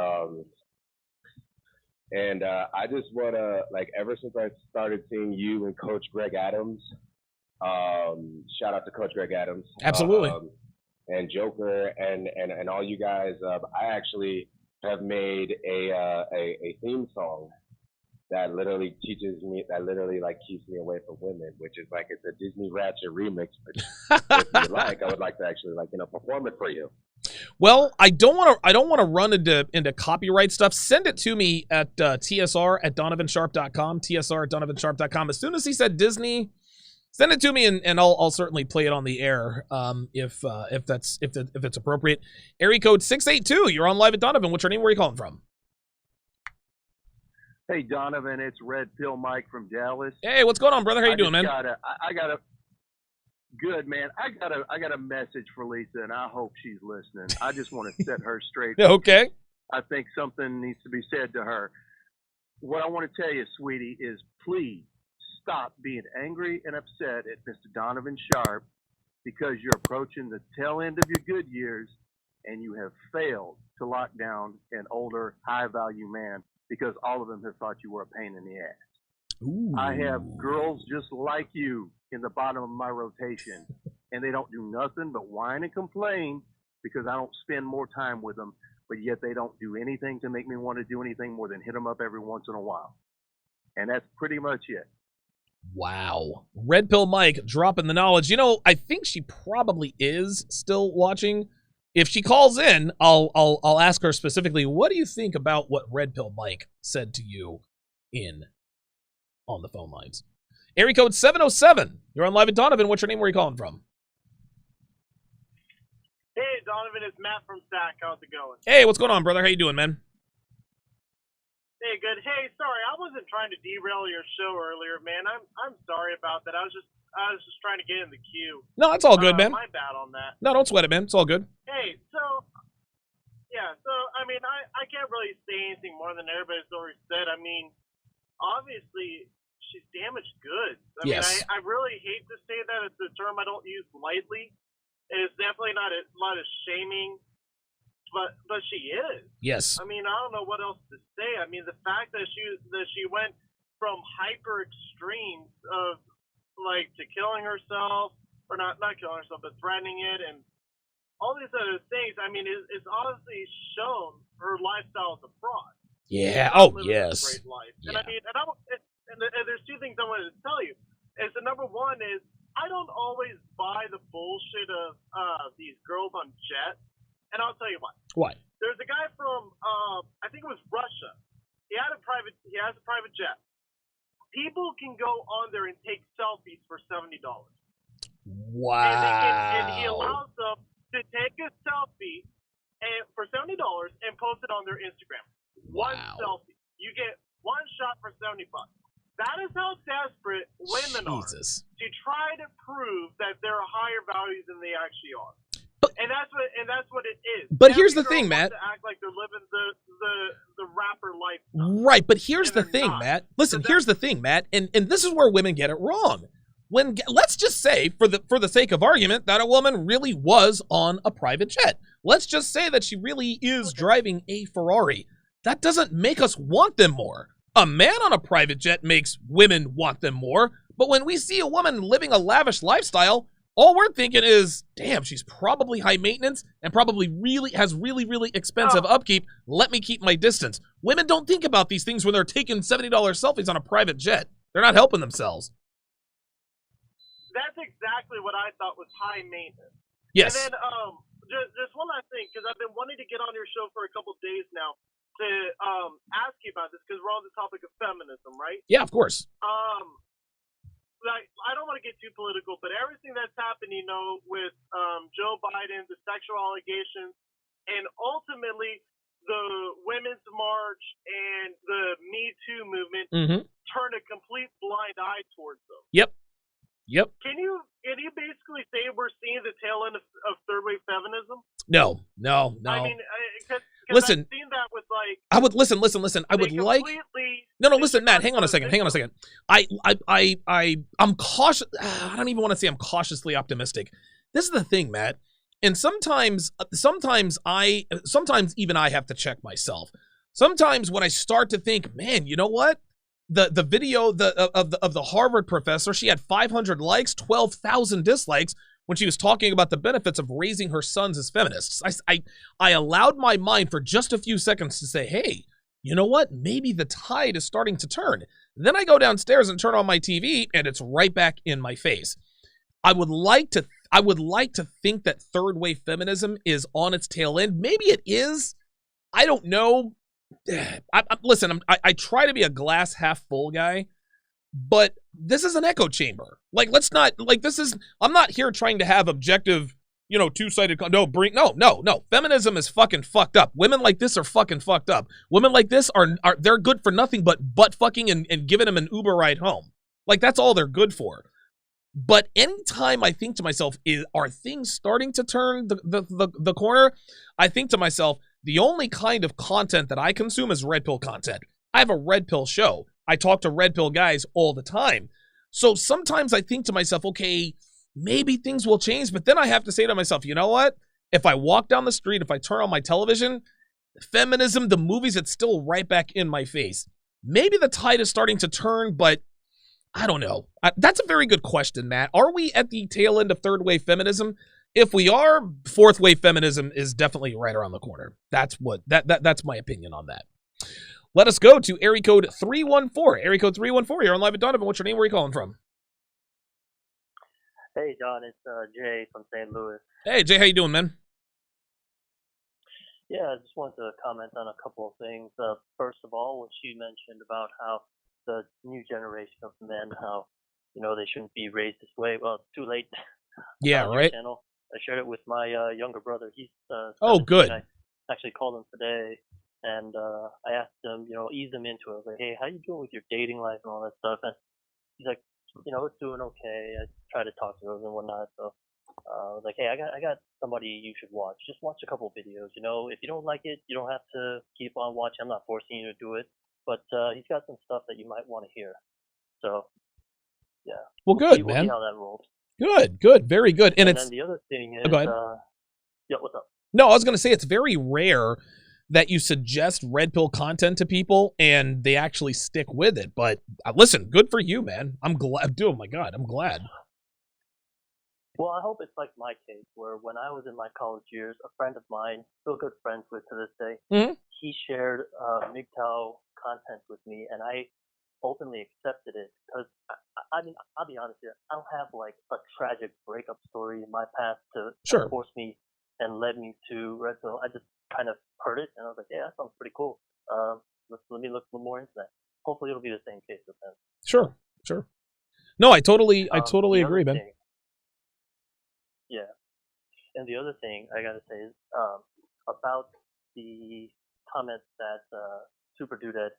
I just wanna ever since I started seeing you and Coach Greg Adams, shout out to Coach Greg Adams. Absolutely. And Joker and all you guys, I actually have made a theme song that literally keeps me away from women, which is it's a Disney Ratchet remix. But if you I would like to actually perform it for you. Well, I don't want to run into copyright stuff. Send it to me at tsr@donovansharpe.com. tsr@donovansharpe.com. As soon as he said Disney, send it to me and I'll certainly play it on the air if it's appropriate. Area code 682. You're on live at Donovan. What's your name? Where are you calling from? Hey Donovan, it's Red Pill Mike from Dallas. Hey, what's going on, brother? How you doing, man? Good, man. I got a message for Lisa, and I hope she's listening. I just want to set her straight. Okay. I think something needs to be said to her. What I want to tell you, sweetie, is please stop being angry and upset at Mr. Donovan Sharpe because you're approaching the tail end of your good years, and you have failed to lock down an older, high-value man because all of them have thought you were a pain in the ass. Ooh. I have girls just like you in the bottom of my rotation, and they don't do nothing but whine and complain because I don't spend more time with them, but yet they don't do anything to make me want to do anything more than hit them up every once in a while. And that's pretty much it. Wow. Red Pill Mike dropping the knowledge. You know, I think she probably is still watching. If she calls in, I'll ask her specifically, what do you think about what Red Pill Mike said to you on the phone lines? Area code 707. You're on Live at Donovan. What's your name? Where are you calling from? Hey, Donovan, it's Matt from SAC. How's it going? Hey, what's going on, brother? How you doing, man? Hey, good. Hey, sorry, I wasn't trying to derail your show earlier, man. I'm sorry about that. I was just trying to get in the queue. No, it's all good, man. My bad on that. No, don't sweat it, man. It's all good. Hey, so I mean, I can't really say anything more than everybody's already said. I mean, obviously, she's damaged goods. I mean, I really hate to say that. It's a term I don't use lightly. It's definitely not a lot of shaming. But she is. Yes. I mean, I don't know what else to say. I mean, the fact that she went from hyper extremes of like to killing herself, or not killing herself, but threatening it, and all these other things. I mean, it's honestly shown her lifestyle is a fraud. Yeah. Yes. A great life. Yeah. And I mean, and there's two things I wanted to tell you. Is the number one is I don't always buy the bullshit of these girls on jets. And I'll tell you why. Why? There's a guy from, I think it was Russia. He has a private jet. People can go on there and take selfies for $70. Wow. And he allows them to take a selfie for $70 and post it on their Instagram. One selfie. You get one shot for $70. That is how desperate women are to try to prove that they're higher values than they actually are. And that's what it is. But here's the thing, Matt. To act like they're living the rapper life. Right, but here's the thing, Matt. Listen, here's the thing, Matt, and this is where women get it wrong. Let's just say, for the sake of argument, that a woman really was on a private jet. Let's just say that she really is driving a Ferrari. That doesn't make us want them more. A man on a private jet makes women want them more. But when we see a woman living a lavish lifestyle, all we're thinking is, damn, she's probably high maintenance and probably has really, really expensive upkeep. Let me keep my distance. Women don't think about these things when they're taking $70 selfies on a private jet. They're not helping themselves. That's exactly what I thought was high maintenance. Yes. And then just one last thing, because I've been wanting to get on your show for a couple days now to ask you about this, because we're on the topic of feminism, right? Yeah, of course. I don't want to get too political, but everything that's happened, with Joe Biden, the sexual allegations, and ultimately the Women's March and the Me Too movement turned a complete blind eye towards them. Yep. Can you basically say we're seeing the tail end of third wave feminism? No. I mean, listen, I've seen that with like. I would listen. I would like. No, listen, Matt. Hang on a second. I'm cautious. I don't even want to say I'm cautiously optimistic. This is the thing, Matt. And sometimes even I have to check myself. Sometimes when I start to think, man, you know what? The video of the Harvard professor, she had 500 likes, 12,000 dislikes when she was talking about the benefits of raising her sons as feminists. I allowed my mind for just a few seconds to say, hey, you know what? Maybe the tide is starting to turn. Then I go downstairs and turn on my TV, and it's right back in my face. I would like to think that third wave feminism is on its tail end. Maybe it is. I don't know. Listen, I try to be a glass half full guy, but this is an echo chamber. I'm not here trying to have objective, two-sided. No. Feminism is fucking fucked up. Women like this are fucking fucked up. Women like this they're good for nothing but butt fucking and giving them an Uber ride home. Like, that's all they're good for. But anytime I think to myself, are things starting to turn the corner? I think to myself, the only kind of content that I consume is Red Pill content. I have a Red Pill show. I talk to Red Pill guys all the time. So sometimes I think to myself, okay, maybe things will change. But then I have to say to myself, you know what? If I walk down the street, if I turn on my television, feminism, the movies, it's still right back in my face. Maybe the tide is starting to turn, but I don't know. That's a very good question, Matt. Are we at the tail end of third wave feminism? If we are, fourth wave feminism is definitely right around the corner. That's my opinion on that. Let us go to area code 314. Area code 314. You're on live at Donovan. What's your name? Where are you calling from? Hey, John. It's Jay from St. Louis. Hey, Jay. How you doing, man? Yeah, I just wanted to comment on a couple of things. First of all, what she mentioned about how the new generation of men, how they shouldn't be raised this way. Well, it's too late. Yeah, on right. Your channel. I shared it with my younger brother. He's 17. Oh, good. I actually called him today, and I asked him, ease him into it. I was like, hey, how you doing with your dating life and all that stuff? And he's like, it's doing okay. I try to talk to her and whatnot. So I was like, hey, I got somebody you should watch. Just watch a couple of videos. If you don't like it, you don't have to keep on watching. I'm not forcing you to do it, but he's got some stuff that you might want to hear. So yeah. Well, good, we'll man. see how that rolls. Good, very good. And then the other thing is, go ahead. Yeah, what's up? No, I was going to say it's very rare that you suggest red pill content to people and they actually stick with it. But listen, good for you, man. I'm glad. Dude, oh my God, I'm glad. Well, I hope it's like my case, where when I was in my college years, a friend of mine, still good friends with to this day, he shared MGTOW content with me, and I openly accepted it because I mean, I'll be honest here, I don't have like a tragic breakup story in my past to force me and led me to red pill. I just kind of heard it and I was like, yeah, that sounds pretty cool. Let me look a little more into that. Hopefully, it'll be the same case with him. Sure. No, I totally agree, man. Yeah, and the other thing I gotta say is about the comments that Super Dudette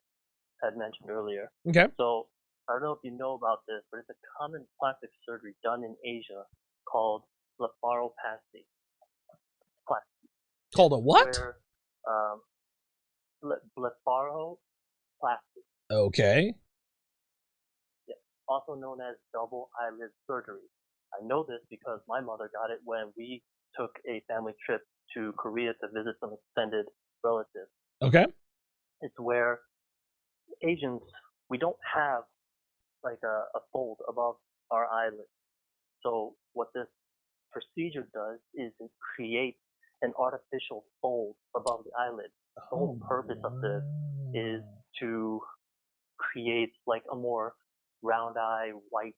had mentioned earlier. Okay. So I don't know if you know about this, but it's a common plastic surgery done in Asia called blepharoplasty. Called a what? Where, blepharoplasty. Okay. Yeah, also known as double eyelid surgery. I know this because my mother got it when we took a family trip to Korea to visit some extended relatives. Okay. It's where Asians, we don't have like a fold above our eyelid. So what this procedure does is it creates an artificial fold above the eyelid. The whole purpose of this is to create like a more round eye, white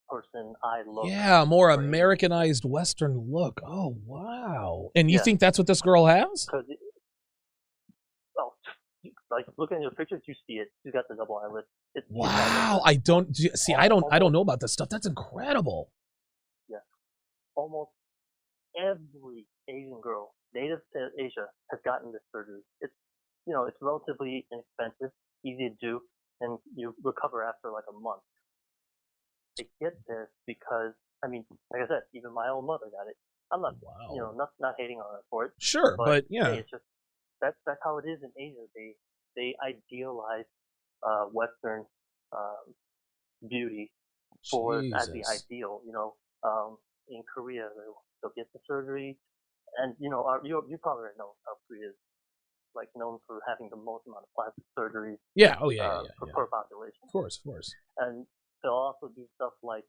person eye look. Yeah, more Americanized Western look. Oh, wow. And you think that's what this girl has? Like looking at your pictures, you see it. She's got the double eyelid. Wow. I don't know about this stuff. That's incredible. Yeah. Almost every Asian girl native to Asia has gotten this surgery. It's it's relatively inexpensive, easy to do, and you recover after like a month. They get this because like I said, even my own mother got it. I'm not not hating on her for it. Sure, but yeah. Hey, it's just that's how it is in Asia. They idealize Western beauty as the ideal. In Korea they'll get the surgery, and you probably already know South Korea is like known for having the most amount of plastic surgeries. Yeah. Per population. Of course. And they'll also do stuff like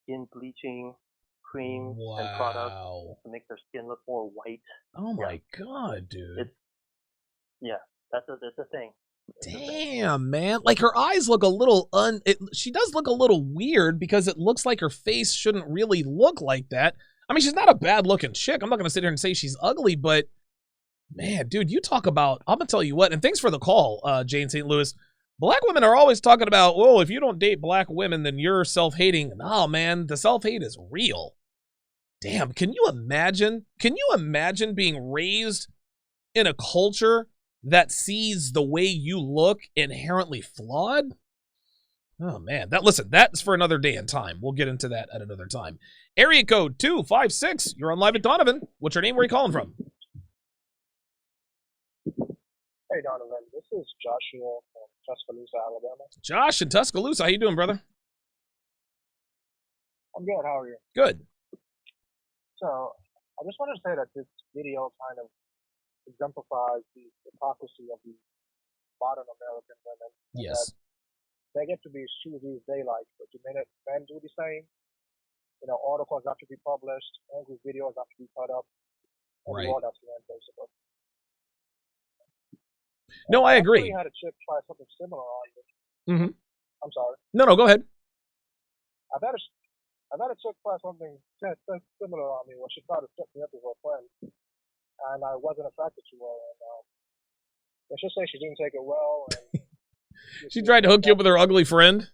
skin bleaching creams and products to make their skin look more white. Oh my God, dude. That's a thing. Damn, man. Like her eyes look a little she does look a little weird because it looks like her face shouldn't really look like that. I mean, she's not a bad looking chick. I'm not going to sit here and say she's ugly, but man, dude, you talk about, I'm going to tell you what, and thanks for the call, Jane St. Louis. Black women are always talking about, well, if you don't date black women, then you're self-hating. No, man, the self-hate is real. Damn, can you imagine being raised in a culture that sees the way you look inherently flawed? Oh, man. That's for another day and time. We'll get into that at another time. Area code 256. You're on live at Donovan. What's your name? Where are you calling from? Hey, Donovan. This is Joshua from Tuscaloosa, Alabama. Josh in Tuscaloosa. How you doing, brother? I'm good. How are you? Good. So, I just wanted to say that this video kind of exemplifies the hypocrisy of the modern American women. Yes. they get to be choosy as they like, but the minute men do the same, articles have to be published, angry videos have to be put up, and Right. the world has to end, basically. No, I agree. I had a chick try something similar on me. Mm-hmm. I'm sorry. No, go ahead. I've had a chick try something similar on me where she tried to set me up as her friend, and I wasn't attracted to her. And let's just say she didn't take it well. And She tried to hook you up with her ugly friend?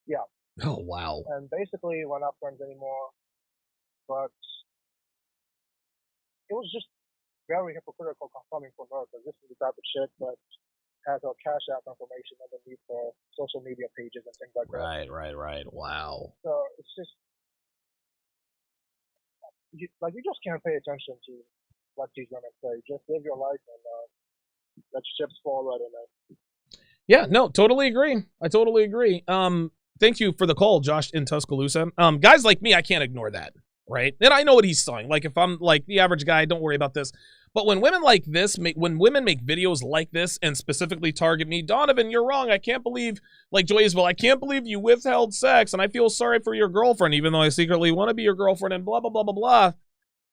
Yeah. Oh, wow. And basically, we're not friends anymore. But it was just very hypocritical coming from her, because this is the type of shit that has her Cash App information underneath her social media pages and things like that. Right. Wow. So it's just, you just can't pay attention to what these women say. Just live your life and let your chips fall right in there. Yeah, no, totally agree. I totally agree. Thank you for the call, Josh in Tuscaloosa. Guys like me, I can't ignore that, right? And I know what he's saying. Like, if I'm like the average guy, don't worry about this. But when women like this when women make videos like this and specifically target me, Donovan, you're wrong. I can't believe, like Joy Isabel, I can't believe you withheld sex, and I feel sorry for your girlfriend, even though I secretly want to be your girlfriend, and blah blah blah blah blah.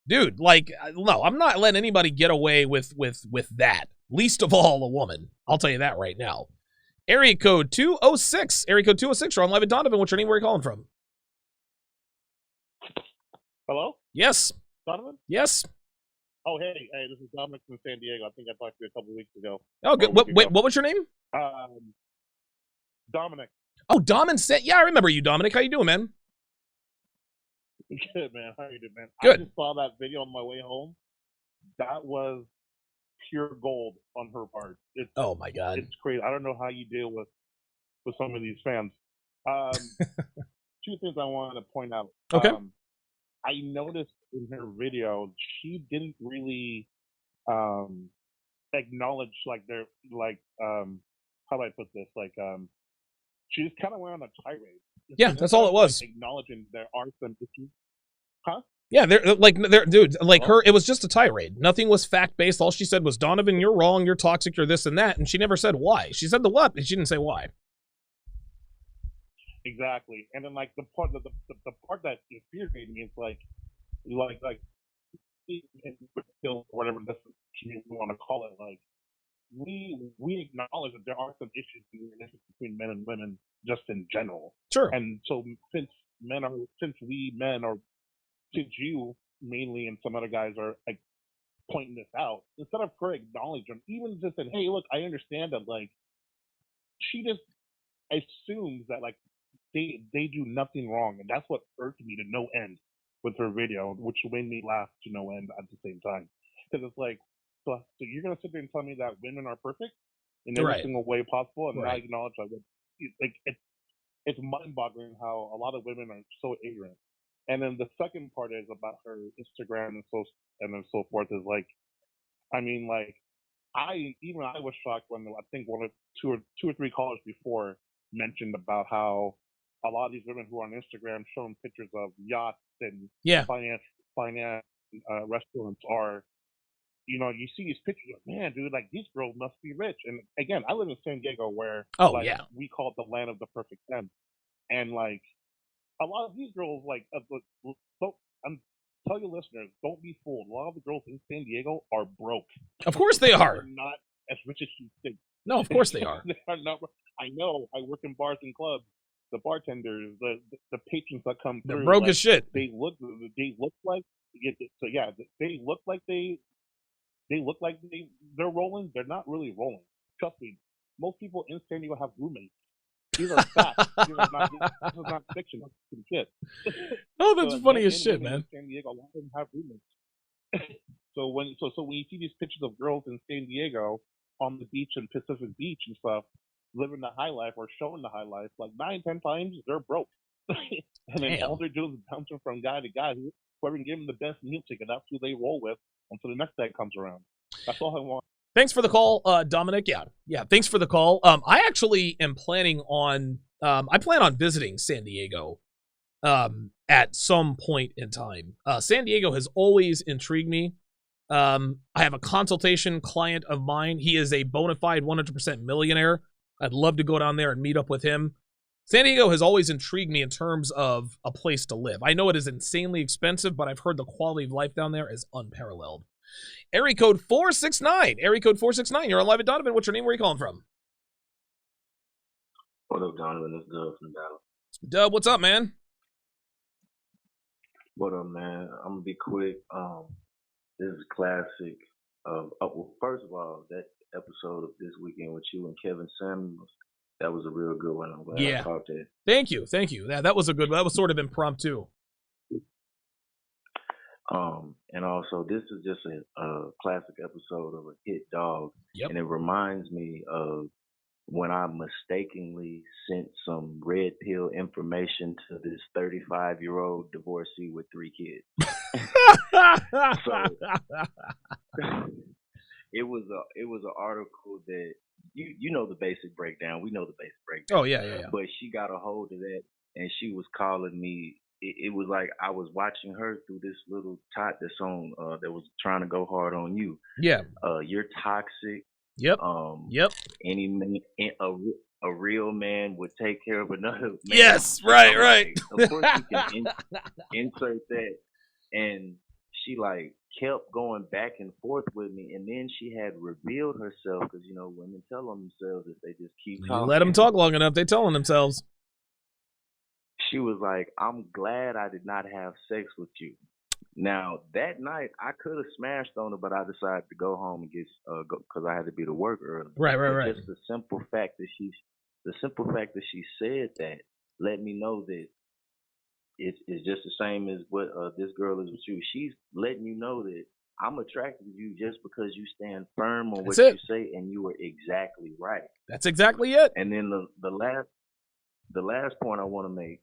Dude, like, no, I'm not letting anybody get away with that. Least of all a woman. I'll tell you that right now. Area code 206. Area code 206. You're on live at Donovan. What's your name? Where are you calling from? Hello? Yes. Donovan? Yes. Oh, hey, this is Dominic from San Diego. I think I talked to you a couple weeks ago. Oh, good. Wait, what was your name? Dominic. Oh, Domin said, yeah, I remember you, Dominic. How you doing, man? Good, man. How you doing, man? Good. I just saw that video on my way home. That was pure gold on her part. Oh, my God. It's crazy. I don't know how you deal with some of these fans. Two things I wanted to point out. Okay. I noticed in her video, she didn't really acknowledge, like, how do I put this? Like, she just kind of went on a tirade. Yeah, that's all it was. Like, acknowledging there are some issues. Huh? Yeah, dude, like her, it was just a tirade. Nothing was fact-based. All she said was, Donovan, you're wrong, you're toxic, you're this and that. And she never said why. She said the what, but she didn't say why. Exactly. And then, like, the part that infuriated me is like whatever this community we want to call it, like, we acknowledge that there are some issues in the relationship between men and women just in general. Sure. And so since you mainly and some other guys are like pointing this out, instead of her acknowledging, even just saying, hey, look, I understand that, like, she just assumes that, like, they do nothing wrong, and that's what irked me to no end with her video, which made me laugh to no end at the same time. Because it's like, so you're gonna sit there and tell me that women are perfect in every single way possible, and not acknowledge like it's mind-boggling how a lot of women are so ignorant. And then the second part is about her Instagram and so forth is like, I mean, like, I was shocked when I think two or three callers before mentioned about how a lot of these women who are on Instagram showing pictures of yachts and finance restaurants are, you see these pictures of, man, dude, like, these girls must be rich. And again, I live in San Diego where we call it the land of the perfect 10. And, like, a lot of these girls, like, tell your listeners, don't be fooled. A lot of the girls in San Diego are broke. Of course they are. They're not as rich as you think. No, of course they are. They are not. I know. I work in bars and clubs. The bartenders, the patrons that come through, they're broke like, as shit. They look like they look like they're rolling. They're not really rolling. Trust me. Most people in San Diego have roommates. These are facts. This is not fiction. That's shit. Oh, that's funny as shit, man. In San Diego, a lot of them have roommates. So when you see these pictures of girls in San Diego on the beach and Pacific Beach and stuff, living the high life or showing the high life, like 9-10 times they're broke. And then all they're doing is bouncing from guy to guy. Whoever can give them the best meal ticket, that's who they roll with until the next day comes around. That's all I want. Thanks for the call, Dominic. Yeah. Thanks for the call. I actually am planning on, I plan on visiting San Diego at some point in time. San Diego has always intrigued me. I have a consultation client of mine. He is a bona fide 100% millionaire I'd love to go down there and meet up with him. San Diego has always intrigued me in terms of a place to live. I know it is insanely expensive, but I've heard the quality of life down there is unparalleled. Area code 469. Area code 469. You're on Live at Donovan. What's your name? Where are you calling from? What up, Donovan? It's Dub from Dallas. Dub, what's up, man? What up, man? I'm gonna be quick. This is a classic. Well, first of all, that episode of This Weekend with you and Kevin Samuels, that was a real good one. I'm glad I caught that. Thank you. That was a good one. That was sort of impromptu. And also, this is just a classic episode of a hit dog. Yep. And it reminds me of when I mistakenly sent some red pill information to this 35-year-old divorcee with 3 kids. So it was an article that you know the basic breakdown. We know the basic breakdown. Oh yeah. But she got a hold of that, and she was calling me. It was like I was watching her through this little tot that's on that was trying to go hard on you. Yeah. You're toxic. Yep. Yep. Any man, a real man would take care of another man. Yes. Right. Right. Of course, you can insert that, and she like kept going back and forth with me, and then she had revealed herself because you know women tell on themselves if they just keep You talking. let them talk long enough, they tell on themselves. She was like, "I'm glad I did not have sex with you." Now that night, I could have smashed on her, but I decided to go home and get because I had to be to work early. Right. Just the simple fact that she said that let me know that it's just the same as what this girl is with you. She's letting you know that I'm attracted to you just because you stand firm on what you say, and you are exactly right. That's exactly it. And then the last point I want to make.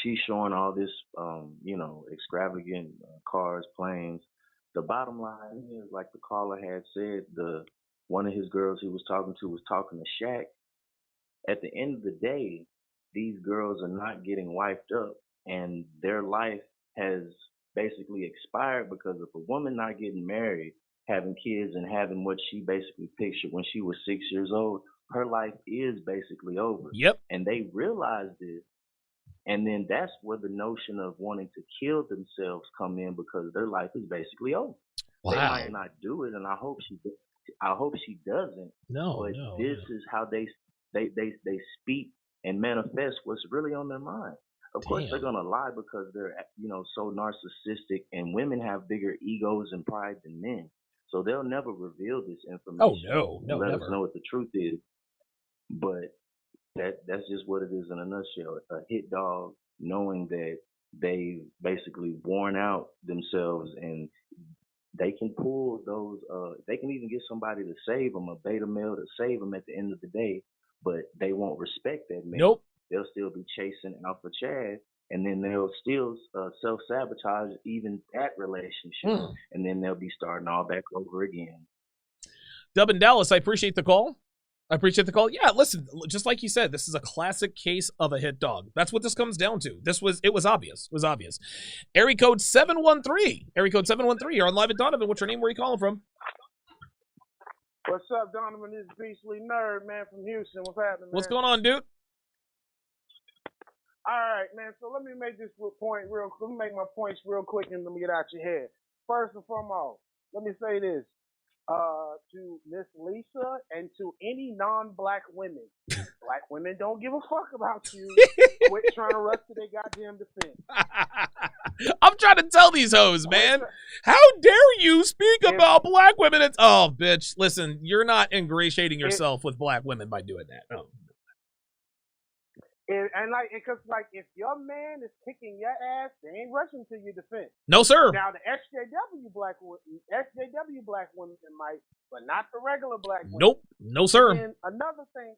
She's showing all this, extravagant cars, planes. The bottom line is, like the caller had said, one of his girls he was talking to was talking to Shaq. At the end of the day, these girls are not getting wiped up, and their life has basically expired because of a woman not getting married, having kids, and having what she basically pictured when she was 6 years old. Her life is basically over. Yep. And they realized this. And then that's where the notion of wanting to kill themselves come in because their life is basically over. Wow. They might not do it, and I hope she doesn't. No, but no. This is how they speak and manifest what's really on their mind. Of course, they're gonna lie because they're so narcissistic, and women have bigger egos and pride than men, so they'll never reveal this information. Oh no, let never. us know what the truth is. But that's just what it is in a nutshell. A hit dog knowing that they basically worn out themselves and they can pull those, they can even get somebody to save them, a beta male to save them at the end of the day, but they won't respect that male. Nope. They'll still be chasing Alpha Chad, and then they'll still self-sabotage even that relationship, and then they'll be starting all back over again. Dub in Dallas, I appreciate the call. Yeah, listen, just like you said, this is a classic case of a hit dog. That's what this comes down to. It was obvious. Area code 713. You're on Live at Donovan. What's your name? Where are you calling from? What's up, Donovan? This is Beastly Nerd, man, from Houston. What's happening, man? What's going on, dude? All right, man. So let me make my points real quick and let me get out your head. First and foremost, let me say this. To Miss Lisa and to any non-black women. Black women don't give a fuck about you. Quit trying to rush to their goddamn defense. I'm trying to tell these hoes, man. How dare you speak about black women? Oh, bitch. Listen, you're not ingratiating yourself with black women by doing that. No. Because if your man is kicking your ass, they ain't rushing to your defense. No, sir. Now the SJW black women might, but not the regular black women. Nope. No, sir. And another thing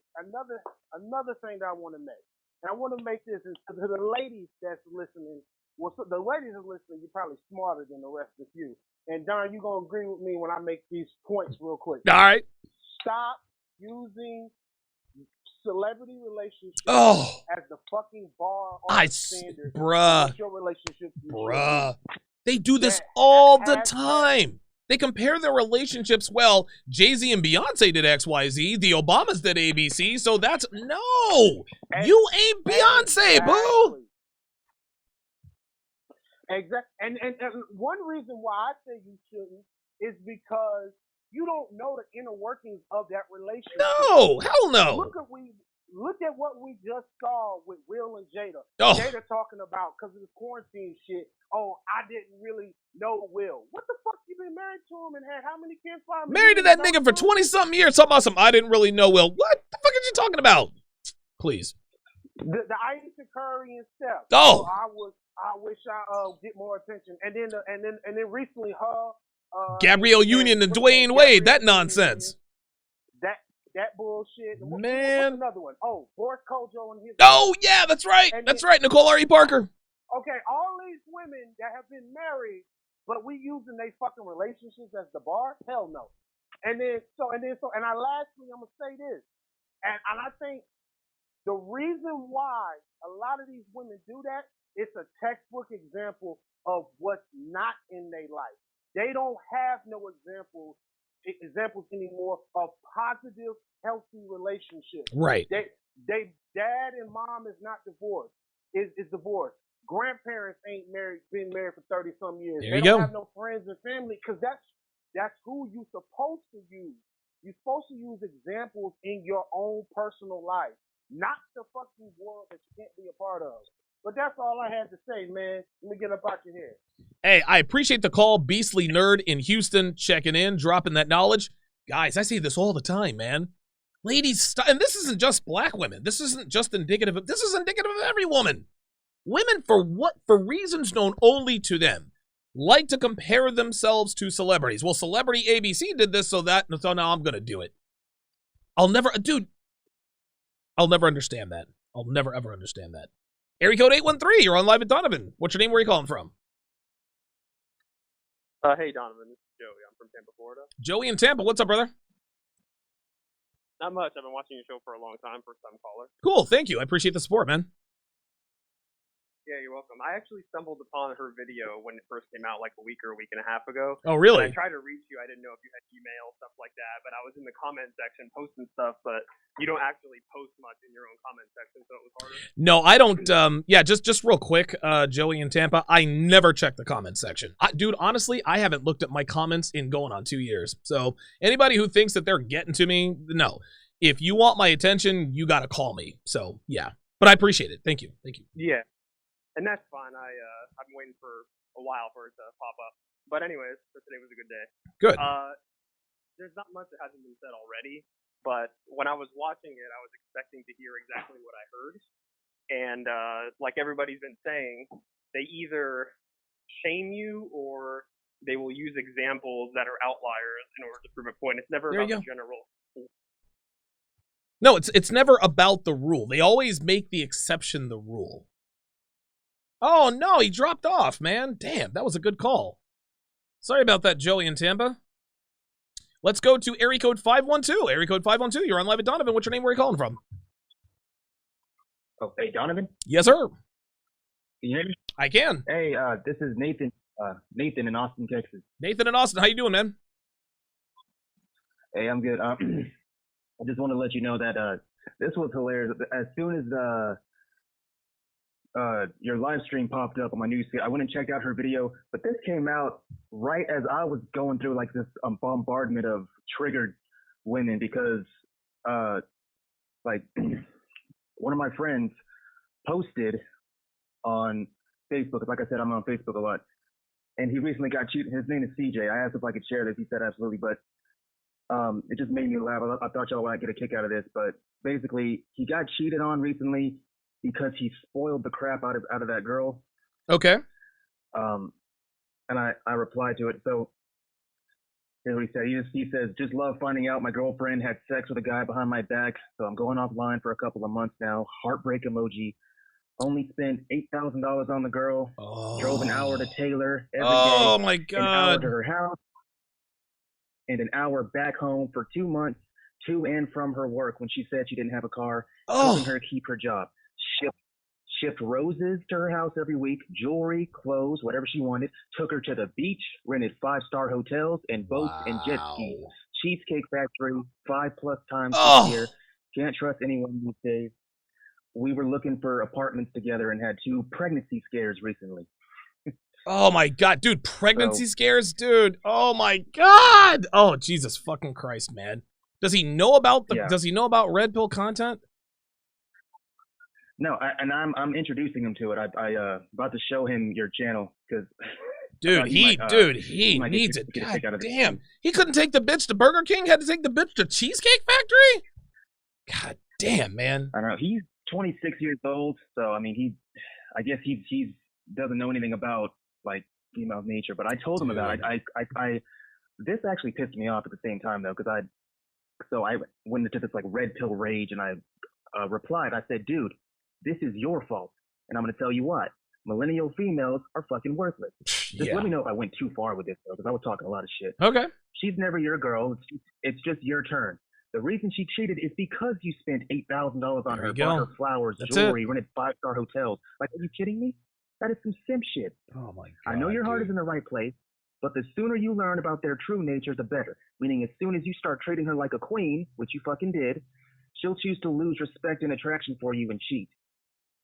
that I want to make, and I want to make this is to the ladies that's listening. Well, so the ladies that's listening, you're probably smarter than the rest of you. And Don, you're gonna agree with me when I make these points real quick. All right. Stop using celebrity relationships as the fucking bar or standard. Bruh. Your relationship. Bruh. They do this all the time. They compare their relationships. Well, Jay-Z and Beyonce did XYZ. The Obamas did ABC. So that's no. You ain't Beyonce, boo. Exactly. And one reason why I say you shouldn't is because you don't know the inner workings of that relationship. No, hell no. Look at what we just saw with Will and Jada. Oh. Jada talking about, because of the quarantine shit, I didn't really know Will. What the fuck, you been married to him and had how many kids? Married to that nigga for 20-something years. Talking about I didn't really know Will. What the fuck are you talking about? Please. The Aisha Curry and Steph. Oh. I wish I get more attention. And then recently Gabrielle Union and Dwayne Wade. That nonsense. That bullshit. Man. What's another one? Oh, Boris Kojo and his. Oh yeah, that's right. That's right. Nicole R.E. Parker. Okay, all these women that have been married, but we using they fucking relationships as the bar? Hell no. And I lastly I'm gonna say this, and I think the reason why a lot of these women do that, it's a textbook example of what's not in their life. They don't have no examples anymore of positive, healthy relationships. Right. They dad and mom is not divorced. Is divorced. Grandparents ain't been married for 30-some years. There they you don't go. have no friends and family because that's who you supposed to use. You're supposed to use examples in your own personal life, not the fucking world that you can't be a part of. But that's all I had to say, man. Let me get up out your head. Hey, I appreciate the call. Beastly Nerd in Houston checking in, dropping that knowledge. Guys, I see this all the time, man. Ladies, and this isn't just black women. This isn't just indicative of, this is indicative of every woman. Women, for reasons known only to them, like to compare themselves to celebrities. Well, celebrity ABC did this, so now I'm going to do it. I'll never understand that. I'll never, ever understand that. Area code 813, you're on live at Donovan. What's your name? Where are you calling from? Hey, Donovan. This is Joey. I'm from Tampa, Florida. Joey in Tampa. What's up, brother? Not much. I've been watching your show for a long time. First time caller. Cool. Thank you. I appreciate the support, man. Yeah, you're welcome. I actually stumbled upon her video when it first came out like a week or a week and a half ago. Oh, really? And I tried to reach you. I didn't know if you had email, stuff like that, but I was in the comment section posting stuff, but you don't actually post much in your own comment section, so it was harder. No, I don't. Just real quick, Joey in Tampa, I never check the comment section. Dude, honestly, I haven't looked at my comments in going on 2 years. So anybody who thinks that they're getting to me, no. If you want my attention, you got to call me. So, yeah. But I appreciate it. Thank you. Thank you. Yeah. And that's fine. I've been waiting for a while for it to pop up. But anyways, today was a good day. Good. There's not much that hasn't been said already, but when I was watching it, I was expecting to hear exactly what I heard. And like everybody's been saying, they either shame you or they will use examples that are outliers in order to prove a point. It's never about the general. No, it's never about the rule. They always make the exception the rule. Oh, no, he dropped off, man. Damn, that was a good call. Sorry about that, Joey in Tampa. Let's go to area code 512. Area code 512, you're on live at Donovan. What's your name? Where are you calling from? Oh, hey, Donovan? Yes, sir. Can you hear me? I can. Hey, this is Nathan. Nathan in Austin, Texas. Nathan in Austin, how you doing, man? Hey, I'm good. I just want to let you know that this was hilarious. As soon as your live stream popped up on my newsfeed, I went and checked out her video, but this came out right as I was going through like this bombardment of triggered women because like one of my friends posted on Facebook. Like I said, I'm on Facebook a lot, and he recently got cheated. His name is CJ. I asked if I could share this. He said absolutely, but it just made me laugh. I thought y'all might get a kick out of this, but basically he got cheated on recently because he spoiled the crap out of that girl. Okay. And I replied to it. So here's what he said. He says, just love finding out my girlfriend had sex with a guy behind my back. So I'm going offline for a couple of months now. Heartbreak emoji. Only spent $8,000 on the girl. Drove an hour to Taylor every day. Oh my An hour God. to her house. And an hour back home for 2 months to and from her work when she said she didn't have a car. Helping her keep her job. shipped roses to her house every week, jewelry, clothes, whatever she wanted, took her to the beach, rented 5-star hotels and boats and jet skis. Cheesecake Factory 5+ times this year. Can't trust anyone these days. We were looking for apartments together and had 2 pregnancy scares recently. Oh my god, dude, pregnancy scares, dude. Oh my god. Oh, Jesus fucking Christ, man. Does he know about does he know about red pill content? No, I'm introducing him to it. I about to show him your channel because Dude, he needs it. God damn. He couldn't take the bitch to Burger King, had to take the bitch to Cheesecake Factory? God damn, man. I don't know. He's 26 years old, so I mean I guess he doesn't know anything about like female nature, but I told him about it. I this actually pissed me off at the same time though, because I went into this like red pill rage and I replied. I said, dude, this is your fault, and I'm going to tell you what. Millennial females are fucking worthless. Just let me know if I went too far with this, though, because I was talking a lot of shit. Okay. She's never your girl. It's just your turn. The reason she cheated is because you spent $8,000 on her, bought her flowers, jewelry, rented 5-star hotels. Like, are you kidding me? That is some simp shit. Oh, my God. I know your heart is in the right place, but the sooner you learn about their true nature, the better. Meaning, as soon as you start treating her like a queen, which you fucking did, she'll choose to lose respect and attraction for you and cheat.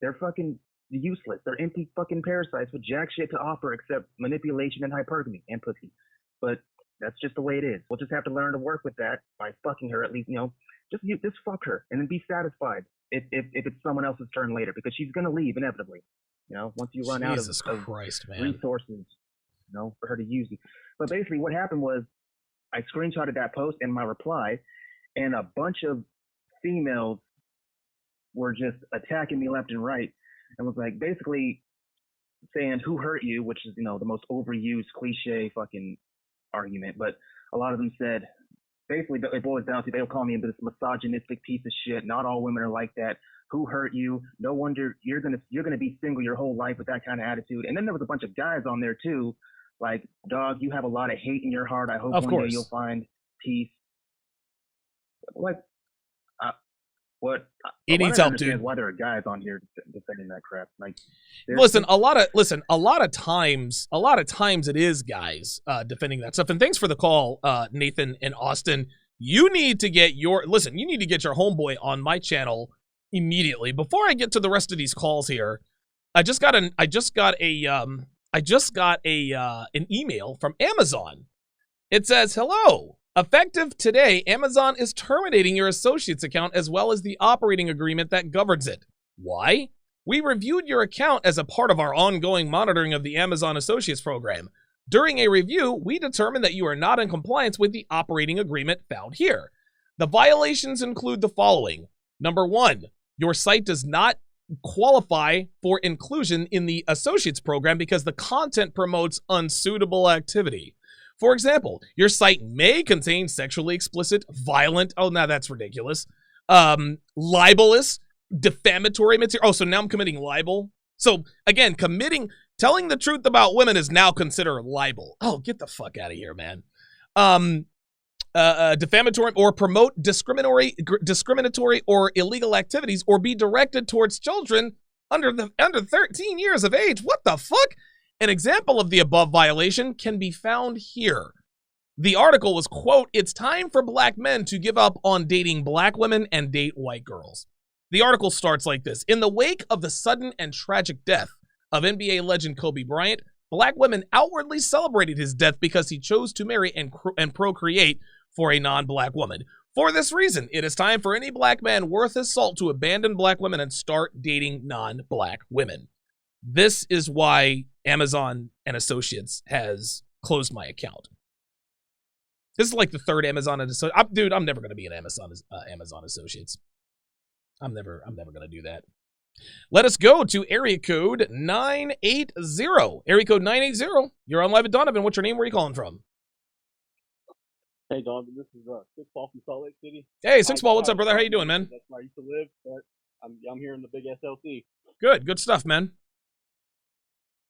They're fucking useless. They're empty fucking parasites with jack shit to offer except manipulation and hypergamy and pussy. But that's just the way it is. We'll just have to learn to work with that by fucking her at least, just fuck her and then be satisfied if it's someone else's turn later, because she's gonna leave inevitably. Once you run out of resources, for her to use you. But basically what happened was I screenshotted that post and my reply, and a bunch of females were just attacking me left and right, and was like basically saying who hurt you, which is the most overused cliche fucking argument. But a lot of them said basically it boils down to they'll call me this misogynistic piece of shit. Not all women are like that. Who hurt you? No wonder you're gonna be single your whole life with that kind of attitude. And then there was a bunch of guys on there too, like, dog, you have a lot of hate in your heart. I hope one day you'll find peace. Like, what? He needs help, dude. Why there are guys on here defending that crap? Like, listen, a lot of times it is guys defending that stuff. And thanks for the call, Nathan and Austin. You need to get your homeboy on my channel immediately. Before I get to the rest of these calls here, I just got an email from Amazon. It says, "Hello. Effective today, Amazon is terminating your associate's account as well as the operating agreement that governs it. Why? We reviewed your account as a part of our ongoing monitoring of the Amazon Associates program. During a review, we determined that you are not in compliance with the operating agreement found here. The violations include the following. Number 1, your site does not qualify for inclusion in the Associates program because the content promotes unsuitable activity. For example, your site may contain sexually explicit, violent, oh, now that's ridiculous, libelous, defamatory material. Oh, so now I'm committing libel? So, again, telling the truth about women is now considered libel. Oh, get the fuck out of here, man. Defamatory or promote discriminatory or illegal activities or be directed towards children under 13 years of age. What the fuck? An example of the above violation can be found here. The article was, quote, "It's time for black men to give up on dating black women and date white girls." The article starts like this. In the wake of the sudden and tragic death of NBA legend Kobe Bryant, black women outwardly celebrated his death because he chose to marry and procreate for a non-black woman. For this reason, it is time for any black man worth his salt to abandon black women and start dating non-black women. This is why Amazon and Associates has closed my account. This is like the third Amazon and Associates. Dude, I'm never going to be an Amazon Associates. I'm never going to do that. Let us go to area code 980. Area code 980. You're on live at Donovan. What's your name? Where are you calling from? Hey, Donovan. This is Six Ball from Salt Lake City. Hey, Six Ball. What's up, brother? How you doing, man? That's where I used to live, but I'm here in the big SLC. Good stuff, man.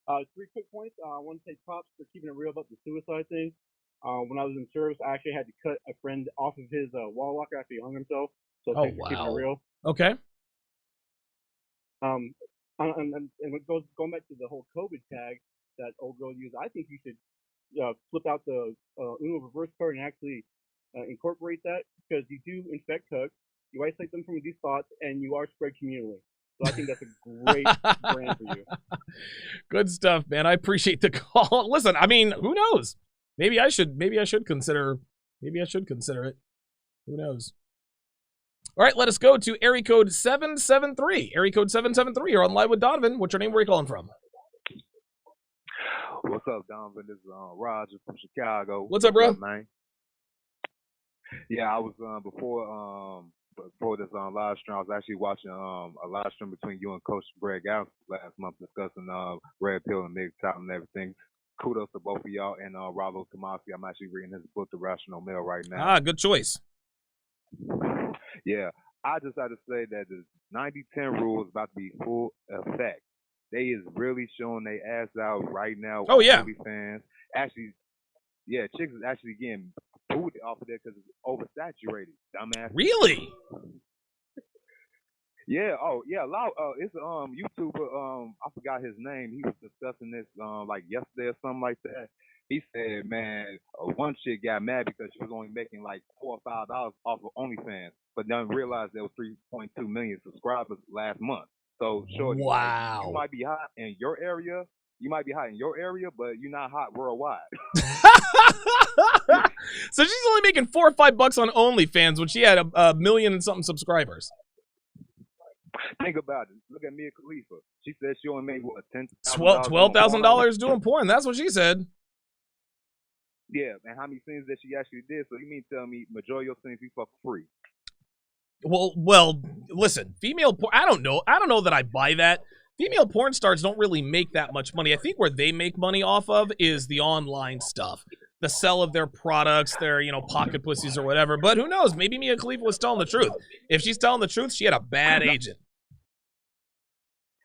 3 quick points. I want to take props for keeping it real about the suicide thing. When I was in service, I actually had to cut a friend off of his wall locker after he hung himself. So thanks for keeping it real. Okay. and it goes going back to the whole COVID tag that old girl used. I think you should flip out the Uno reverse card and actually incorporate that, because you do infect hooks, you isolate them from these spots, and you are spread communally. So I think that's a great brand for you. Good stuff, man. I appreciate the call. Listen, I mean, who knows? Maybe I should consider it. Who knows? All right, let us go to area code 773. Area code 773. You're on live with Donovan. What's your name? Where are you calling from? What's up, Donovan? This is Roger from Chicago. What's up, bro? Man? Yeah, I was before this live stream, I was actually watching a live stream between you and Coach Greg Allen last month discussing red pill and MGTOW and everything. Kudos to both of y'all and Rollo Tomasi. I'm actually reading his book, The Rational Male, right now. Ah, good choice. Yeah, I just had to say that the 90-10 rule is about to be full effect. They is really showing their ass out right now. Oh, yeah. Fans. Actually, yeah, chicks is actually getting booted off of there because it's oversaturated. Dumbass. Really? Yeah. Oh, yeah. It's YouTuber. I forgot his name. He was discussing this like yesterday or something like that. He said, man, one chick got mad because she was only making like $4 or $5 off of OnlyFans, but then realized there was 3.2 million subscribers last month. So, shorty, wow. Like, you might be hot in your area. But you're not hot worldwide. So she's only making $4 or $5 on OnlyFans when she had a million and something subscribers. Think about it. Look at Mia Khalifa. She said she only made what, $12,000 doing porn. That's what she said. Yeah, and how many scenes that she actually did? So you mean tell me majority of scenes you fuck for free? Well, listen, female porn. I don't know that I buy that. Female porn stars don't really make that much money. I think where they make money off of is the online stuff, the sell of their products, their pocket pussies or whatever. But who knows? Maybe Mia Khalifa was telling the truth. If she's telling the truth, she had a bad agent.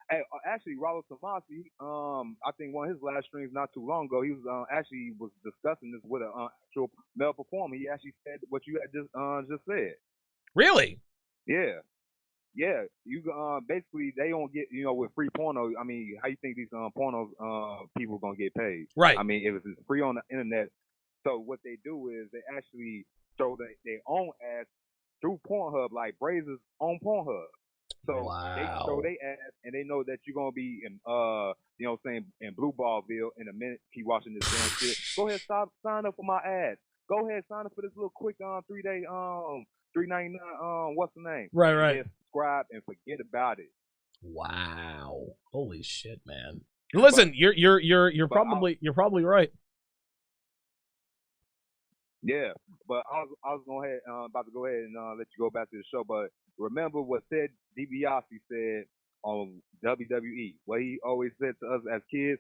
Hey, actually, Rollo Tomasi, I think one of his live streams not too long ago, he was actually was discussing this with an actual male performer. He actually said what you had just said. Really? Yeah. Yeah, you basically they don't get with free porno. I mean, how you think these pornos people gonna get paid? Right. I mean, if it's free on the internet, so what they do is they actually show their own ads through Pornhub, like Brazer's on Pornhub. So they show their ads, and they know that you're gonna be in in Blue Ballville in a minute. Keep watching this damn shit. Go ahead, sign up for my ads. Go ahead, sign up for this little quick 3-day $3.99 what's the name? Right. Yeah, subscribe and forget about it. Wow. Holy shit, man. Listen, you're probably right. Yeah, but I was about to go ahead and let you go back to the show. But remember what Ted DiBiase said on WWE. What he always said to us as kids: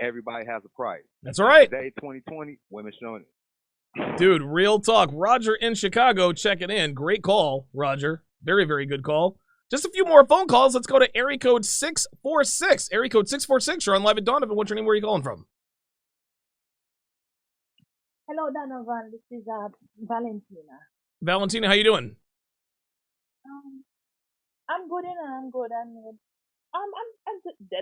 everybody has a price. That's right. Today, 2020, women showing it. Dude, real talk. Roger in Chicago checking in. Great call, Roger. Very, very good call. Just a few more phone calls. Let's go to area code 646. Area code 646. You're on live at Donovan. What's your name? Where are you calling from? Hello, Donovan. This is Valentina. Valentina, how you doing? I'm good, and I'm good. I'm good.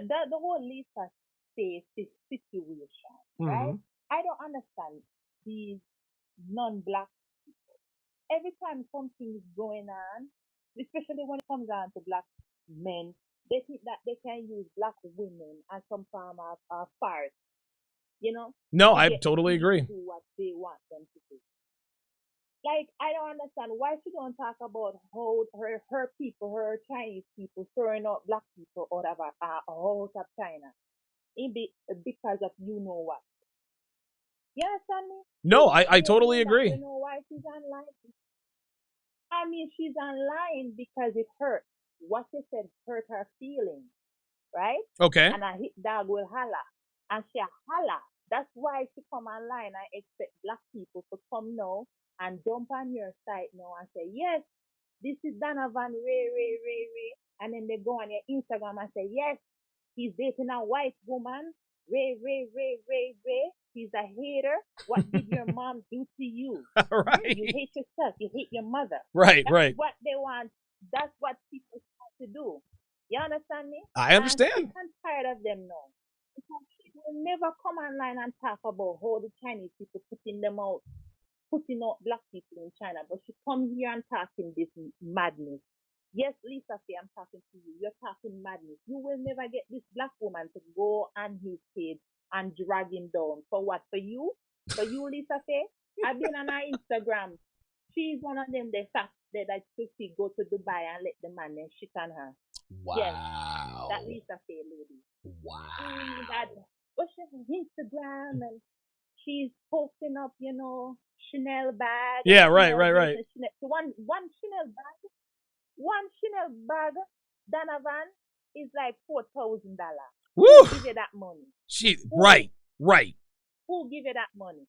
The whole Lisa Fei situation, right? I don't understand these non-black people. Every time something is going on, especially when it comes down to black men, they think that they can use black women as some form of farce. No, I totally agree. Do what they want them to do. Like, I don't understand why she don't talk about how her people, her Chinese people, throwing out black people out of out of China, because of what. You understand me? No, I totally agree. You know why she's online? I mean, she's online because it hurt. What she said hurt her feelings, right? Okay. And a hit dog will holler. And she holler. That's why she come online and expect black people to come now and jump on your site now and say, yes, this is Donovan, Ray. And then they go on your Instagram and say, yes, he's dating a white woman, Ray. He's a hater. What did your mom do to you? Right. You hate yourself. You hate your mother. Right. That's what they want. That's what people want to do. You understand me? I understand. And I'm tired of them now. Because she will never come online and talk about how the Chinese people putting out black people in China, but she come here and talking this madness. Yes, Lisa Fei, I'm talking to you. You're talking madness. You will never get this black woman to go on his page and drag him down. For what? For you? For you, Lisa Fei? I've been on her Instagram. She's one of them that see go to Dubai and let the man then shit on her. Wow. Yes, that Lisa Fei lady. Wow. But she's on Instagram and she's posting up, Chanel bag. Yeah, right. Chanel, one Chanel bag, Donovan, is like $4,000. Woo! Who give you that money? Right. Who give you that money?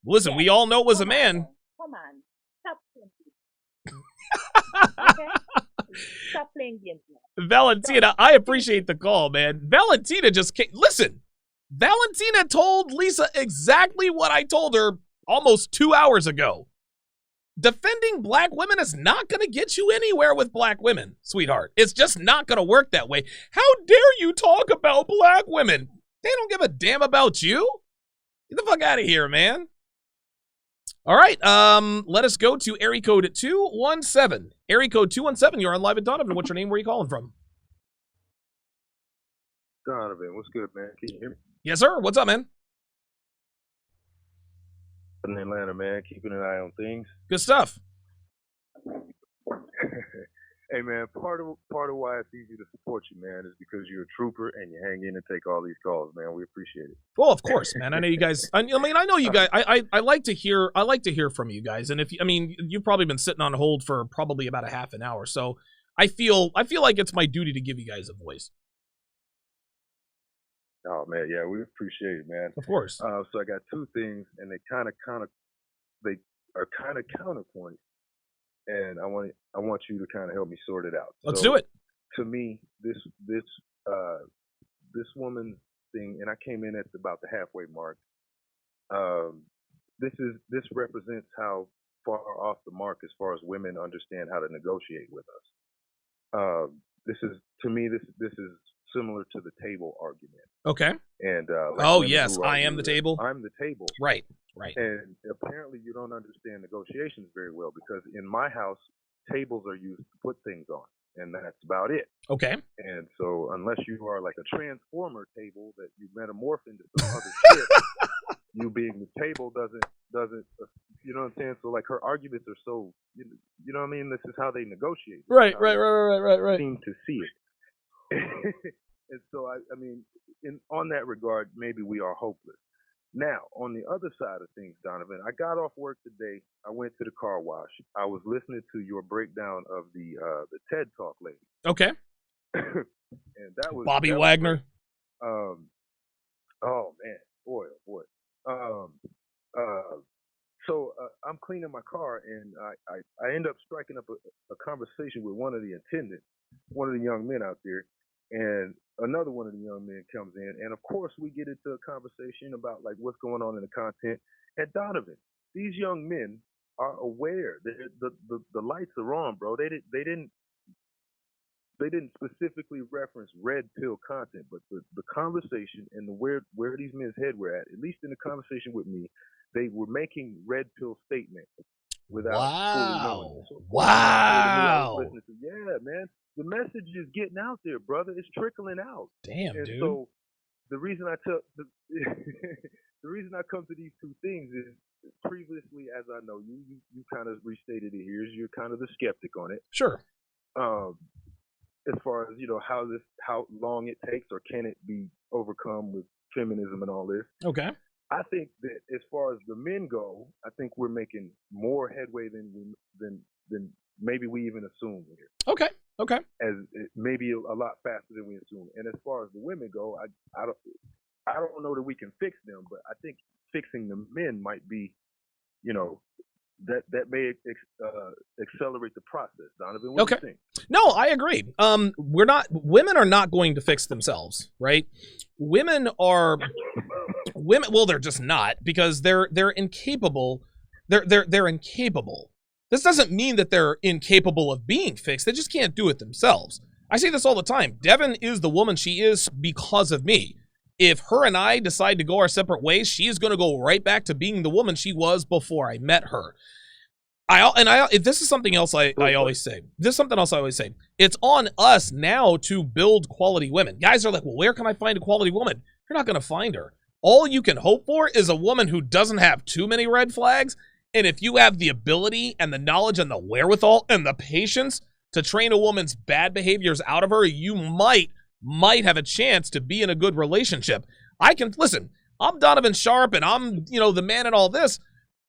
Listen, we all know it was a man. Come on. Stop playing. Okay? Stop playing games now. Valentina, I appreciate the call, man. Valentina just came. Listen, Valentina told Lisa exactly what I told her almost 2 hours ago. Defending black women is not going to get you anywhere with black women, sweetheart. It's just not going to work that way. How dare you talk about black women? They don't give a damn about you. Get the fuck out of here, man. All right, let us go to area code 217. Area code 217, you're on Live at Donovan. What's your name? Where are you calling from? Donovan, what's good, man? Can you hear me? Yes, sir. What's up, man? In Atlanta, man, keeping an eye on things. Good stuff. Hey, man, part of why it's easy to support you, man, is because you're a trooper and you hang in and take all these calls, man. We appreciate it. Well, of course, man. I know you guys. I know you guys. I like to hear. I like to hear from you guys. And you've probably been sitting on hold for probably about a half an hour. So I feel like it's my duty to give you guys a voice. Oh man, yeah, we appreciate it, man. Of course. So I got two things, and they are kind of counterpoint, and I want you to kind of help me sort it out. Let's do it. To me, this woman thing, and I came in at about the halfway mark. This represents how far off the mark as far as women understand how to negotiate with us. This is similar to the table argument. Okay. And yes, I am the table. I'm the table. Right. And apparently you don't understand negotiations very well, because in my house, tables are used to put things on, and that's about it. Okay. And so unless you are like a transformer table that you metamorph into some other shit, you being the table doesn't you know what I'm saying? So like her arguments are so you know what I mean? This is how they negotiate. Right. Seem to see it. And so I mean, on that regard, maybe we are hopeless. Now, on the other side of things, Donovan, I got off work today. I went to the car wash. I was listening to your breakdown of the TED Talk lady. Okay. And that was Bobby Wagner. Oh man, boy, oh boy. So I'm cleaning my car, and I end up striking up a conversation with one of the attendants, one of the young men out there, and another one of the young men comes in, and of course we get into a conversation about like what's going on in the content. And Donovan, these young men are aware that the lights are on, bro. They didn't specifically reference red pill content, but the conversation and where these men's head were at least in the conversation with me, they were making red pill statements without fully knowing it. So, wow. Yeah, man. The message is getting out there, brother. It's trickling out. Damn, and dude. So the reason I the reason I come to these two things is previously, as I know you kind of restated it here, is you're kind of the skeptic on it. Sure. As far as how long it takes, or can it be overcome with feminism and all this? Okay. I think that as far as the men go, I think we're making more headway than maybe we even assume here. Okay. As maybe a lot faster than we assume. And as far as the women go, I don't know that we can fix them, but I think fixing the men might be, that may accelerate the process. Donovan, what do you think? No, I agree. Women are not going to fix themselves, right? Women, well, they're just not, because they're incapable. They're incapable. This doesn't mean that they're incapable of being fixed. They just can't do it themselves. I say this all the time. Devin is the woman she is because of me. If her and I decide to go our separate ways, she is going to go right back to being the woman she was before I met her. This is something else I always say. This is something else I always say. It's on us now to build quality women. Guys are like, well, where can I find a quality woman? You're not going to find her. All you can hope for is a woman who doesn't have too many red flags. And if you have the ability and the knowledge and the wherewithal and the patience to train a woman's bad behaviors out of her, you might have a chance to be in a good relationship. Listen, I'm Donovan Sharpe and I'm, the man and all this.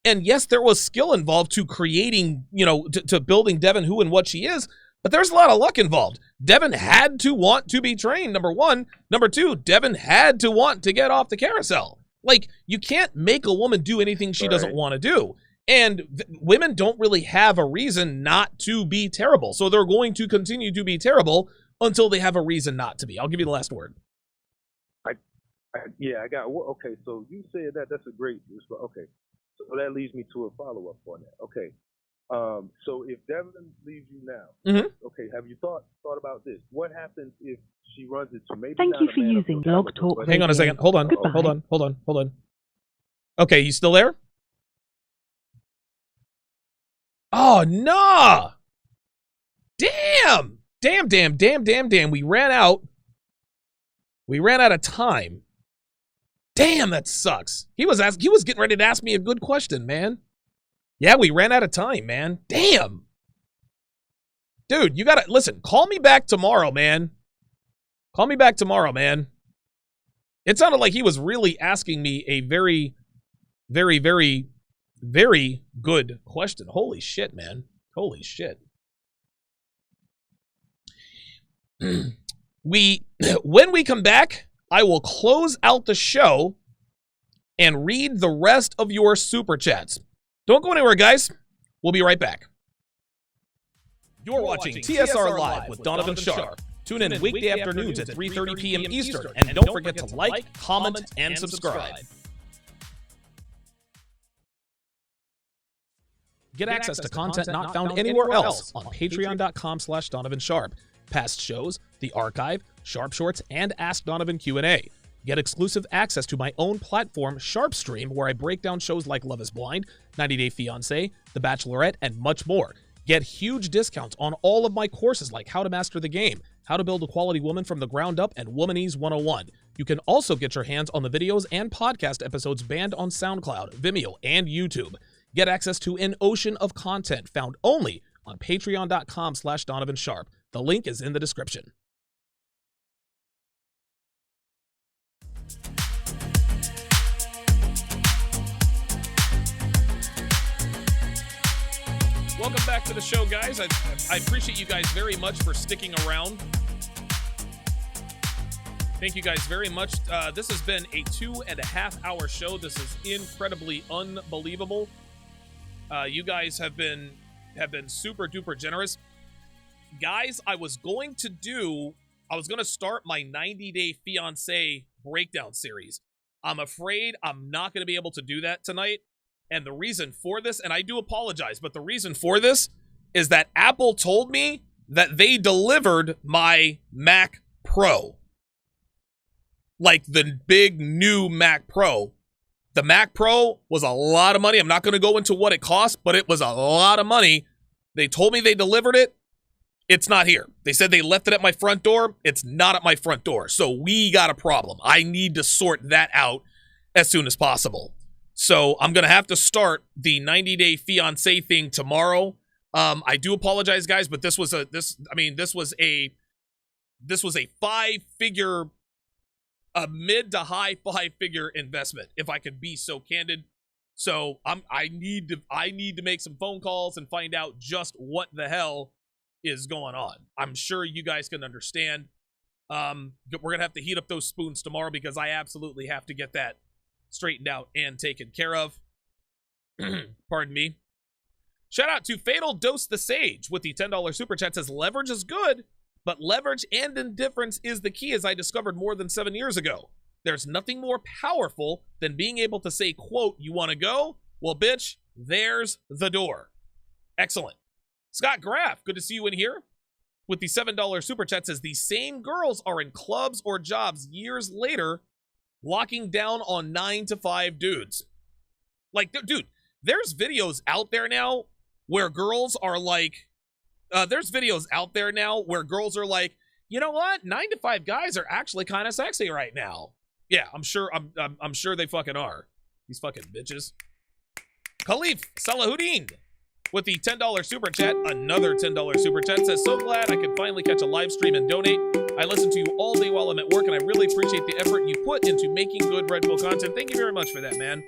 And yes, there was skill involved to creating, to building Devin who and what she is, but there's a lot of luck involved. Devin had to want to be trained, number one. Number two, Devin had to want to get off the carousel. Like, you can't make a woman do anything she doesn't want to do. And women don't really have a reason not to be terrible. So they're going to continue to be terrible until they have a reason not to be. I'll give you the last word. I got, okay, so you said that. That's a great, okay. So that leads me to a follow-up on that. Okay. So if Devin leaves you now, okay, have you thought about this? What happens if she runs into maybe Thank not you a for man using Blog Talk Radio. Hang on a second. Hold on. Goodbye. Hold on. Okay, you still there? Oh, nah. Damn. We ran out of time. Damn, that sucks. He was getting ready to ask me a good question, man. Yeah, we ran out of time, man. Damn. Dude, you gotta, listen, call me back tomorrow, man. It sounded like he was really asking me a very, very, very, very good question. Holy shit, man. Holy shit. When we come back, I will close out the show and read the rest of your super chats. Don't go anywhere, guys. We'll be right back. You're watching TSR Live with Donovan Sharpe. Tune in weekday afternoons at 3:30 p.m. Eastern. And don't forget to like, comment, and subscribe. Get access to content not found anywhere else on patreon.com/Donovan Sharpe. Past shows, the archive, Sharpe Shorts, and Ask Donovan Q&A. Get exclusive access to my own platform, Sharpe Stream, where I break down shows like Love is Blind, 90 Day Fiancé, The Bachelorette, and much more. Get huge discounts on all of my courses like How to Master the Game, How to Build a Quality Woman from the Ground Up, and Womanese 101. You can also get your hands on the videos and podcast episodes banned on SoundCloud, Vimeo, and YouTube. Get access to an ocean of content found only on patreon.com/Donovan Sharpe. The link is in the description. Welcome back to the show, guys. I appreciate you guys very much for sticking around. Thank you guys very much. This has been a 2.5-hour show. This is incredibly unbelievable. You guys have been super duper generous. Guys, I was going to start my 90 Day Fiancé breakdown series. I'm afraid I'm not going to be able to do that tonight. And the reason for this, and I do apologize, but the reason for this is that Apple told me that they delivered my Mac Pro. Like the big new Mac Pro. The Mac Pro was a lot of money. I'm not going to go into what it cost, but it was a lot of money. They told me they delivered it. It's not here. They said they left it at my front door. It's not at my front door. So we got a problem. I need to sort that out as soon as possible. So I'm going to have to start the 90 Day Fiancé thing tomorrow. I do apologize, guys, but this was a 5-figure, a mid to high 5-figure investment, if I could be so candid. So I need to make some phone calls and find out just what the hell is going on. I'm sure you guys can understand. We're going to have to heat up those spoons tomorrow because I absolutely have to get that straightened out and taken care of. Pardon me. Shout out to Fatal Dose the Sage with the $10 super chat. Says leverage is good, but leverage and indifference is the key, as I discovered more than 7 years ago. There's nothing more powerful than being able to say, quote, you want to go? Well, bitch, there's the door. Excellent. Scott Graff, good to see you in here. with the $7 super chat says, these same girls are in clubs or jobs years later locking down on 9 to 5 dudes. Like, dude, there's videos out there now where girls are like, you know what? 9 to 5 guys are actually kind of sexy right now. Yeah, I'm sure they fucking are. These fucking bitches. Khalif Salahuddin with the $10 super chat, another $10 super chat, says, so glad I could finally catch a live stream and donate. I listen to you all day while I'm at work, and I really appreciate the effort you put into making good Red Pill content. Thank you very much for that, man.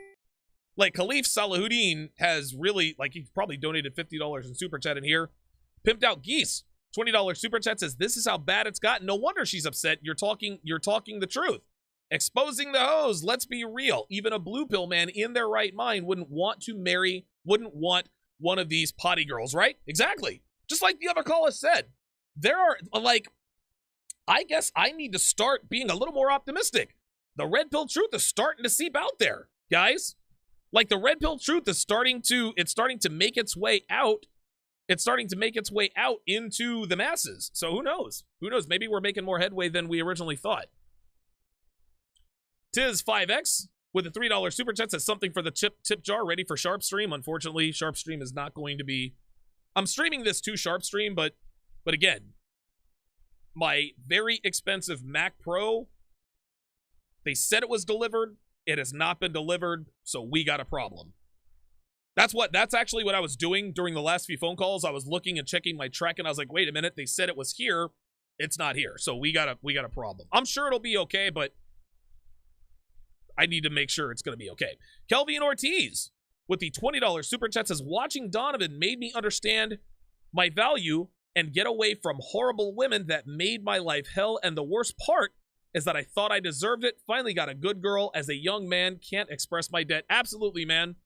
Like, Khalif Salahuddin has really, like, he's probably donated $50 in super chat in here. Pimped Out Geese, $20 super chat, says, this is how bad it's gotten. No wonder she's upset. You're talking the truth. Exposing the hoes. Let's be real. Even a blue pill man in their right mind wouldn't want one of these potty girls, right? Exactly. Just like the other caller said. There are, like, I guess I need to start being a little more optimistic. The red pill truth is starting to seep out there, guys. Like, the red pill truth is starting to make its way out. It's starting to make its way out into the masses. So who knows? Who knows? Maybe we're making more headway than we originally thought. Tiz 5X with a $3 super chat says, something for the tip jar ready for Sharpe stream. Unfortunately, Sharpe stream is not going to be. I'm streaming this to Sharpe stream, but again, my very expensive Mac Pro, they said it was delivered. It has not been delivered, so we got a problem. That's actually what I was doing during the last few phone calls. I was looking and checking my track, and I was like, wait a minute, they said it was here. It's not here. So we got a problem. I'm sure it'll be okay, but I need to make sure it's going to be okay. Kelvin Ortiz with the $20 super chat says, watching Donovan made me understand my value and get away from horrible women that made my life hell. And the worst part is that I thought I deserved it. Finally got a good girl. As a young man, can't express my debt. Absolutely, man.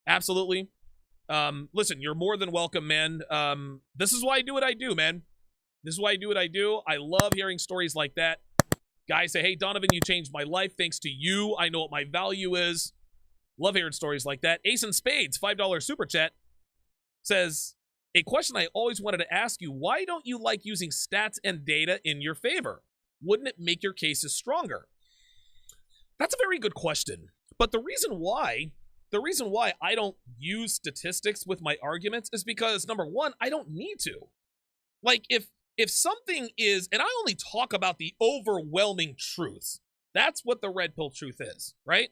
Absolutely. Listen, you're more than welcome, man. This is why I do what I do, man. This is why I do what I do. I love hearing stories like that. Guys say, hey, Donovan, you changed my life. Thanks to you, I know what my value is. Love hearing stories like that. Ace in Spades, $5 super chat, says, a question I always wanted to ask you, why don't you like using stats and data in your favor? Wouldn't it make your cases stronger? That's a very good question. But the reason why I don't use statistics with my arguments is because, number one, I don't need to. Like, if something is, and I only talk about the overwhelming truths, that's what the red pill truth is, right?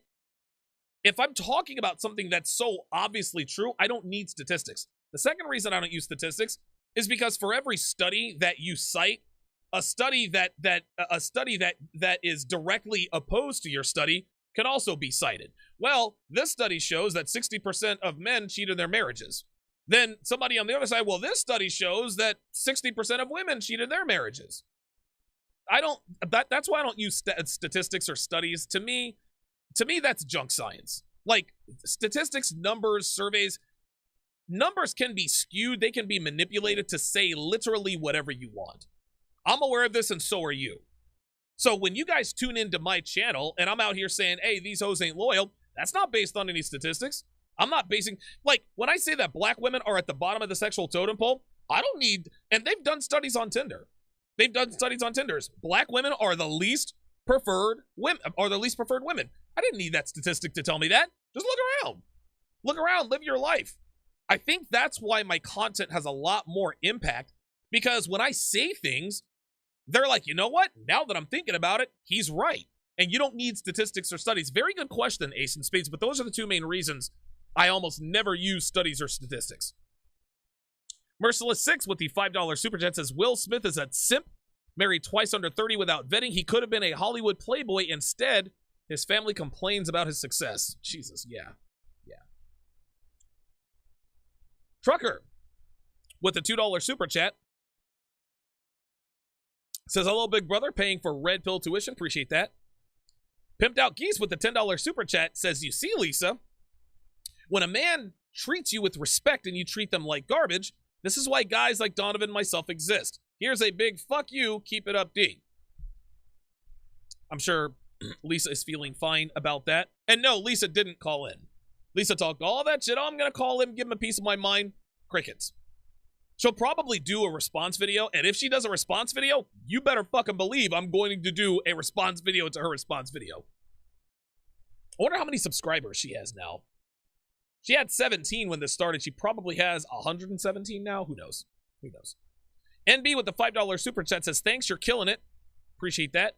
If I'm talking about something that's so obviously true, I don't need statistics. The second reason I don't use statistics is because for every study that you cite, a study that is directly opposed to your study can also be cited. Well, this study shows that 60% of men cheat in their marriages. Then somebody on the other side, well, this study shows that 60% of women cheat in their marriages. That's why I don't use statistics or studies. To me, that's junk science. Like, statistics, numbers, surveys, numbers can be skewed. They can be manipulated to say literally whatever you want. I'm aware of this, and so are you. So when you guys tune into my channel and I'm out here saying, hey, these hoes ain't loyal, that's not based on any statistics. I'm not basing, like, when I say that black women are at the bottom of the sexual totem pole, I don't need, and they've done studies on Tinder. Black women are the least preferred women, I didn't need that statistic to tell me that. Just look around. Look around, live your life. I think that's why my content has a lot more impact, because when I say things, they're like, you know what? Now that I'm thinking about it, he's right. And you don't need statistics or studies. Very good question, Ace in Spades, but those are the two main reasons I almost never use studies or statistics. Merciless 6 with the $5 super chat says, Will Smith is a simp, married twice under 30 without vetting. He could have been a Hollywood playboy. Instead, his family complains about his success. Jesus, yeah. Trucker with the $2 super chat says, hello, big brother, paying for red pill tuition. Appreciate that. Pimped Out Geese with the $10 super chat says, you see, Lisa, when a man treats you with respect and you treat them like garbage, this is why guys like Donovan and myself exist. Here's a big fuck you, keep it up, D. I'm sure Lisa is feeling fine about that. And no, Lisa didn't call in. Lisa talked all that shit. Oh, I'm going to call him, give him a piece of my mind. Crickets. She'll probably do a response video, and if she does a response video, you better fucking believe I'm going to do a response video to her response video. I wonder how many subscribers she has now. She had 17 when this started. She probably has 117 now. Who knows? Who knows? NB with the $5 super chat says, thanks, you're killing it. Appreciate that.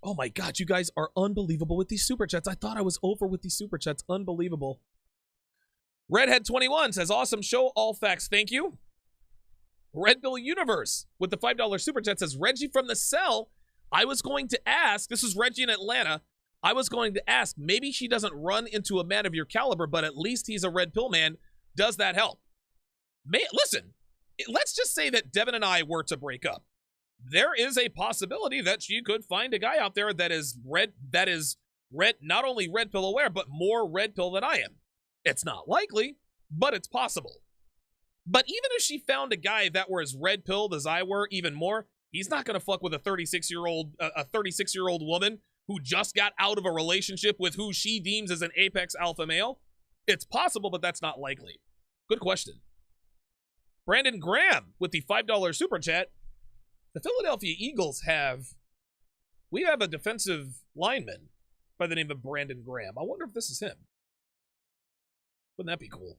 Oh my God, you guys are unbelievable with these super chats. I thought I was over with these super chats. Unbelievable. Redhead21 says, awesome show, all facts, thank you. Red Bill Universe with the $5 super chat says, Reggie from the cell, I was going to ask, this is Reggie in Atlanta, I was going to ask, maybe she doesn't run into a man of your caliber, but at least he's a red pill man. Does that help? Listen, let's just say that Devin and I were to break up. There is a possibility that she could find a guy out there that is red, not only red pill aware, but more red pill than I am. It's not likely, but it's possible. But even if she found a guy that were as red pilled as I were, even more, he's not going to fuck with a 36-year-old woman who just got out of a relationship with who she deems as an apex alpha male. It's possible, but that's not likely. Good question. Brandon Graham with the $5 super chat. The Philadelphia Eagles have a defensive lineman by the name of Brandon Graham. I wonder if this is him. Wouldn't that be cool?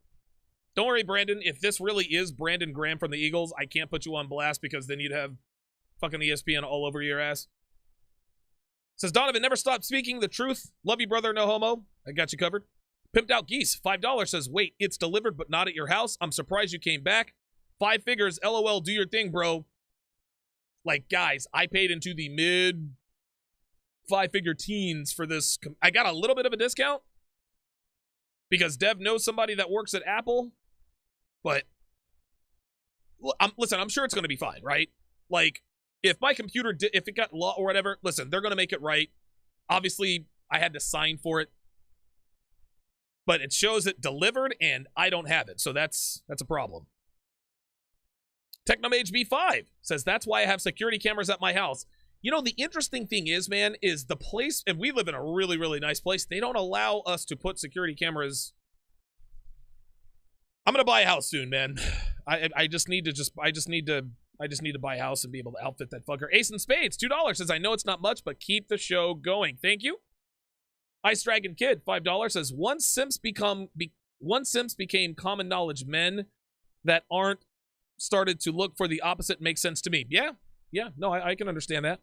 Don't worry, Brandon. If this really is Brandon Graham from the Eagles, I can't put you on blast because then you'd have fucking ESPN all over your ass. Says Donovan, never stop speaking the truth. Love you, brother. No homo. I got you covered. Pimped Out Geese, $5 says, wait, it's delivered but not at your house. I'm surprised you came back. 5 figures. LOL. Do your thing, bro. Like, guys, I paid into the mid 5-figure teens for this. I got a little bit of a discount because Dev knows somebody that works at Apple, but listen, I'm sure it's going to be fine, right? Like, if my computer, if it got law or whatever, listen, they're going to make it right. Obviously, I had to sign for it, but it shows it delivered and I don't have it, so that's a problem. Technomage B5 says, that's why I have security cameras at my house. You know, the interesting thing is, man, is the place, and we live in a really, really nice place, they don't allow us to put security cameras. I'm gonna buy a house soon, man. I just need to buy a house and be able to outfit that fucker. Ace in Spades, $2 says, I know it's not much, but keep the show going. Thank you. Ice Dragon Kid, $5 says, once simps became common knowledge, men that aren't started to look for the opposite makes sense to me. Yeah, no, I can understand that.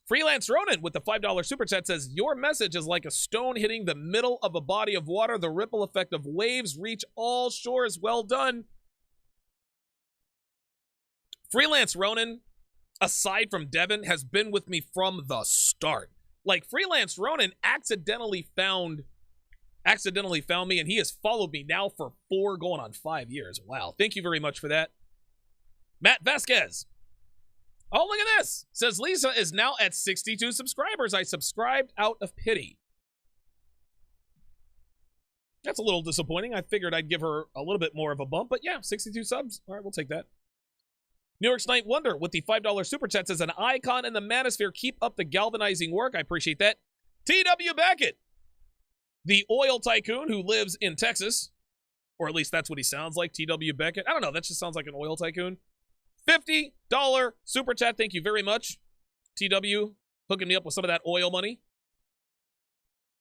Freelance Ronan with the $5 super chat says, your message is like a stone hitting the middle of a body of water. The ripple effect of waves reach all shores. Well done. Freelance Ronan, aside from Devin, has been with me from the start. Like, Freelance Ronan accidentally found me, and he has followed me now for 4 going on 5 years. Wow. Thank you very much for that. Matt Vasquez. Oh, look at this. Says Lisa is now at 62 subscribers. I subscribed out of pity. That's a little disappointing. I figured I'd give her a little bit more of a bump, but yeah, 62 subs. All right, we'll take that. New York's Night Wonder with the $5 super chat says, an icon in the manosphere. Keep up the galvanizing work. I appreciate that. T.W. Beckett, the oil tycoon who lives in Texas, or at least that's what he sounds like, T.W. Beckett. I don't know, that just sounds like an oil tycoon. $50 super chat, thank you very much. TW, hooking me up with some of that oil money.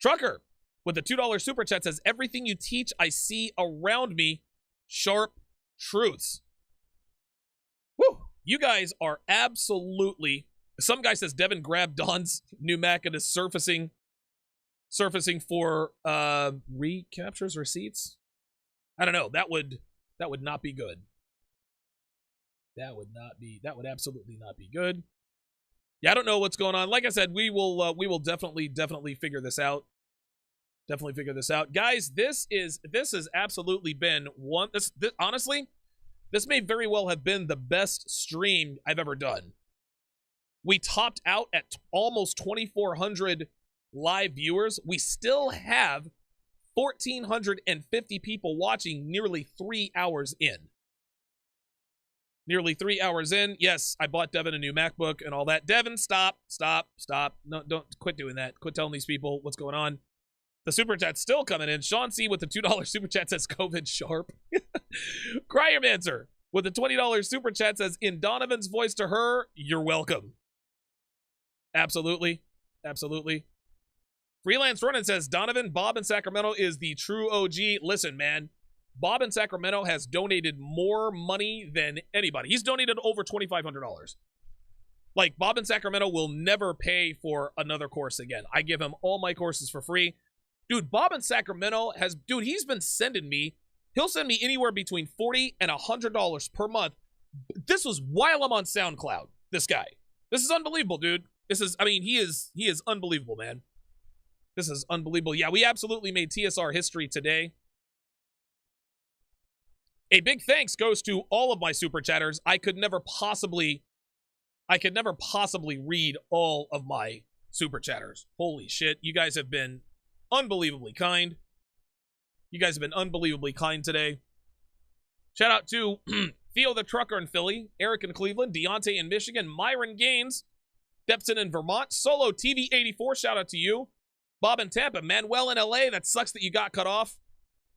Trucker, with the $2 super chat says, everything you teach, I see around me. Sharp truths. Woo! You guys are absolutely... Some guy says Devin grabbed Don's new Mac and is surfacing for recaptures receipts. I don't know. That would not be good. That would absolutely not be good. Yeah, I don't know what's going on. Like I said, we will definitely figure this out. Definitely figure this out. Guys, this has absolutely been honestly, this may very well have been the best stream I've ever done. We topped out at almost 2,400 live viewers. We still have 1,450 people watching nearly 3 hours in. Nearly 3 hours in. Yes, I bought Devin a new MacBook and all that. Devin, stop. No, don't quit doing that. Quit telling these people what's going on. The super chat's still coming in. Sean C with the $2 super chat says COVID Sharpe. Cryomancer with the $20 super chat says, in Donovan's voice to her, you're welcome. Absolutely. Absolutely. Freelance Ronin says, Donovan, Bob in Sacramento is the true OG. Listen, man, Bob in Sacramento has donated more money than anybody. He's donated over $2,500. Like, Bob in Sacramento will never pay for another course again. I give him all my courses for free. Dude, Bob in Sacramento he's been sending me, he'll send me anywhere between $40 and $100 per month. This was while I'm on SoundCloud, this guy. This is unbelievable, dude. He is unbelievable, man. This is unbelievable. Yeah, we absolutely made TSR history today. A big thanks goes to all of my super chatters. I could never possibly read all of my super chatters. Holy shit. You guys have been unbelievably kind. You guys have been unbelievably kind today. Shout out to Theo the Trucker in Philly, Eric in Cleveland, Deontay in Michigan, Myron Gaines, Depson in Vermont, Solo TV84, shout out to you. Bob in Tampa, Manuel in LA, that sucks that you got cut off.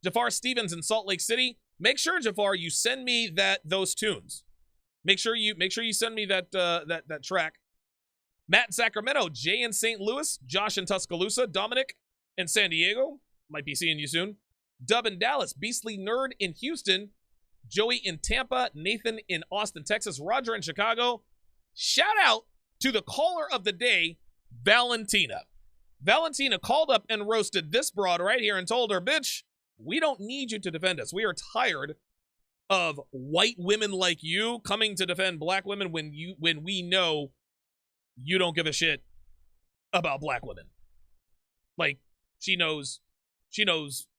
Jafar Stevens in Salt Lake City. Make sure, Jafar, you send me those tunes. Make sure you send me that track. Matt in Sacramento, Jay in St. Louis, Josh in Tuscaloosa, Dominic in San Diego, might be seeing you soon. Dub in Dallas, Beastly Nerd in Houston, Joey in Tampa, Nathan in Austin, Texas, Roger in Chicago. Shout out to the caller of the day, Valentina. Valentina called up and roasted this broad right here and told her, bitch, we don't need you to defend us. We are tired of white women like you coming to defend black women when we know you don't give a shit about black women. Like, she knows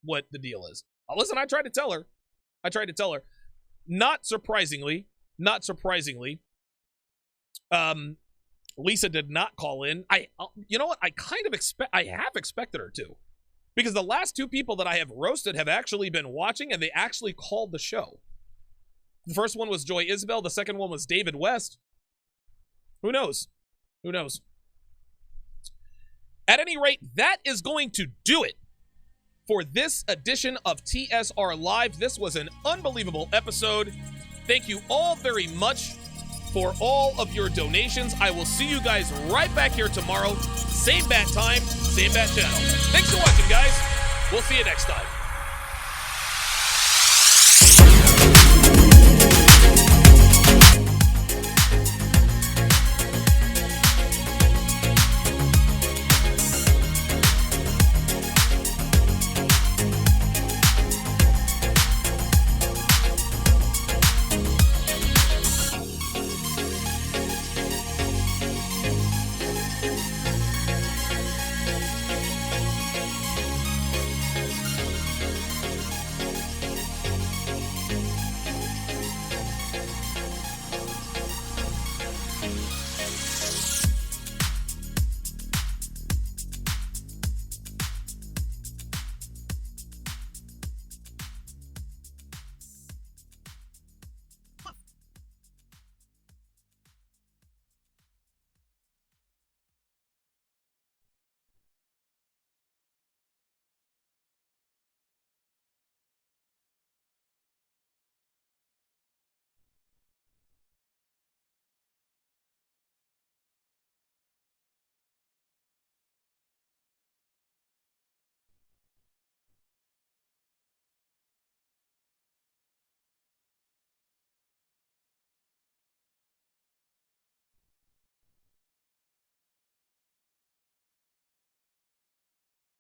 what the deal is. Listen, I tried to tell her. Not surprisingly, Lisa did not call in. You know what? I have expected her to. Because the last two people that I have roasted have actually been watching, and they actually called the show. The first one was Joy Isabel. The second one was David West. Who knows? At any rate, that is going to do it for this edition of TSR Live. This was an unbelievable episode. Thank you all very much for all of your donations. I will see you guys right back here tomorrow. Same bat time, same bat channel. Thanks for watching, guys. We'll see you next time.